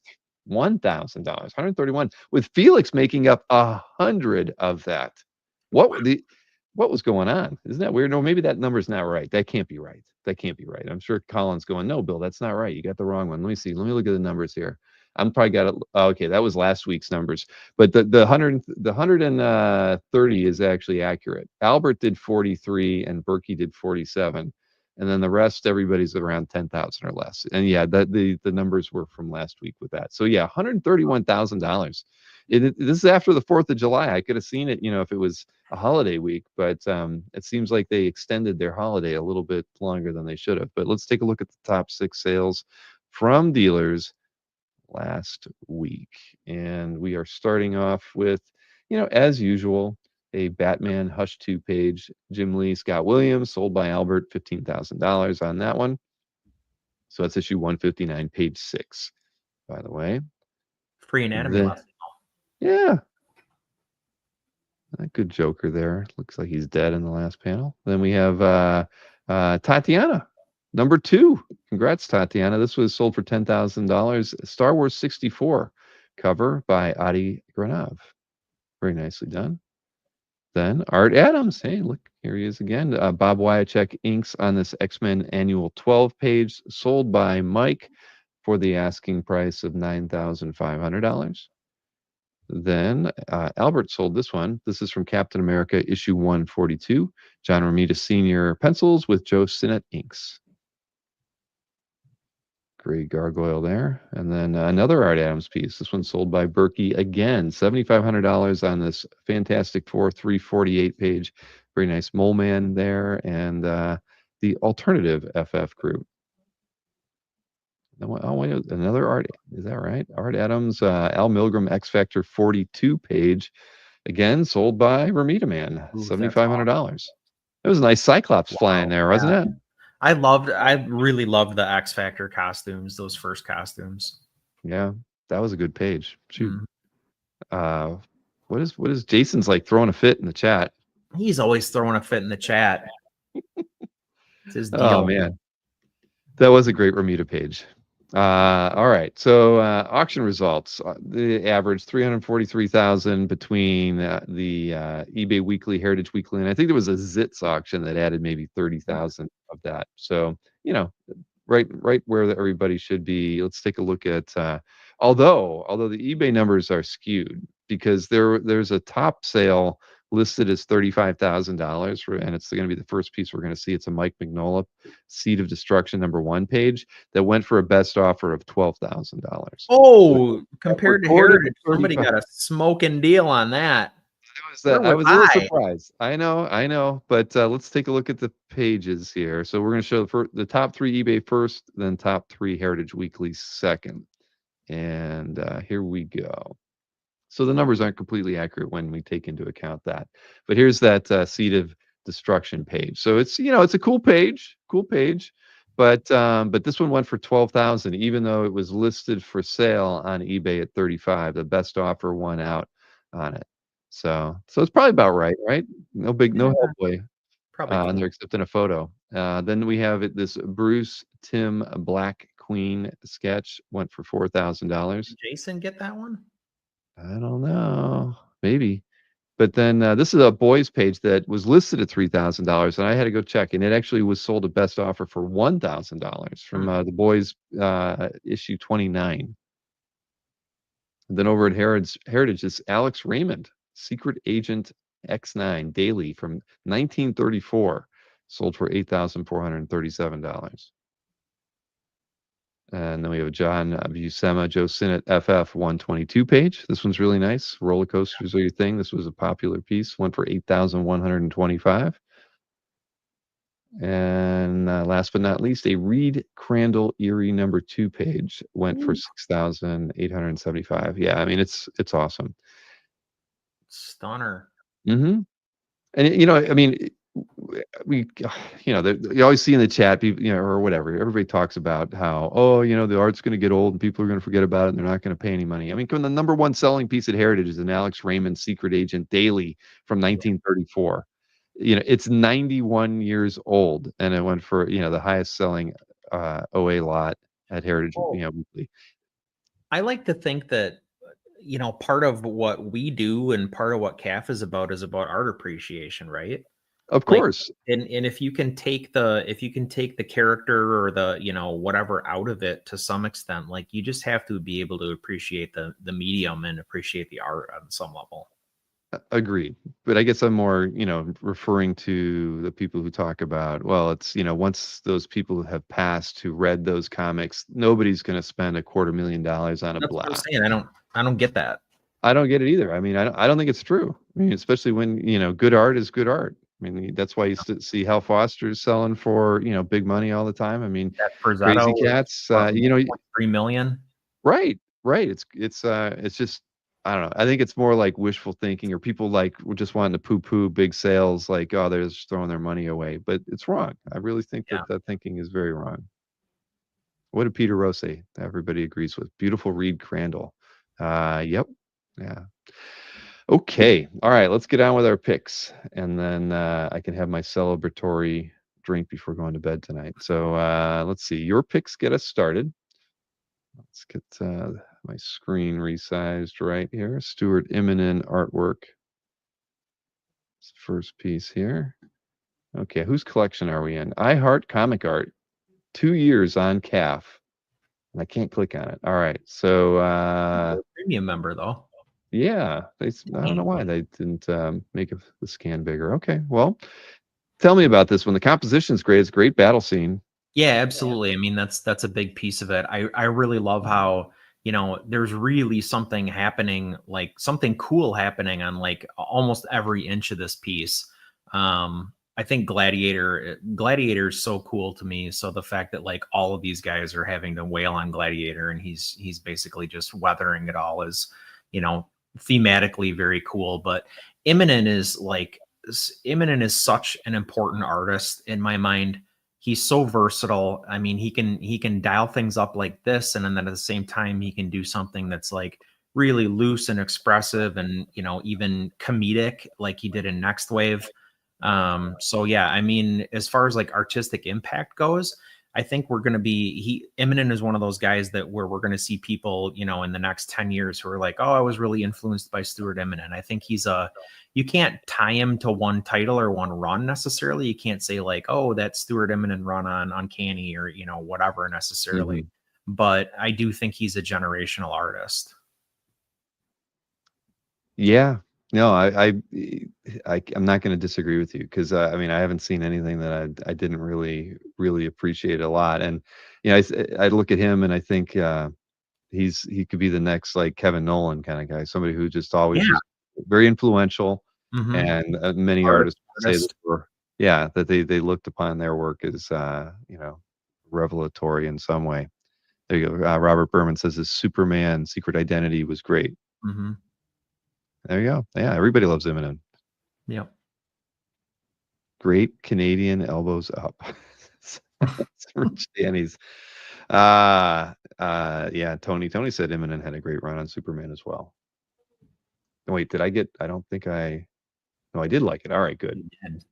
131, with Felix making up 100 of that. What was going on? Isn't that weird? No, maybe that number's not right. That can't be right. I'm sure Colin's going, no, Bill, that's not right. You got the wrong one. Let me see. Let me look at the numbers here. I'm probably got it. Okay, that was last week's numbers, but the 130 is actually accurate. Albert did 43 and Berkey did 47. And then the rest, everybody's around 10,000 or less. And yeah, the numbers were from last week with that. So yeah, $131,000 This is after the 4th of July. I could have seen it, if it was a holiday week, but it seems like they extended their holiday a little bit longer than they should have. But let's take a look at the top 6 sales from dealers last week. And we are starting off with, as usual, a Batman Hush 2 page. Jim Lee, Scott Williams, sold by Albert, $15,000 on that one. So that's issue 159, page 6, by the way.
Free anatomy lesson.
Yeah. A good Joker there. Looks like he's dead in the last panel. Then we have Tatiana, number 2. Congrats, Tatiana. This was sold for $10,000. Star Wars 64 cover by Adi Granav. Very nicely done. Then Art Adams. Hey, look, here he is again. Bob Wyachek inks on this X-Men Annual 12 page, sold by Mike for the asking price of $9,500. Then Albert sold this one. This is from Captain America, issue 142. John Romita Sr. pencils with Joe Sinnott inks. Great gargoyle there. And then another Art Adams piece. This one sold by Berkey again. $7,500 on this Fantastic Four 348 page. Very nice Mole Man there. And the alternative FF group. Oh, wait, another Art. Is that right? Art Adams, Al Milgram X Factor 42 page. Again, sold by Romita Man. $7,500. It was a nice Cyclops flying there, wasn't it?
I really loved the X Factor costumes, those first costumes.
Yeah, that was a good page. Shoot. What is Jason's like throwing a fit in the chat?
He's always throwing a fit in the chat. It's his deal.
Oh man. That was a great Romita page. All right. So auction results. The average 343,000 between the eBay Weekly, Heritage Weekly, and I think there was a Zits auction that added maybe 30,000 of that. So right where everybody should be. Let's take a look at. Although the eBay numbers are skewed because there's a top sale listed as $35,000, and it's going to be the first piece we're going to see. It's a Mike Mignola Seed of Destruction number 1 page that went for a best offer of $12,000.
Oh, compared to Heritage, somebody got a smoking deal on that.
I was a little surprised. I know, but let's take a look at the pages here. So we're going to show the top 3 eBay first, then top 3 Heritage Weekly second, and here we go. So the numbers aren't completely accurate when we take into account that. But here's that Seed of Destruction page. So it's it's a cool page, but this one went for $12,000, even though it was listed for sale on eBay at $35,000. The best offer won out on it. So it's probably about right? No Hellboy on there except in a photo. Then we have this Bruce Timm Black Queen sketch went for $4,000.
Did Jason get that one?
I don't know, maybe. But then this is a boys page that was listed at $3,000, and I had to go check, and it actually was sold at best offer for $1,000 from the boys issue 29. And then over at Heritage is Alex Raymond, Secret Agent X9 Daily from 1934, sold for $8,437. And then we have a John Buscema, Joe Sinnott FF 122 page. This one's really nice. Roller coasters are your thing. This was a popular piece. Went for $8,125. And last but not least, a Reed Crandall Erie number 2 page went for $6,875. Yeah, I mean it's awesome.
Stunner.
Mm-hmm. And I mean, you always see in the chat, people, or whatever, everybody talks about how, the art's going to get old and people are going to forget about it and they're not going to pay any money. I mean, the number 1 selling piece at Heritage is an Alex Raymond Secret Agent Daily from 1934. It's 91 years old, and it went for the highest selling OA lot at Heritage Weekly.
I like to think that part of what we do and part of what CAF is about art appreciation, right?
Of course.
And if you can take the character or the whatever out of it to some extent, like you just have to be able to appreciate the medium and appreciate the art on some level.
Agreed. But I guess I'm more referring to the people who talk about, well, it's once those people have passed who read those comics, nobody's going to spend $250,000 on a
That's
block.
what I'm saying. I don't get that.
I don't get it either. I mean, I don't think it's true. I mean, especially when, good art is good art. I mean, that's why you see Hal Foster's selling for, big money all the time. I mean,
That
Crazy
Perzetto was
Cats,
what, 1.3 million.
right, right. It's just, I don't know. I think it's more like wishful thinking, or people like were just wanting to poo-poo big sales, like, oh, they're just throwing their money away. But it's wrong. I really think
Yeah.
that thinking is very wrong. What did Peter Rose say? Everybody agrees with. Beautiful Reed Crandall. Yep. Yeah. Okay. All right. Let's get on with our picks, and then I can have my celebratory drink before going to bed tonight. So let's see. Your picks get us started. Let's get my screen resized right here. Stuart Immonen artwork. It's the first piece here. Okay. Whose collection are we in? I Heart Comic Art. 2 years on calf. And I can't click on it. All right. So
Premium member though.
yeah, I don't know why they didn't make the scan bigger. Okay, well, tell me about this one. The composition's great. It's a great battle scene.
Yeah, absolutely. I mean, that's a big piece of it. I really love how, there's really something happening, like something cool happening on like almost every inch of this piece. I think Gladiator is so cool to me. So the fact that like all of these guys are having to wail on Gladiator and he's basically just weathering it all is, thematically very cool. But Immonen is such an important artist in my mind. He's so versatile. I mean, he can dial things up like this, and then at the same time, he can do something that's like really loose and expressive, and even comedic, like he did in Next Wave. So yeah, I mean, as far as like artistic impact goes, I think we're going to be Immonen is one of those guys that where we're going to see people, in the next 10 years who are like, oh, I was really influenced by Stuart Immonen. I think you can't tie him to one title or one run necessarily. You can't say like, oh, that Stuart Immonen run on Uncanny or, whatever necessarily.
Mm-hmm.
But I do think he's a generational artist.
Yeah. No, I'm not going to disagree with you, because I mean, I haven't seen anything that I didn't really appreciate a lot. And I look at him and I think he could be the next like Kevin Nolan kind of guy, somebody who just always was very influential.
Mm-hmm.
And many artists say that they looked upon their work as revelatory in some way. There you go. Robert Berman says his Superman Secret Identity was great.
Mm-hmm.
There you go. Yeah, everybody loves Immonen.
Yep.
Great Canadian elbows up. Rich Danny's. Yeah, Tony said Immonen had a great run on Superman as well. Oh, wait, I don't think I did like it. All right, good.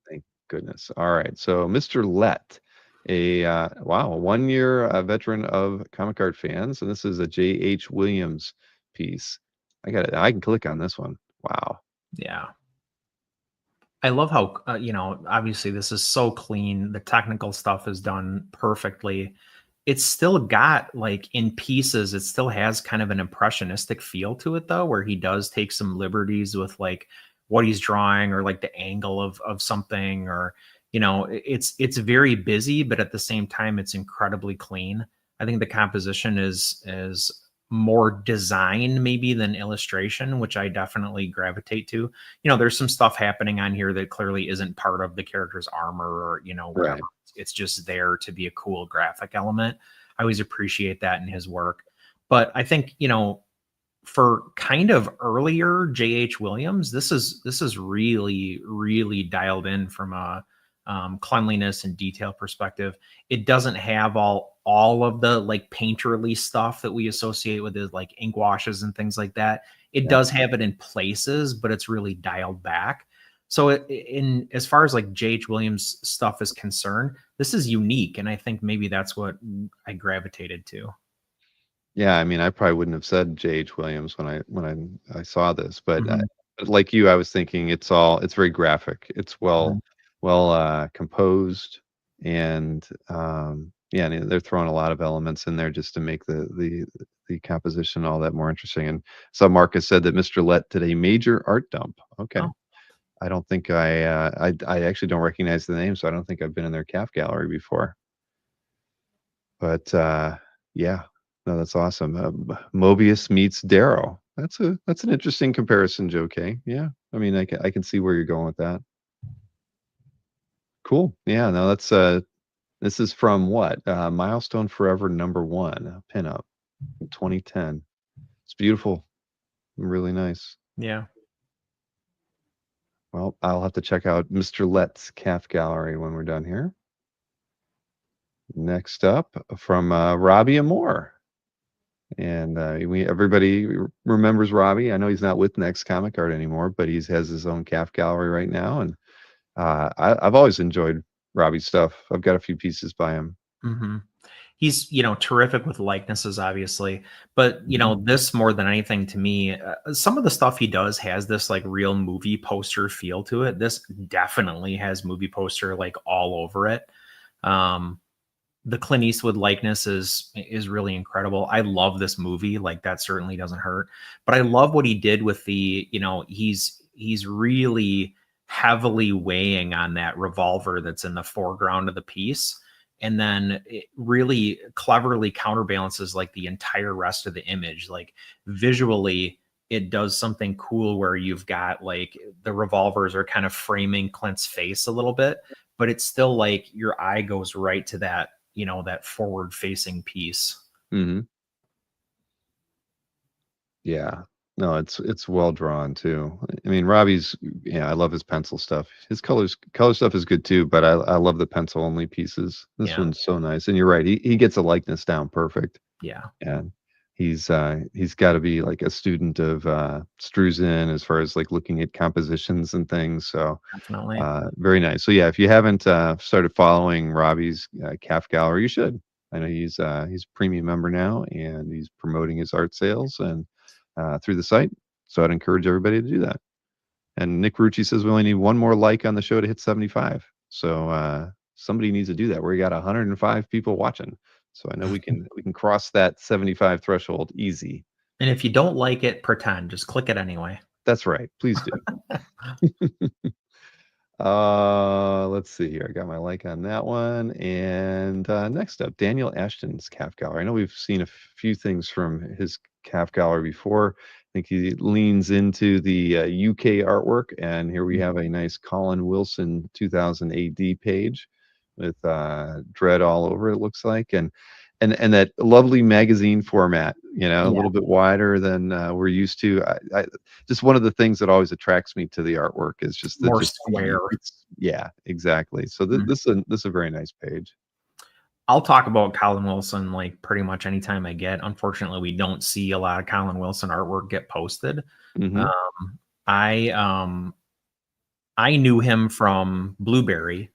Thank goodness. All right. So Mr. Lett, a 1-year veteran of comic art fans, and this is a J.H. Williams piece. I can click on this one. Wow.
Yeah. I love how, obviously this is so clean. The technical stuff is done perfectly. It's still got like in pieces, it still has kind of an impressionistic feel to it though, where he does take some liberties with like what he's drawing or like the angle of something, or, it's very busy, but at the same time, it's incredibly clean. I think the composition is more design maybe than illustration, which I definitely gravitate to. There's some stuff happening on here that clearly isn't part of the character's armor or, whatever. Right. It's just there to be a cool graphic element. I always appreciate that in his work. But I think, for kind of earlier J.H. Williams, this is really, really dialed in from a cleanliness and detail perspective. It doesn't have all of the like painterly stuff that we associate with it, like ink washes and things like that. It does have it in places, but it's really dialed back. So in as far as like J.H. Williams stuff is concerned, this is unique, and I think maybe that's what I gravitated to.
Yeah, I mean, I probably wouldn't have said J.H. Williams when I saw this, but like you, I was thinking it's very graphic. It's well composed, and and they're throwing a lot of elements in there just to make the composition all that more interesting. And so Marcus said that Mr. Lett did a major art dump. Okay. Oh. I don't think I actually don't recognize the name, so I don't think I've been in their calf gallery before. But yeah, no, that's awesome. Mobius meets Darrow. That's an interesting comparison, Joe K. Yeah, I mean, I can see where you're going with that. Cool. Yeah, no, that's this is from what? Milestone Forever #1 pinup in 2010. It's beautiful. Really nice.
Yeah.
Well, I'll have to check out Mr. Lett's calf gallery when we're done here. Next up from Robbie Amore. And everybody remembers Robbie. I know he's not with Next Comic Art anymore, but he has his own calf gallery right now. And I've always enjoyed Robbie's stuff. I've got a few pieces by him.
Mm-hmm. He's, terrific with likenesses, obviously, but this more than anything to me, some of the stuff he does has this like real movie poster feel to it. This definitely has movie poster like all over it. The Clint Eastwood likeness is really incredible. I love this movie. Like that certainly doesn't hurt, but I love what he did with the, he's really heavily weighing on that revolver that's in the foreground of the piece. And then it really cleverly counterbalances like the entire rest of the image. Like visually, it does something cool where you've got like the revolvers are kind of framing Clint's face a little bit, but it's still like your eye goes right to that, that forward facing piece.
Mm-hmm. Yeah. No, it's well drawn too. I mean, Robbie's, I love his pencil stuff. His color stuff is good too, but I love the pencil only pieces. This one's so nice. And you're right, he gets a likeness down perfect.
Yeah.
And he's got to be like a student of Struzan as far as like looking at compositions and things. So
definitely
very nice. So yeah, if you haven't started following Robbie's calf gallery, you should. I know he's a premium member now, and he's promoting his art sales and through the site. So I'd encourage everybody to do that. And Nick Rucci says we only need one more like on the show to hit 75. So somebody needs to do that. We got 105 people watching. So I know we can cross that 75 threshold easy.
And if you don't like it, pretend. Just click it anyway.
That's right. Please do. Let's see here. I got my like on that one. And next up, Daniel Ashton's calf gallery. I know we've seen a few things from his calf gallery before. I think he leans into the UK artwork. And here we have a nice Colin Wilson 2000 AD page with Dredd all over, it looks like. And that lovely magazine format, a little bit wider than we're used to. I just one of the things that always attracts me to the artwork is just
more square.
Yeah, exactly. So this is a very nice page.
I'll talk about Colin Wilson like pretty much anytime I get. Unfortunately, we don't see a lot of Colin Wilson artwork get posted.
Mm-hmm.
I knew him from Blueberry.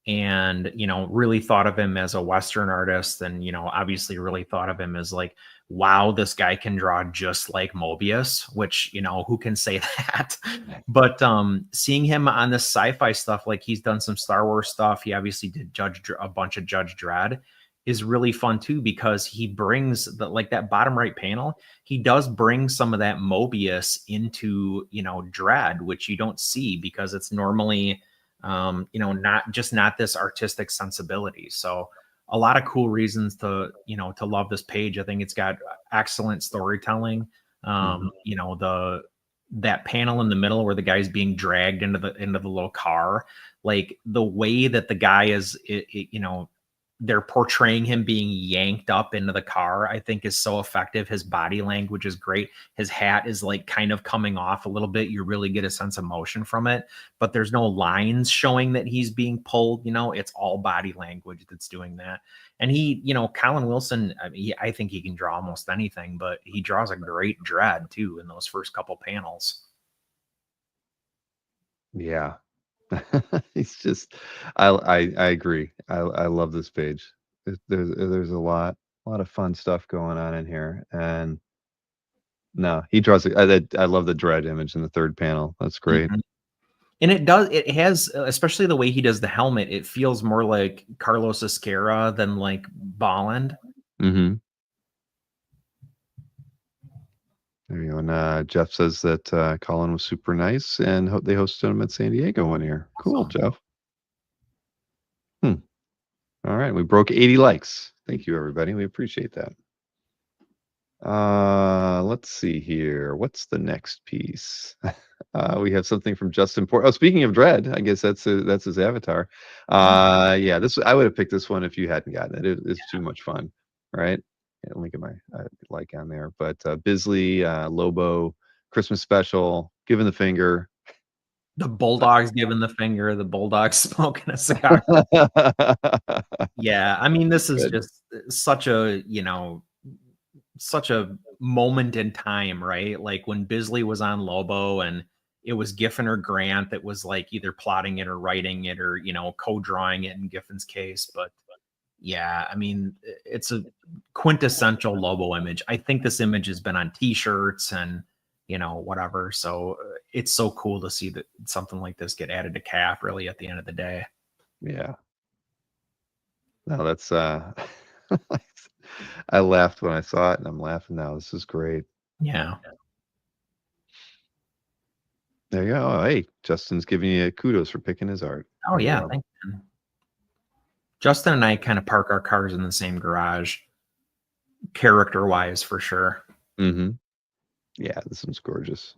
And, really thought of him as a Western artist, and, obviously really thought of him as like, wow, this guy can draw just like Mobius, which, who can say that? But seeing him on this sci-fi stuff, like he's done some Star Wars stuff. He obviously did a bunch of Judge Dredd, is really fun too, because he brings that bottom right panel. He does bring some of that Mobius into, Dredd, which you don't see because it's normally not this artistic sensibility. So a lot of cool reasons to love this page. I think it's got excellent storytelling. That panel in the middle where the guy's being dragged into the little car, like the way that the guy is, they're portraying him being yanked up into the car, I think is so effective. His body language is great. His hat is like kind of coming off a little bit. You really get a sense of motion from it, but there's no lines showing that he's being pulled. It's all body language that's doing that. And he, Colin Wilson, I think he can draw almost anything, but he draws a great Dredd too in those first couple panels.
Yeah. It's just, I agree. I love this page. There's a lot of fun stuff going on in here, and no, he draws. I love the Dredd image in the third panel. That's great.
Mm-hmm. And it has, especially the way he does the helmet. It feels more like Carlos Esquerra than like Bolland.
Mm-hmm. There you go. And Jeff says that Colin was super nice, and they hosted him at San Diego one year. Cool, Jeff. All right, we broke 80 likes. Thank you, everybody. We appreciate that. Let's see here. What's the next piece? We have something from Justin Port. Oh, speaking of Dredd, I guess that's his avatar. Yeah, this I would have picked this one if you hadn't gotten it. It's too much fun, right? Yeah, let me get my like on there. But Bisley, Lobo, Christmas special, giving the finger.
The Bulldog's giving the finger, the Bulldog's smoking a cigar. Yeah, I mean, this is just such a, such a moment in time, right? Like when Bisley was on Lobo and it was Giffen or Grant that was like either plotting it or writing it or, co-drawing it in Giffen's case. But yeah, I mean, it's a quintessential Lobo image. I think this image has been on t-shirts and, whatever. So it's so cool to see that something like this get added to CAF really at the end of the day.
Yeah. No, that's I laughed when I saw it and I'm laughing now. This is great.
Yeah.
There you go. Oh, hey, Justin's giving you kudos for picking his art.
Oh yeah, thank you. Justin and I kind of park our cars in the same garage, character-wise for sure.
Mm-hmm. Yeah, this one's gorgeous.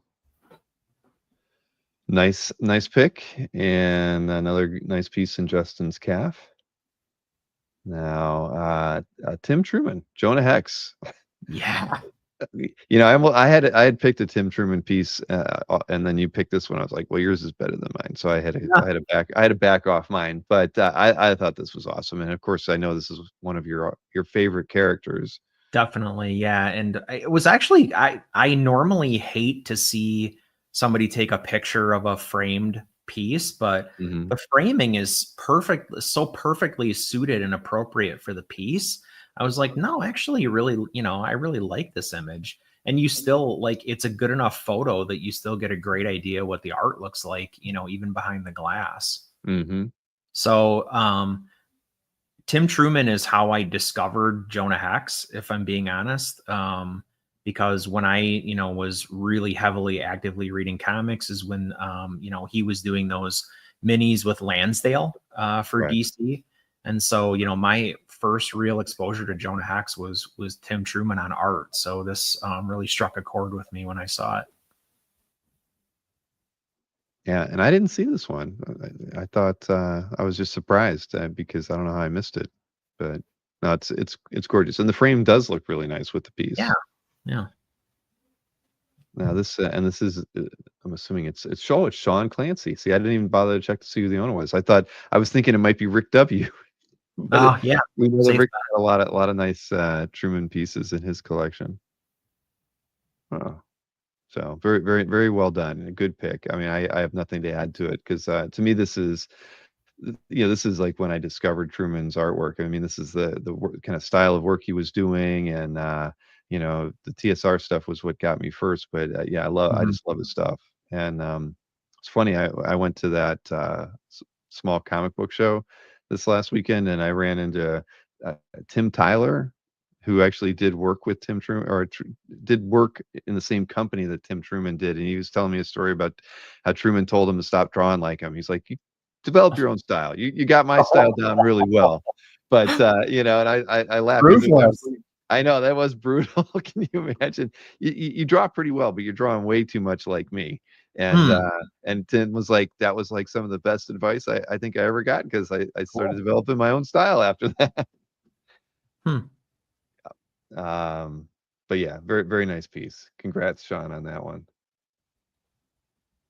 Nice pick, and another nice piece in Justin's calf. Now, Tim Truman, Jonah Hex.
Yeah.
I had picked a Tim Truman piece, and then you picked this one. I was like, well, yours is better than mine, so I had to back off mine. But I thought this was awesome, and of course, I know this is one of your favorite characters.
Definitely, yeah. And it was actually I normally hate to see somebody take a picture of a framed piece, but the framing is perfect, so perfectly suited and appropriate for the piece. I was like, no, actually, really, I really like this image. And you still it's a good enough photo that you still get a great idea what the art looks like, even behind the glass. So, Tim Truman is how I discovered Jonah Hex, if I'm being honest. Because when I, was really heavily actively reading comics is when, he was doing those minis with Lansdale for DC. And so, my first real exposure to Jonah Hex was Tim Truman on art. So this really struck a chord with me when I saw it.
Yeah, and I didn't see this one. I thought I was just surprised because I don't know how I missed it. But no, it's gorgeous, and the frame does look really nice with the piece.
Yeah.
Now this this is I'm assuming it's Sean Clancy. See, I didn't even bother to check to see who the owner was. I was thinking it might be Rick W. But
yeah,
we know that Rick had a lot of nice Truman pieces in his collection. Oh. So very, very, very well done. A good pick. I mean, I have nothing to add to it because to me, this is like when I discovered Truman's artwork. I mean, this is the kind of style of work he was doing, and the TSR stuff was what got me first. But yeah, I just love his stuff. And it's funny. I went to that small comic book show this last weekend, and I ran into Tim Tyler, who actually did work with Tim Truman, or did work in the same company that Tim Truman did. And he was telling me a story about how Truman told him to stop drawing like him. He's like, you develop your own style. You got my style down really well. But, and I laughed. I know that was brutal. Can you imagine? You draw pretty well, but you're drawing way too much like me. And Tim was like, that was like some of the best advice I think I ever got, because I started developing my own style after that. But yeah, very, very nice piece. Congrats, Sean, on that one.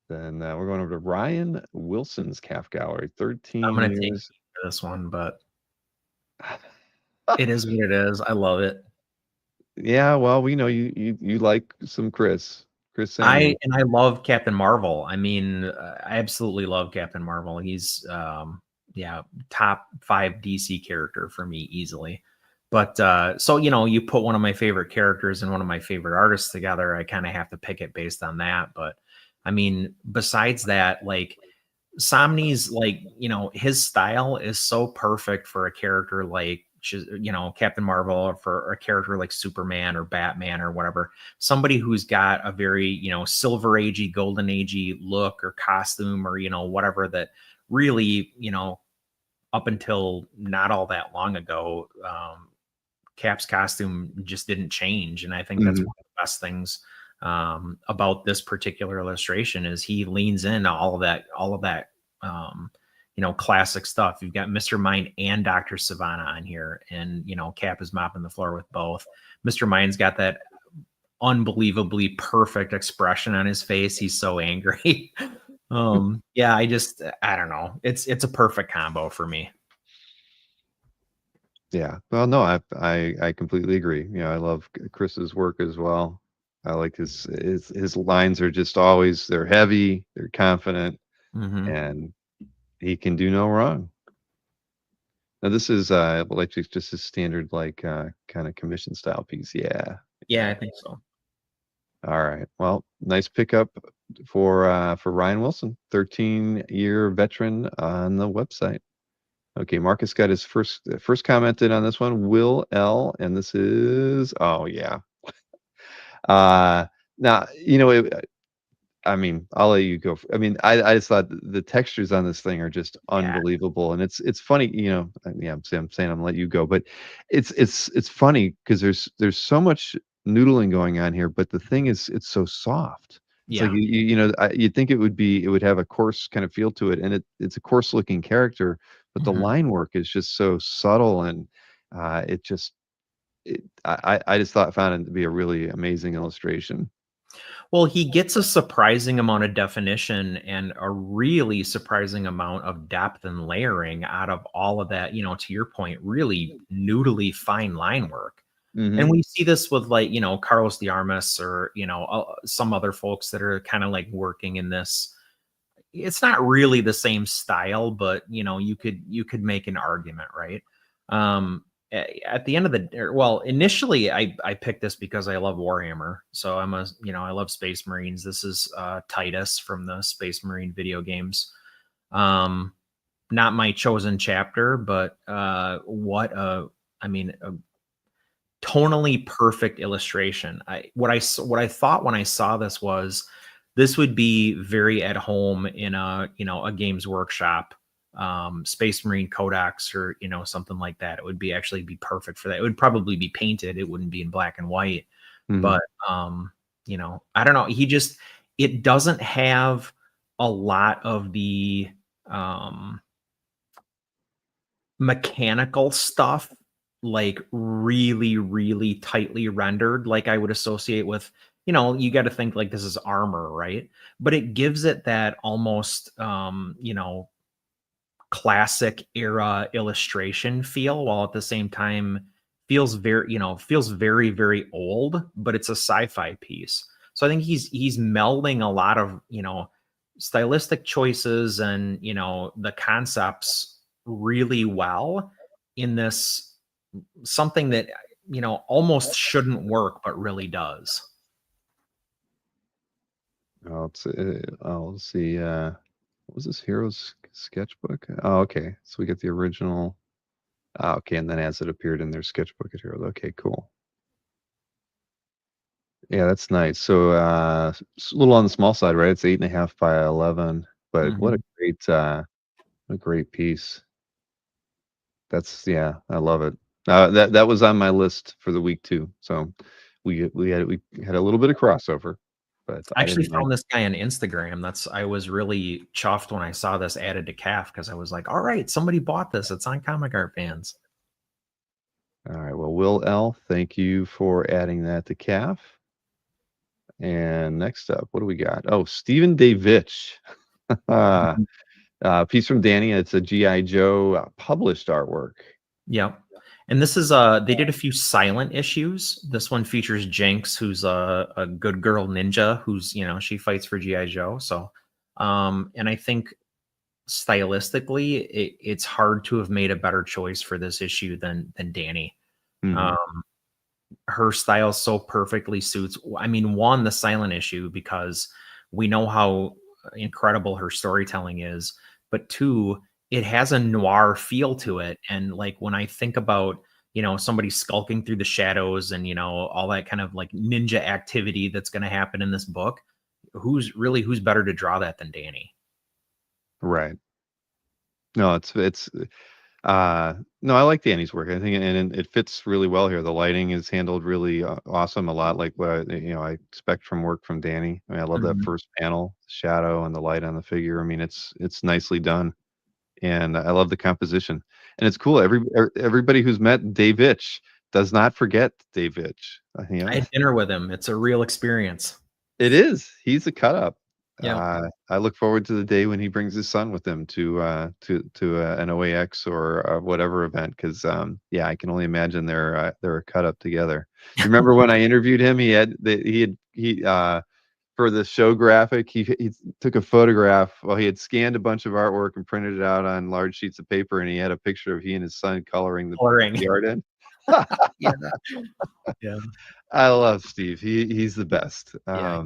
Then we're going over to Ryan Wilson's calf gallery. 13
I'm going to take
years.
this one, but it is what it is. I love it.
Yeah, well, we know you like some Chris.
I love Captain Marvel. I mean, I absolutely love Captain Marvel. He's top 5 DC character for me easily. But so you put one of my favorite characters and one of my favorite artists together, I kind of have to pick it based on that. But I mean, besides that, like Somni's, like, his style is so perfect for a character like Captain Marvel, or for a character like Superman or Batman or whatever, somebody who's got a very silver agey, golden agey look or costume, or whatever, that really up until not all that long ago Cap's costume just didn't change. And I think that's one of the best things about this particular illustration is he leans into all of that, classic stuff. You've got Mr. Mind and Dr. Sivana on here, and Cap is mopping the floor with both. Mr. Mind's got that unbelievably perfect expression on his face. He's so angry. Yeah, I don't know. It's a perfect combo for me.
Yeah. Well, no, I completely agree. I love Chris's work as well. I like his lines are just always, they're heavy, they're confident, and he can do no wrong. Now this is like just a standard kind of commission style piece. Yeah.
Yeah, I think so.
All right. Well, nice pickup for Ryan Wilson, 13-year veteran on the website. Okay, Marcus got his first commented on this one. Will L, and this is yeah. Now I mean, I'll let you go. I mean, I just thought the textures on this thing are just unbelievable, and it's funny. Yeah, I'm saying I'm gonna let you go, but it's funny because there's so much noodling going on here, but the thing is, it's so soft. It's like you'd think it would have a coarse kind of feel to it, and it's a coarse looking character, but the line work is just so subtle, and I just found it to be a really amazing illustration.
Well, he gets a surprising amount of definition and a really surprising amount of depth and layering out of all of that, to your point, really noodly fine line work. And we see this with Carlos de Armas or, some other folks that are kind of like working in this. It's not really the same style, but, you could make an argument, right? At the end of the initially I picked this because I love Warhammer. So I love Space Marines. This is Titus from the Space Marine video games. Not my chosen chapter, but what a tonally perfect illustration. What I thought when I saw this was this would be very at home in a Games Workshop Space Marine Codex or something like that. It would actually be perfect for that. It would probably be painted. It wouldn't be in black and white. But I don't know. It doesn't have a lot of the mechanical stuff, like really, really tightly rendered, like I would associate with, you got to think like this is armor, right? But it gives it that almost classic era illustration feel, while at the same time feels very, very old, but it's a sci-fi piece. So I think he's melding a lot of, stylistic choices and, the concepts really well in this, something that, almost shouldn't work, but really does.
Let's see. What was this Heroes sketchbook? Oh, okay. So we get the original. Okay, and then as it appeared in their sketchbook at Heroes. Okay, cool. Yeah, that's nice. So it's a little on the small side, right? It's 8.5 by 11, but what a great piece. I love it. That was on my list for the week too. So we had a little bit of crossover. But
I actually found this guy on Instagram. I was really chuffed when I saw this added to CAF because I was like, all right, somebody bought this. It's on Comic Art Fans.
All right. Well, Will L, thank you for adding that to CAF. And next up, what do we got? Oh, Stephen Davich. Piece from Danny. It's a G.I. Joe published artwork.
Yeah. And this is they did a few silent issues. This one features Jinx, who's a good girl ninja who's, she fights for G.I. Joe. So and I think stylistically it's hard to have made a better choice for this issue than Danny. Her style so perfectly suits, one, the silent issue, because we know how incredible her storytelling is, but two, it has a noir feel to it. And like when I think about, somebody skulking through the shadows and, all that kind of like ninja activity that's going to happen in this book, who's better to draw that than Danny?
Right. No, it's No, I like Danny's work. I think, and it fits really well here. The lighting is handled really awesome, a lot like what I expect from work from Danny. I mean, I love that
Mhm.
first panel, shadow and the light on the figure. I mean, it's nicely done, and I love the composition. And it's cool. Everybody who's met Dave Itch does not forget Dave Itch.
I had dinner with him. It's a real experience.
It is. He's a cut up.
Yeah.
I look forward to the day when he brings his son with him to an OAX or whatever event, because yeah, I can only imagine they're a cut up together. You remember when I interviewed him? He for the show graphic, he took a photograph. Well, he had scanned a bunch of artwork and printed it out on large sheets of paper, and he had a picture of he and his son coloring the art in.
Yeah. Yeah.
I love Steve. He's the best.
Yeah.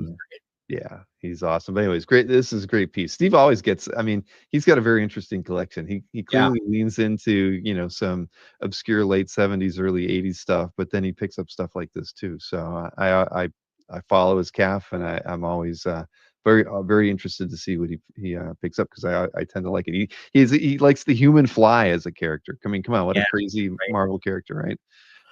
Yeah, he's awesome. But anyways, great. This is a great piece. Steve always gets. I mean, he's got a very interesting collection. He clearly leans into some obscure late '70s, early '80s stuff, but then he picks up stuff like this too. So I follow his calf, and I'm always very interested to see what he picks up, because I tend to like it. He likes the Human Fly as a character. I mean, come on, what a crazy Marvel character, right?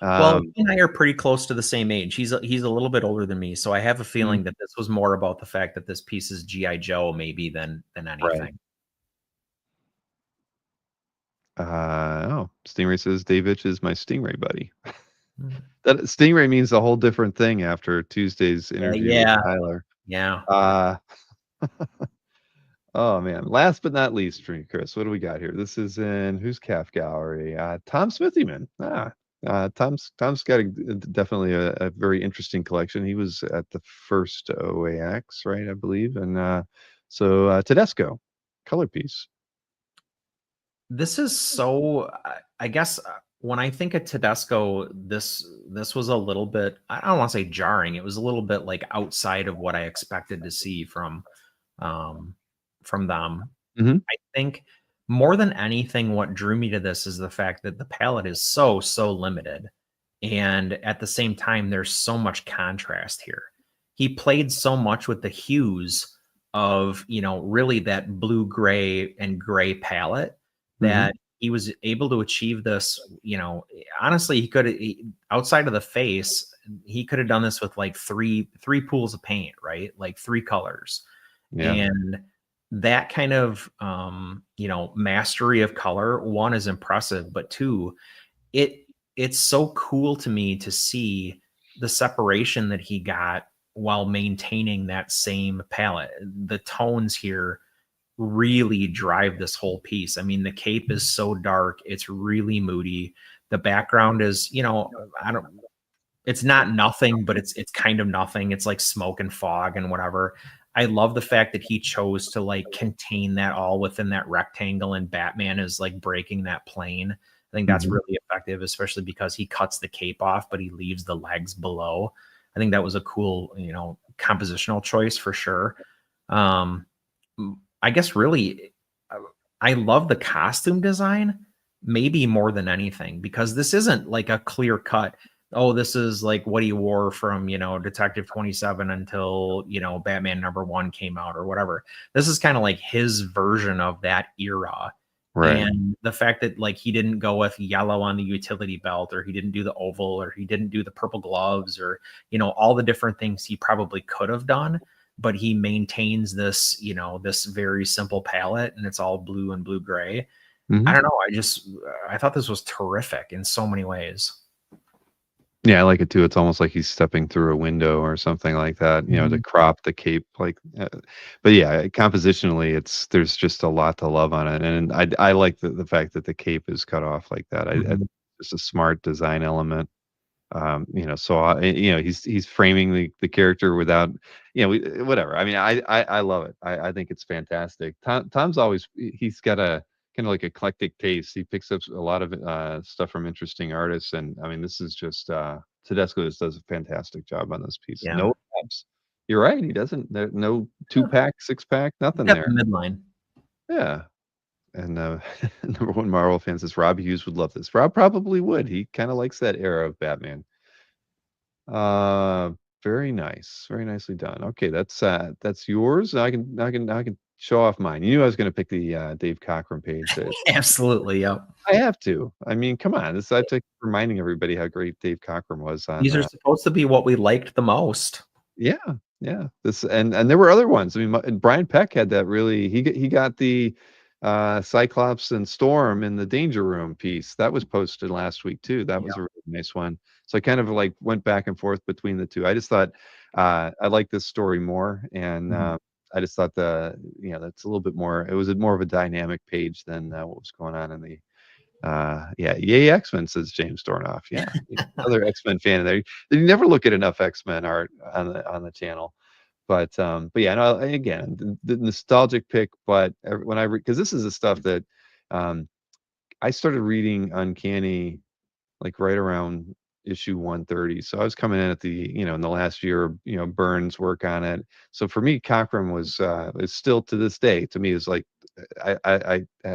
Well, he and I are pretty close to the same age. He's a little bit older than me, so I have a feeling that this was more about the fact that this piece is G.I. Joe maybe than anything.
Stingray says Dave Itch is my Stingray buddy. That Stingray means a whole different thing after Tuesday's interview with Tyler.
Yeah.
Oh man. Last but not least, for me, Chris, what do we got here? This is in whose calf gallery? Tom Smithyman. Tom's got definitely a very interesting collection. He was at the first OAX, right? I believe. And so Tedesco, color piece.
This is so, I guess when I think of Tedesco, this was a little bit, I don't want to say jarring. It was a little bit like outside of what I expected to see from them. I think more than anything, what drew me to this is the fact that the palette is so limited. And at the same time, there's so much contrast here. He played so much with the hues of, really that blue, gray, and gray palette, that he was able to achieve this. Honestly, he could, outside of the face, he could have done this with like three pools of paint, right? Like 3 colors.
Yeah.
And that kind of, mastery of color, one, is impressive, but 2, it's so cool to me to see the separation that he got while maintaining that same palette. The tones here really drive this whole piece. I mean, the cape is so dark. It's really moody. The background is, it's not nothing, but it's kind of nothing. It's like smoke and fog and whatever. I love the fact that he chose to like contain that all within that rectangle, and Batman is like breaking that plane. I think that's really effective, especially because he cuts the cape off, but he leaves the legs below. I think that was a cool, compositional choice for sure. I guess really, I love the costume design maybe more than anything, because this isn't like a clear cut, oh, this is like what he wore from, Detective 27 until, Batman #1 came out or whatever. This is kind of like his version of that era.
Right.
And the fact that like he didn't go with yellow on the utility belt, or he didn't do the oval, or he didn't do the purple gloves, or, all the different things he probably could have done, but he maintains this, this very simple palette, and it's all blue and blue gray. I don't know. I thought this was terrific in so many ways.
Yeah, I like it too. It's almost like he's stepping through a window or something like that, to crop the cape. But yeah, compositionally, there's just a lot to love on it, and I like the fact that the cape is cut off like that. I think it's a smart design element. So he's framing the character without, whatever. I mean, I love it. I think it's fantastic. Tom's he's got a kind of like eclectic taste. He picks up a lot of stuff from interesting artists, and I mean, this is just Tedesco just does a fantastic job on this piece.
Yeah.
No tabs. You're right. He doesn't. No 2-pack, 6-pack, nothing
Got
there.
the midline.
Yeah. And #1 Marvel fan says Rob Hughes would love this. Rob probably would. He kind of likes that era of Batman. Very nice, very nicely done. Okay, that's yours. I can show off mine. You knew I was going to pick the Dave Cockrum page.
Absolutely. Yep.
I have to. I mean, come on. I have to keep reminding everybody how great Dave Cockrum was on.
These are supposed to be what we liked the most.
Yeah. This and there were other ones. I mean, Brian Peck had that really. He got the Cyclops and Storm in the Danger Room piece that was posted last week too. That was a really nice one. So I kind of like went back and forth between the two. I just thought I liked this story more, and I just thought that's a little bit more. It was more of a dynamic page than what was going on in the. Yay X-Men, says James Dornoff. Yeah, another X-Men fan in there. You never look at enough X-Men art on the channel. But yeah, no, again, the nostalgic pick. But when I because this is the stuff that I started reading Uncanny like right around issue 130. So I was coming in at the in the last year, Burns' work on it. So for me, Cockrum is still to this day to me is like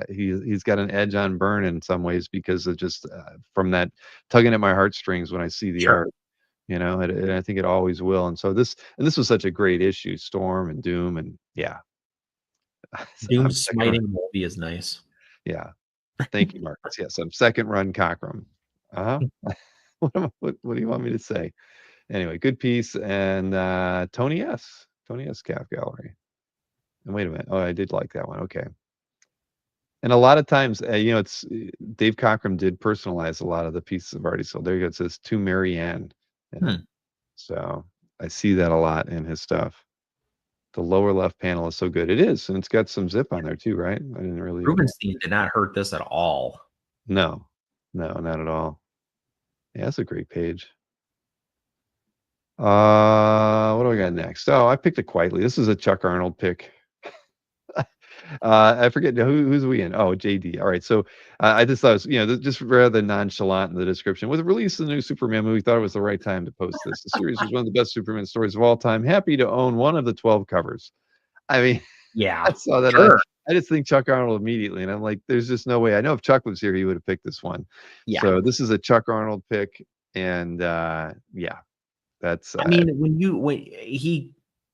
he's got an edge on Byrne in some ways because of just from that tugging at my heartstrings when I see the art. And I think it always will. And so this was such a great issue, Storm and Doom, and yeah.
Doom smiting Moby is nice.
Yeah. Thank you, Marcus. Yes, I'm second run Cockrum. What do you want me to say? Anyway, good piece. And Tony S. Calf Gallery. And wait a minute. Oh, I did like that one. Okay. And a lot of times, it's Dave Cockrum did personalize a lot of the pieces of art. So there you go. It says to Mary Ann. So I see that a lot in his stuff. The lower left panel is so good. It is, and it's got some zip on there too, right? I didn't really.
Rubenstein did not hurt this at all.
No, not at all. Yeah, that's a great page. What do I got next? Oh, I picked it quietly. This is a Chuck Arnold pick. I forget who's we in. Oh, JD. All right. So I just thought it was, just rather nonchalant in the description. With the release of the new Superman movie, thought it was the right time to post this. The series was one of the best Superman stories of all time. Happy to own one of the 12 covers. I mean,
yeah,
I saw that. Sure. I just think Chuck Arnold immediately, and I'm like, there's just no way. I know if Chuck was here, he would have picked this one. Yeah. So this is a Chuck Arnold pick, and that's.
I mean, when he.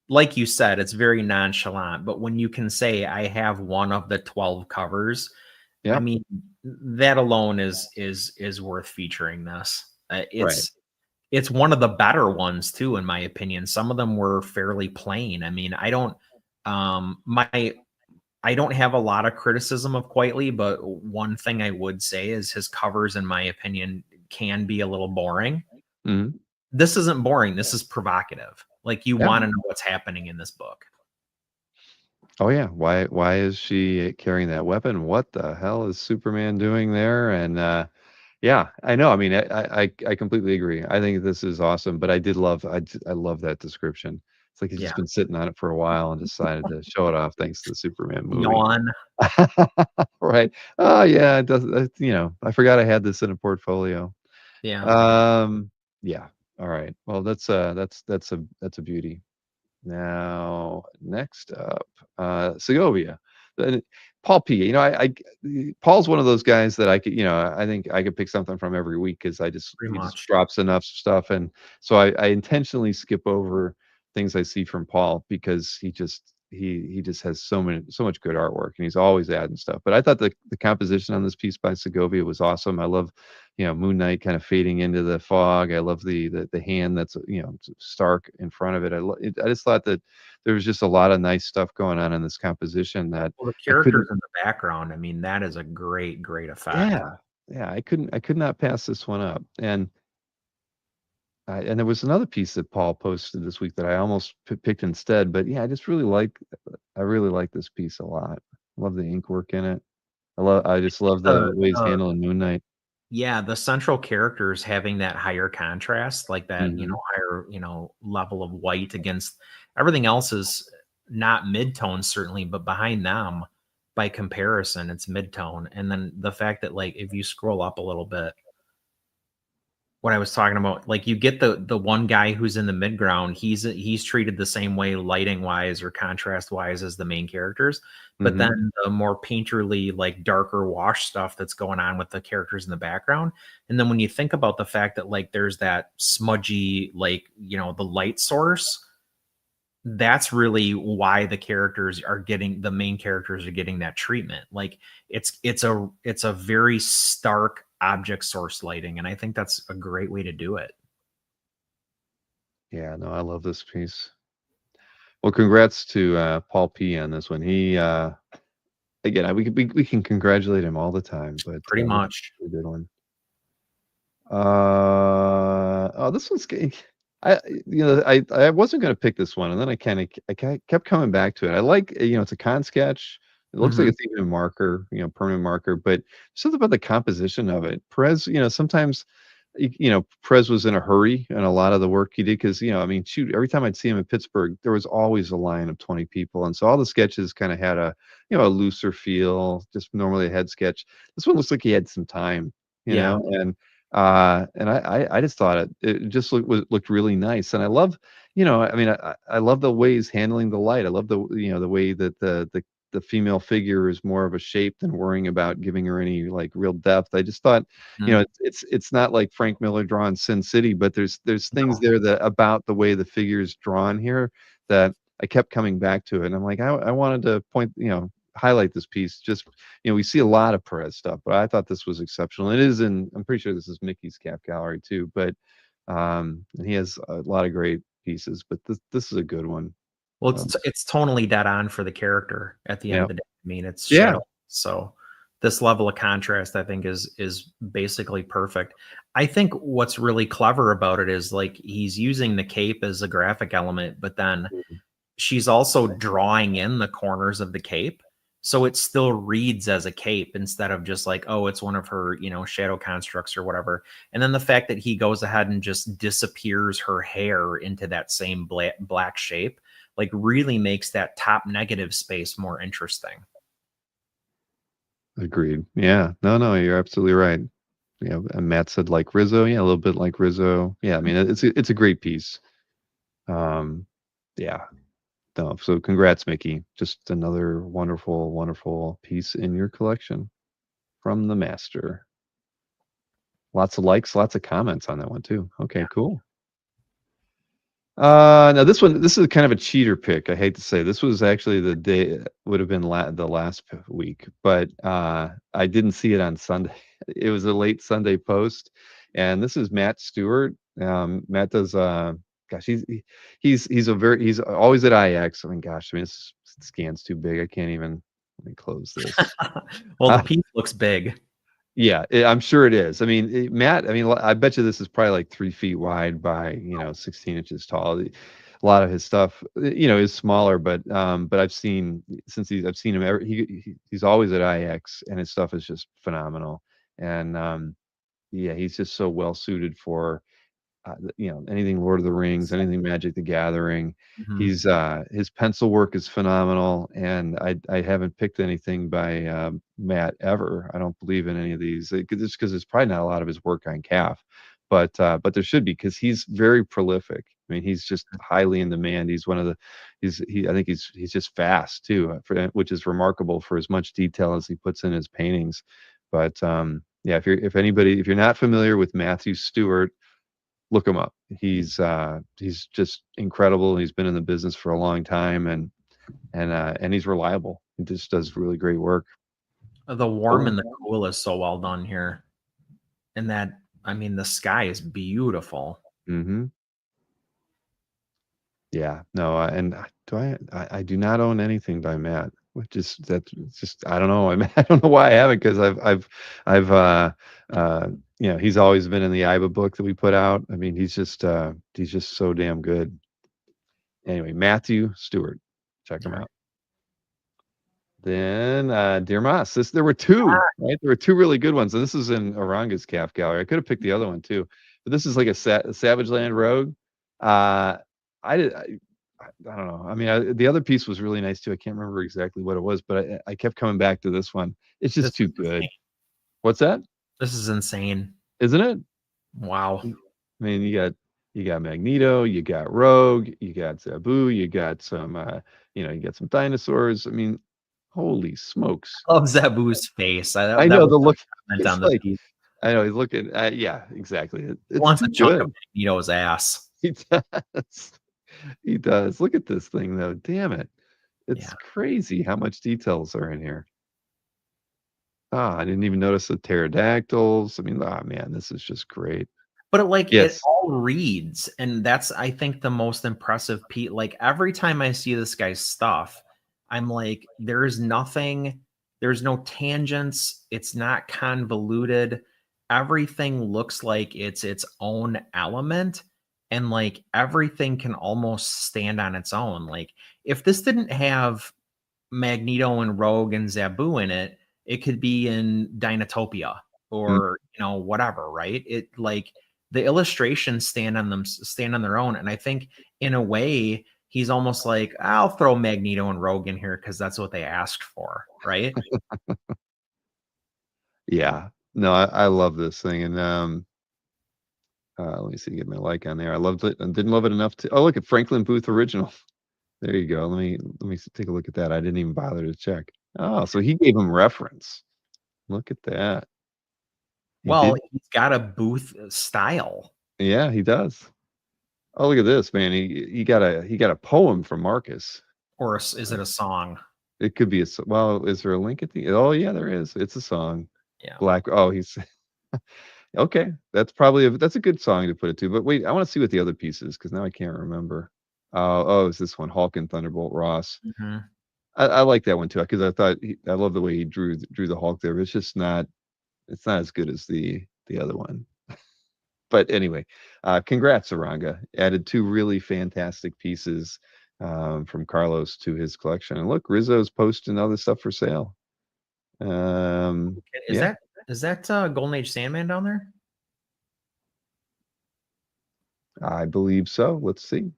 Like you said, it's very nonchalant, but when you can say I have one of the 12 covers, I mean, that alone is worth featuring this. It's one of the better ones too, in my opinion. Some of them were fairly plain. I mean, I don't have a lot of criticism of Quietly, but one thing I would say is his covers, in my opinion, can be a little boring.
Mm-hmm.
This isn't boring. This is provocative. Like you want to know what's happening in this book.
Oh yeah, why is she carrying that weapon? What the hell is Superman doing there? And yeah, I know. I mean, I completely agree. I think this is awesome. But I love that description. It's like he's just been sitting on it for a while and decided to show it off thanks to the Superman movie.
Yawn.
Right. Oh yeah, it does. I forgot I had this in a portfolio.
Yeah.
Yeah. All right. Well, that's a beauty. Now, next up, Segovia. Paul P. Paul's one of those guys that I could, I think I could pick something from every week because he just drops enough stuff, and so I intentionally skip over things I see from Paul because he just has so much good artwork, and he's always adding stuff. But I thought the composition on this piece by Segovia was awesome. I love, Moon Knight kind of fading into the fog. I love the hand that's Stark in front of it. I just thought that there was just a lot of nice stuff going on in this composition. That
the characters in the background. I mean, that is a great effect.
Yeah. I could not pass this one up. And there was another piece that Paul posted this week that I almost picked instead, but yeah, I really like this piece a lot. Love the ink work in it. I just love the way he's handling Moon Knight.
Yeah, the central characters having that higher contrast, like that, higher, level of white against everything else is not mid-tone certainly, but behind them, by comparison, it's mid-tone. And then the fact that, like, if you scroll up a little bit, what I was talking about, like you get the one guy who's in the mid-ground, he's treated the same way lighting wise or contrast wise as the main characters, but then the more painterly, like darker wash stuff that's going on with the characters in the background. And then when you think about the fact that like there's that smudgy, like, the light source, that's really why the main characters are getting that treatment. Like it's a very stark object source lighting, and I think that's a great way to do it.
Yeah, no, I love this piece. Well, congrats to Paul P on this one. He again, we can congratulate him all the time, but
Pretty much.
a good one. Oh, this one's I wasn't going to pick this one, and then I kept coming back to it. I like, it's a con sketch. It looks like it's even a marker, permanent marker, but something about the composition of it. Perez, sometimes, Perez was in a hurry in a lot of the work he did because, I mean, shoot, every time I'd see him in Pittsburgh, there was always a line of 20 people, and so all the sketches kind of had a, a looser feel, just normally a head sketch. This one looks like he had some time, and I just thought it just looked really nice, and I love, I mean, I love the way he's handling the light. I love the the way that the female figure is more of a shape than worrying about giving her any like real depth. I just thought, it's not like Frank Miller drawing Sin City, but there's things there that about the way the figure is drawn here that I kept coming back to it, and I'm like, I wanted to highlight this piece. Just, we see a lot of Perez stuff, but I thought this was exceptional. It is I'm pretty sure this is Mickey's Cap Gallery too, but and he has a lot of great pieces, but this is a good one.
Well, it's tonally dead on for the character at the end of the day. I mean, it's Shadow, so this level of contrast, I think, is basically perfect. I think what's really clever about it is like he's using the cape as a graphic element, but then she's also drawing in the corners of the cape. So it still reads as a cape instead of just like, oh, it's one of her, shadow constructs or whatever. And then the fact that he goes ahead and just disappears her hair into that same black shape, like really makes that top negative space more interesting.
Agreed. Yeah. No, you're absolutely right. And Matt said like Rizzo. Yeah, a little bit like Rizzo. Yeah, I mean, it's a great piece. Yeah. No, so congrats, Mickey. Just another wonderful, wonderful piece in your collection from the master. Lots of likes, lots of comments on that one too. Okay, cool. Now this is kind of a cheater pick. I hate to say this was actually the day, would have been the last week, but I didn't see it on Sunday. It was a late Sunday post, and this is Matt Stewart. Matt does gosh, he's always at IX. I mean, gosh, I mean, this scan's too big. I can't even. Let me close this.
Well, the piece looks big.
Yeah, I'm sure it is. I mean, Matt, I mean, I bet you this is probably like 3 feet wide by 16 inches tall. A lot of his stuff, is smaller, but I've seen him. He's always at IX, and his stuff is just phenomenal. And yeah, he's just so well suited for. Anything Lord of the Rings, anything Magic the Gathering. He's his pencil work is phenomenal, and I haven't picked anything by Matt ever. I don't believe in any of these because there's probably not a lot of his work on CAF, but there should be because he's very prolific. I mean, he's just highly in demand. He's one of the I think he's just fast too, which is remarkable for as much detail as he puts in his paintings. But yeah, if you're not familiar with Matthew Stewart, look him up. He's just incredible. He's been in the business for a long time, and he's reliable. He just does really great work.
The warm and the cool is so well done here, and that, I mean, the sky is beautiful.
Yeah, no, and I do not own anything by Matt, which is I don't know. I mean, I don't know why I haven't, because I've he's always been in the IBA book that we put out. I mean, he's just so damn good. Anyway, Matthew Stewart, check him out. Then Dear Moss, there were two, right? There were two really good ones, and this is in Oranga's CAF Gallery. I could have picked the other one too, but this is like a Savage Land Rogue. I don't know. I mean, the other piece was really nice too. I can't remember exactly what it was, but I kept coming back to this one. It's just too good.
Insane.
What's that?
This is insane,
isn't it?
Wow.
I mean, you got Magneto, you got Rogue, you got Zabu, you got some you got some dinosaurs. I mean, holy smokes!
I love Zabu's face.
I know the look
on the piece.
I know he's looking. Yeah, exactly.
He wants a chunk of Magneto's ass.
He does. He does. Look at this thing though. Damn it. It's
Yeah.
crazy how much details are in here. Ah, I didn't even notice the pterodactyls. I mean, ah, man, this is just great.
But it
Yes.
all reads, and that's, I think, the most impressive piece. Like, every time I see this guy's stuff, I'm like, there's nothing, there's no tangents, it's not convoluted. Everything looks like it's its own element, and like everything can almost stand on its own. Like, if this didn't have Magneto and Rogue and Zabu in it, it could be in Dinotopia
Mm.
or whatever, right? It like the illustrations stand on their own, and I think in a way he's almost like, I'll throw Magneto and Rogue in here because that's what they asked for, right?
Yeah. No, I love this thing. And let me see, get my like on there. I loved it and didn't love it enough to look at Franklin Booth original. There you go. Let me take a look at that. I didn't even bother to check. Oh, so he gave him reference. Look at that. He
Well,
did.
he's got a Booth style.
Yeah, he does. Oh, look at this, man. He got a poem from Marcus.
Or is it a song?
It could be well, is there a link at the oh yeah, there is. It's a song.
Yeah.
Black. Oh, he's okay. That's probably that's a good song to put it to. But wait, I want to see what the other piece is because now I can't remember. Oh, it's this one, Hulk and Thunderbolt Ross.
Mm-hmm.
I like that one too because I thought I love the way he drew the Hulk there. But it's just not as good as the other one. But anyway, congrats, Aranga. Added 2 really fantastic pieces from Carlos to his collection. And look, Rizzo's posting other stuff for sale.
Is that Golden Age Sandman down there?
I believe so. Let's see.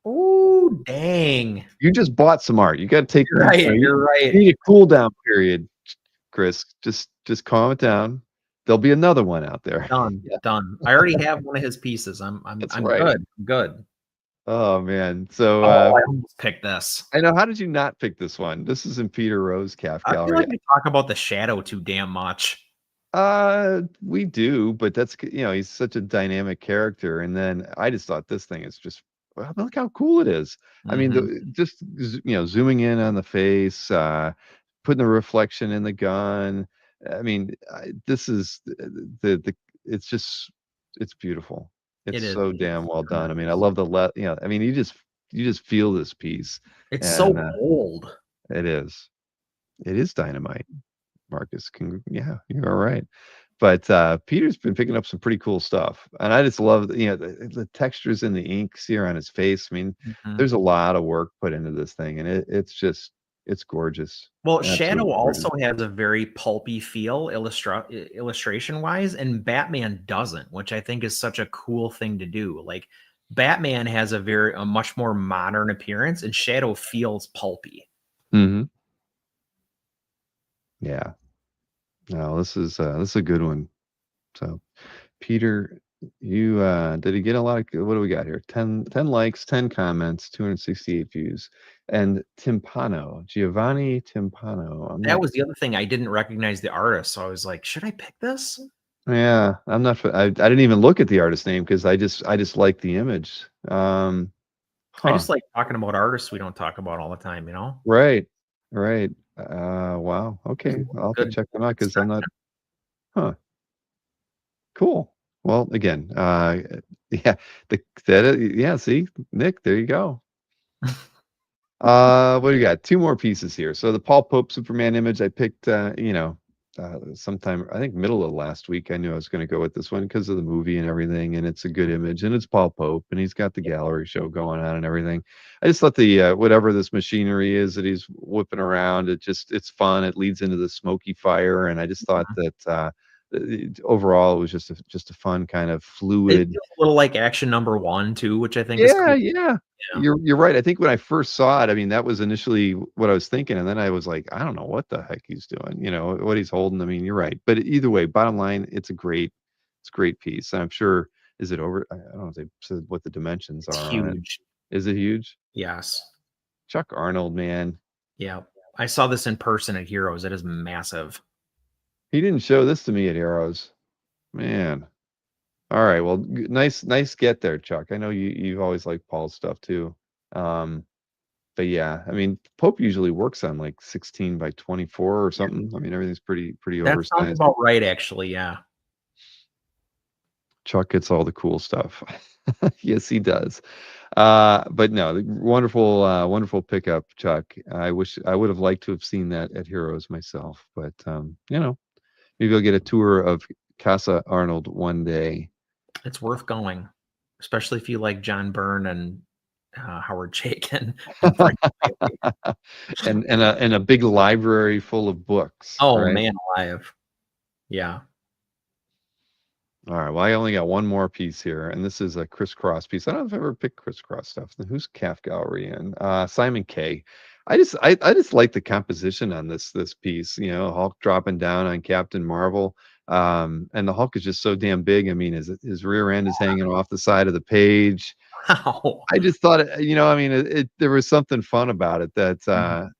Oh, dang.
You just bought some art. You got to take
You're right. You're right.
You need a cool down period, Chris. Just calm it down. There'll be another one out there.
Done. Done. I already have one of his pieces. I'm
right.
good. I'm good.
Oh man. So
I almost picked this.
I know. How did you not pick this one? This is in Peter Rose Calf
I
Gallery.
feel like we talk about the Shadow too damn much.
We do, but that's he's such a dynamic character. And then I just thought this thing is just look how cool it is. I mean, just zooming in on the face, putting the reflection in the gun. I mean, this is it's beautiful. It's so damn well done. I mean, I love the I mean, you just feel this piece.
It's so old.
It is. It is dynamite. Marcus, you're all right. But Peter's been picking up some pretty cool stuff, and I just love the textures in the inks here on his face. I mean, there's a lot of work put into this thing, and it's gorgeous.
Well, Shadow also has a very pulpy feel illustration wise, and Batman doesn't, which I think is such a cool thing to do. Like, Batman has a much more modern appearance, and Shadow feels pulpy.
Mm-hmm. Yeah. No, this is a good one. So, Peter, you did he get a lot of what do we got here? 10 likes, 10 comments, 268 views. And Giovanni Timpano.
That was the other thing. I didn't recognize the artist, so I was like, should I pick this?
Yeah, I'm not. I didn't even look at the artist name because I just like the image.
I just like talking about artists we don't talk about all the time,
Right. Wow. Okay, I'll have to check them out because I'm not. Huh. Cool. Well, again, yeah, see, Nick, there you go. What do you got? 2 more pieces here. So the Paul Pope Superman image I picked, sometime I think middle of last week. I knew I was going to go with this one because of the movie and everything, and it's a good image, and it's Paul Pope, and he's got the gallery show going on and everything. I just thought the whatever this machinery is that he's whipping around, it's fun. It leads into the smoky fire, and I just thought that overall it was just a fun kind of fluid.
It feels a little like Action #1 too, which I think is cool.
Yeah. You're right. I think when I first saw it, I mean, that was initially what I was thinking, and then I was like, I don't know what the heck he's doing, what he's holding. I mean, you're right. But either way, bottom line, it's a great piece. And I'm sure, is it over? I don't know if they said what the dimensions are.
Huge.
Is it huge?
Yes.
Chuck Arnold, man.
Yeah. I saw this in person at Heroes. It is massive.
He didn't show this to me at Heroes. Man. All right. Well, nice get there, Chuck. I know you've always liked Paul's stuff too. But yeah, I mean, Pope usually works on like 16 by 24 or something. I mean, everything's pretty
That sounds
oversized.
about right, actually. Yeah.
Chuck gets all the cool stuff. Yes, he does. But no, wonderful pickup, Chuck. I wish I would have liked to have seen that at Heroes myself, but maybe I'll get a tour of Casa Arnold one day.
It's worth going, especially if you like John Byrne and Howard Chaykin.
and a big library full of books.
Oh,
right?
man alive. Yeah.
All right. Well, I only got one more piece here, and this is a crisscross piece. I don't know if I've ever picked crisscross stuff. Who's Calf Gallery and Simon K. I just like the composition on this piece. Hulk dropping down on Captain Marvel, and the Hulk is just so damn big. I mean, his rear end is hanging off the side of the page.
Wow.
I just thought there was something fun about it that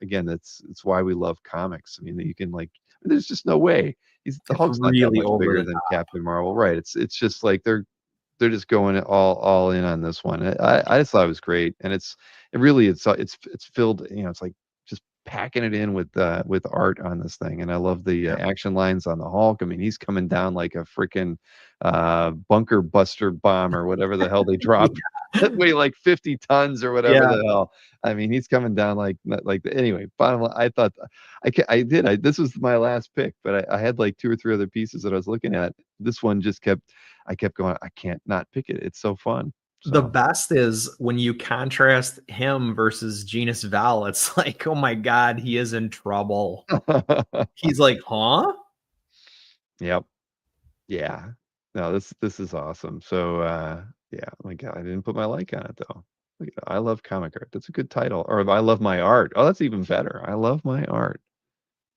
again, it's why we love comics. I mean, that you can there's just no way the Hulk's not
really
that much bigger than Captain Marvel, right? It's just like they're just going all in on this one. I just thought it was great, and it's filled. It's like just packing it in with art on this thing, and I love the action lines on the Hulk. I mean, he's coming down like a freaking bunker buster bomb or whatever the hell they dropped. That weigh like 50 tons or whatever the hell. I mean, he's coming down anyway. Bottom line, I thought this was my last pick, but I had like 2 or 3 other pieces that I was looking at. This one just I kept going. I can't not pick it. It's so fun. So.
The best is when you contrast him versus Genus Val. It's like, oh my God, he is in trouble. He's like, huh?
Yep. Yeah. No, this is awesome. So yeah, my God, I didn't put my like on it though. I love comic art. That's a good title. Or I love my art. Oh, that's even better. I love my art.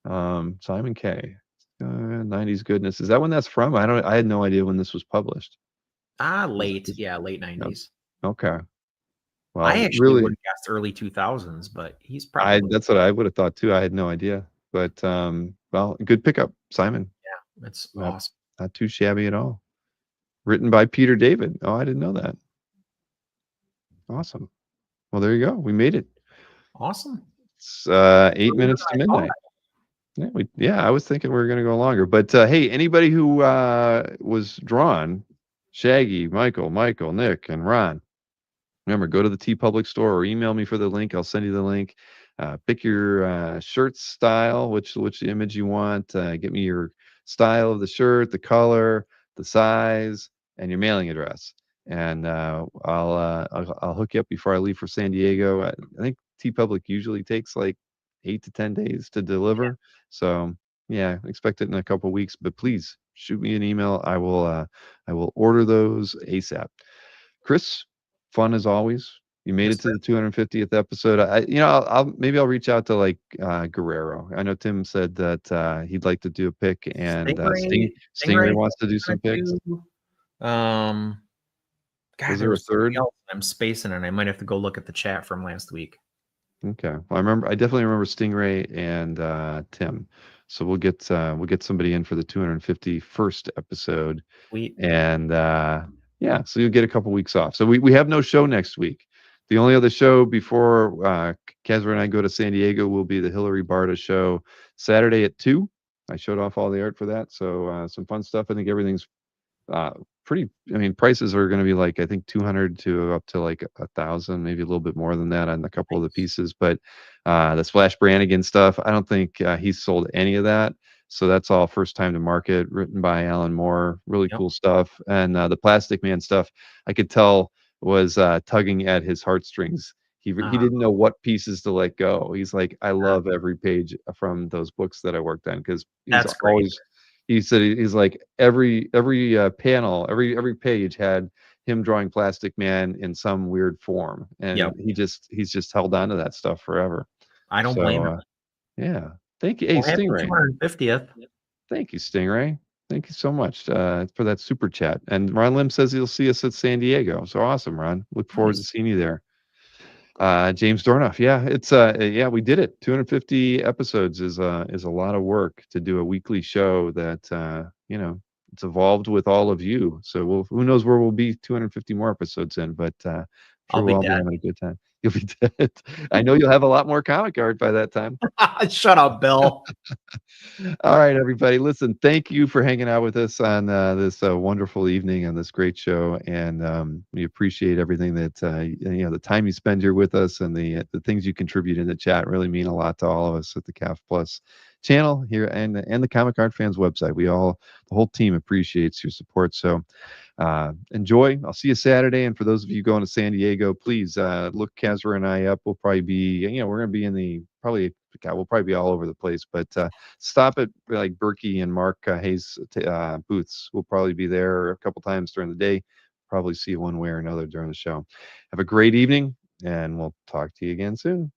Simon K. 90s goodness. Is that when that's from? I had no idea when this was published.
Late 90s.
Okay. Well,
I actually would have guessed early 2000s, but he's probably
that's what I would have thought too. I had no idea. But well, good pickup, Simon.
Yeah, that's awesome.
Not too shabby at all. Written by Peter David. Oh, I didn't know that. Awesome. Well, there you go. We made it.
Awesome.
It's 8 minutes to midnight. I was thinking we were going to go longer. But hey, anybody who was drawn, Shaggy, Michael, Nick, and Ron, remember, go to the TeePublic store or email me for the link. I'll send you the link. Pick your shirt style, which image you want. Get me your style of the shirt, the color, the size, and your mailing address. And I'll hook you up before I leave for San Diego. I think TeePublic usually takes like 8 to 10 days to deliver. Yeah. So yeah, expect it in a couple of weeks. But please shoot me an email. I will order those ASAP. Chris, fun as always. You made it to the 250th episode. I'll reach out to like Guerrero. I know Tim said that he'd like to do a pick, and Stingray wants to do some picks.
God,
is there a third?
I'm spacing, and I might have to go look at the chat from last week.
Okay, well, I definitely remember Stingray and Tim. So we'll get somebody in for the 251st episode.
Sweet.
And yeah, so you'll get a couple weeks off. So we have no show next week. The only other show before Kazra and I go to San Diego will be the Hillary Barta show Saturday at 2. I showed off all the art for that. So some fun stuff. I think everything's pretty. I mean, prices are going to be like, I think 200 to up to like 1,000, maybe a little bit more than that on a couple of the pieces. But the Splash Brannigan stuff, I don't think he's sold any of that. So that's all first time to market, written by Alan Moore. Really cool stuff. And the Plastic Man stuff, I could tell was tugging at his heartstrings. He didn't know what pieces to let go. He's like, I love every page from those books that I worked on, because
that's always.
He said he's like every panel, every page had him drawing Plastic Man in some weird form, and he's just held on to that stuff forever.
I don't blame him.
Yeah, thank you. Hey, Stingray.
250th.
Thank you, Stingray. Thank you so much for that super chat. And Ron Lim says he'll see us at San Diego. So awesome, Ron. Look forward to seeing you there. James Dornoff. Yeah, it's we did it. 250 episodes is a lot of work to do a weekly show that it's evolved with all of you. So who knows where we'll be 250 more episodes in, but sure
I'll be
we'll all be
dead.
having a good time. You'll be dead. I know you'll have a lot more comic art by that time.
Shut up, Bill.
All right, everybody. Listen, thank you for hanging out with us on this wonderful evening on this great show, and we appreciate everything that the time you spend here with us and the things you contribute in the chat really mean a lot to all of us at the CAF Plus channel here and the Comic Art Fans website. The whole team appreciates your support. So enjoy. I'll see you Saturday. And for those of you going to San Diego, please look Kazra and I up. We'll probably be, we're going to be we'll probably be all over the place, but stop at like Berkey and Mark Hayes booths. We'll probably be there a couple times during the day. Probably see you one way or another during the show. Have a great evening, and we'll talk to you again soon.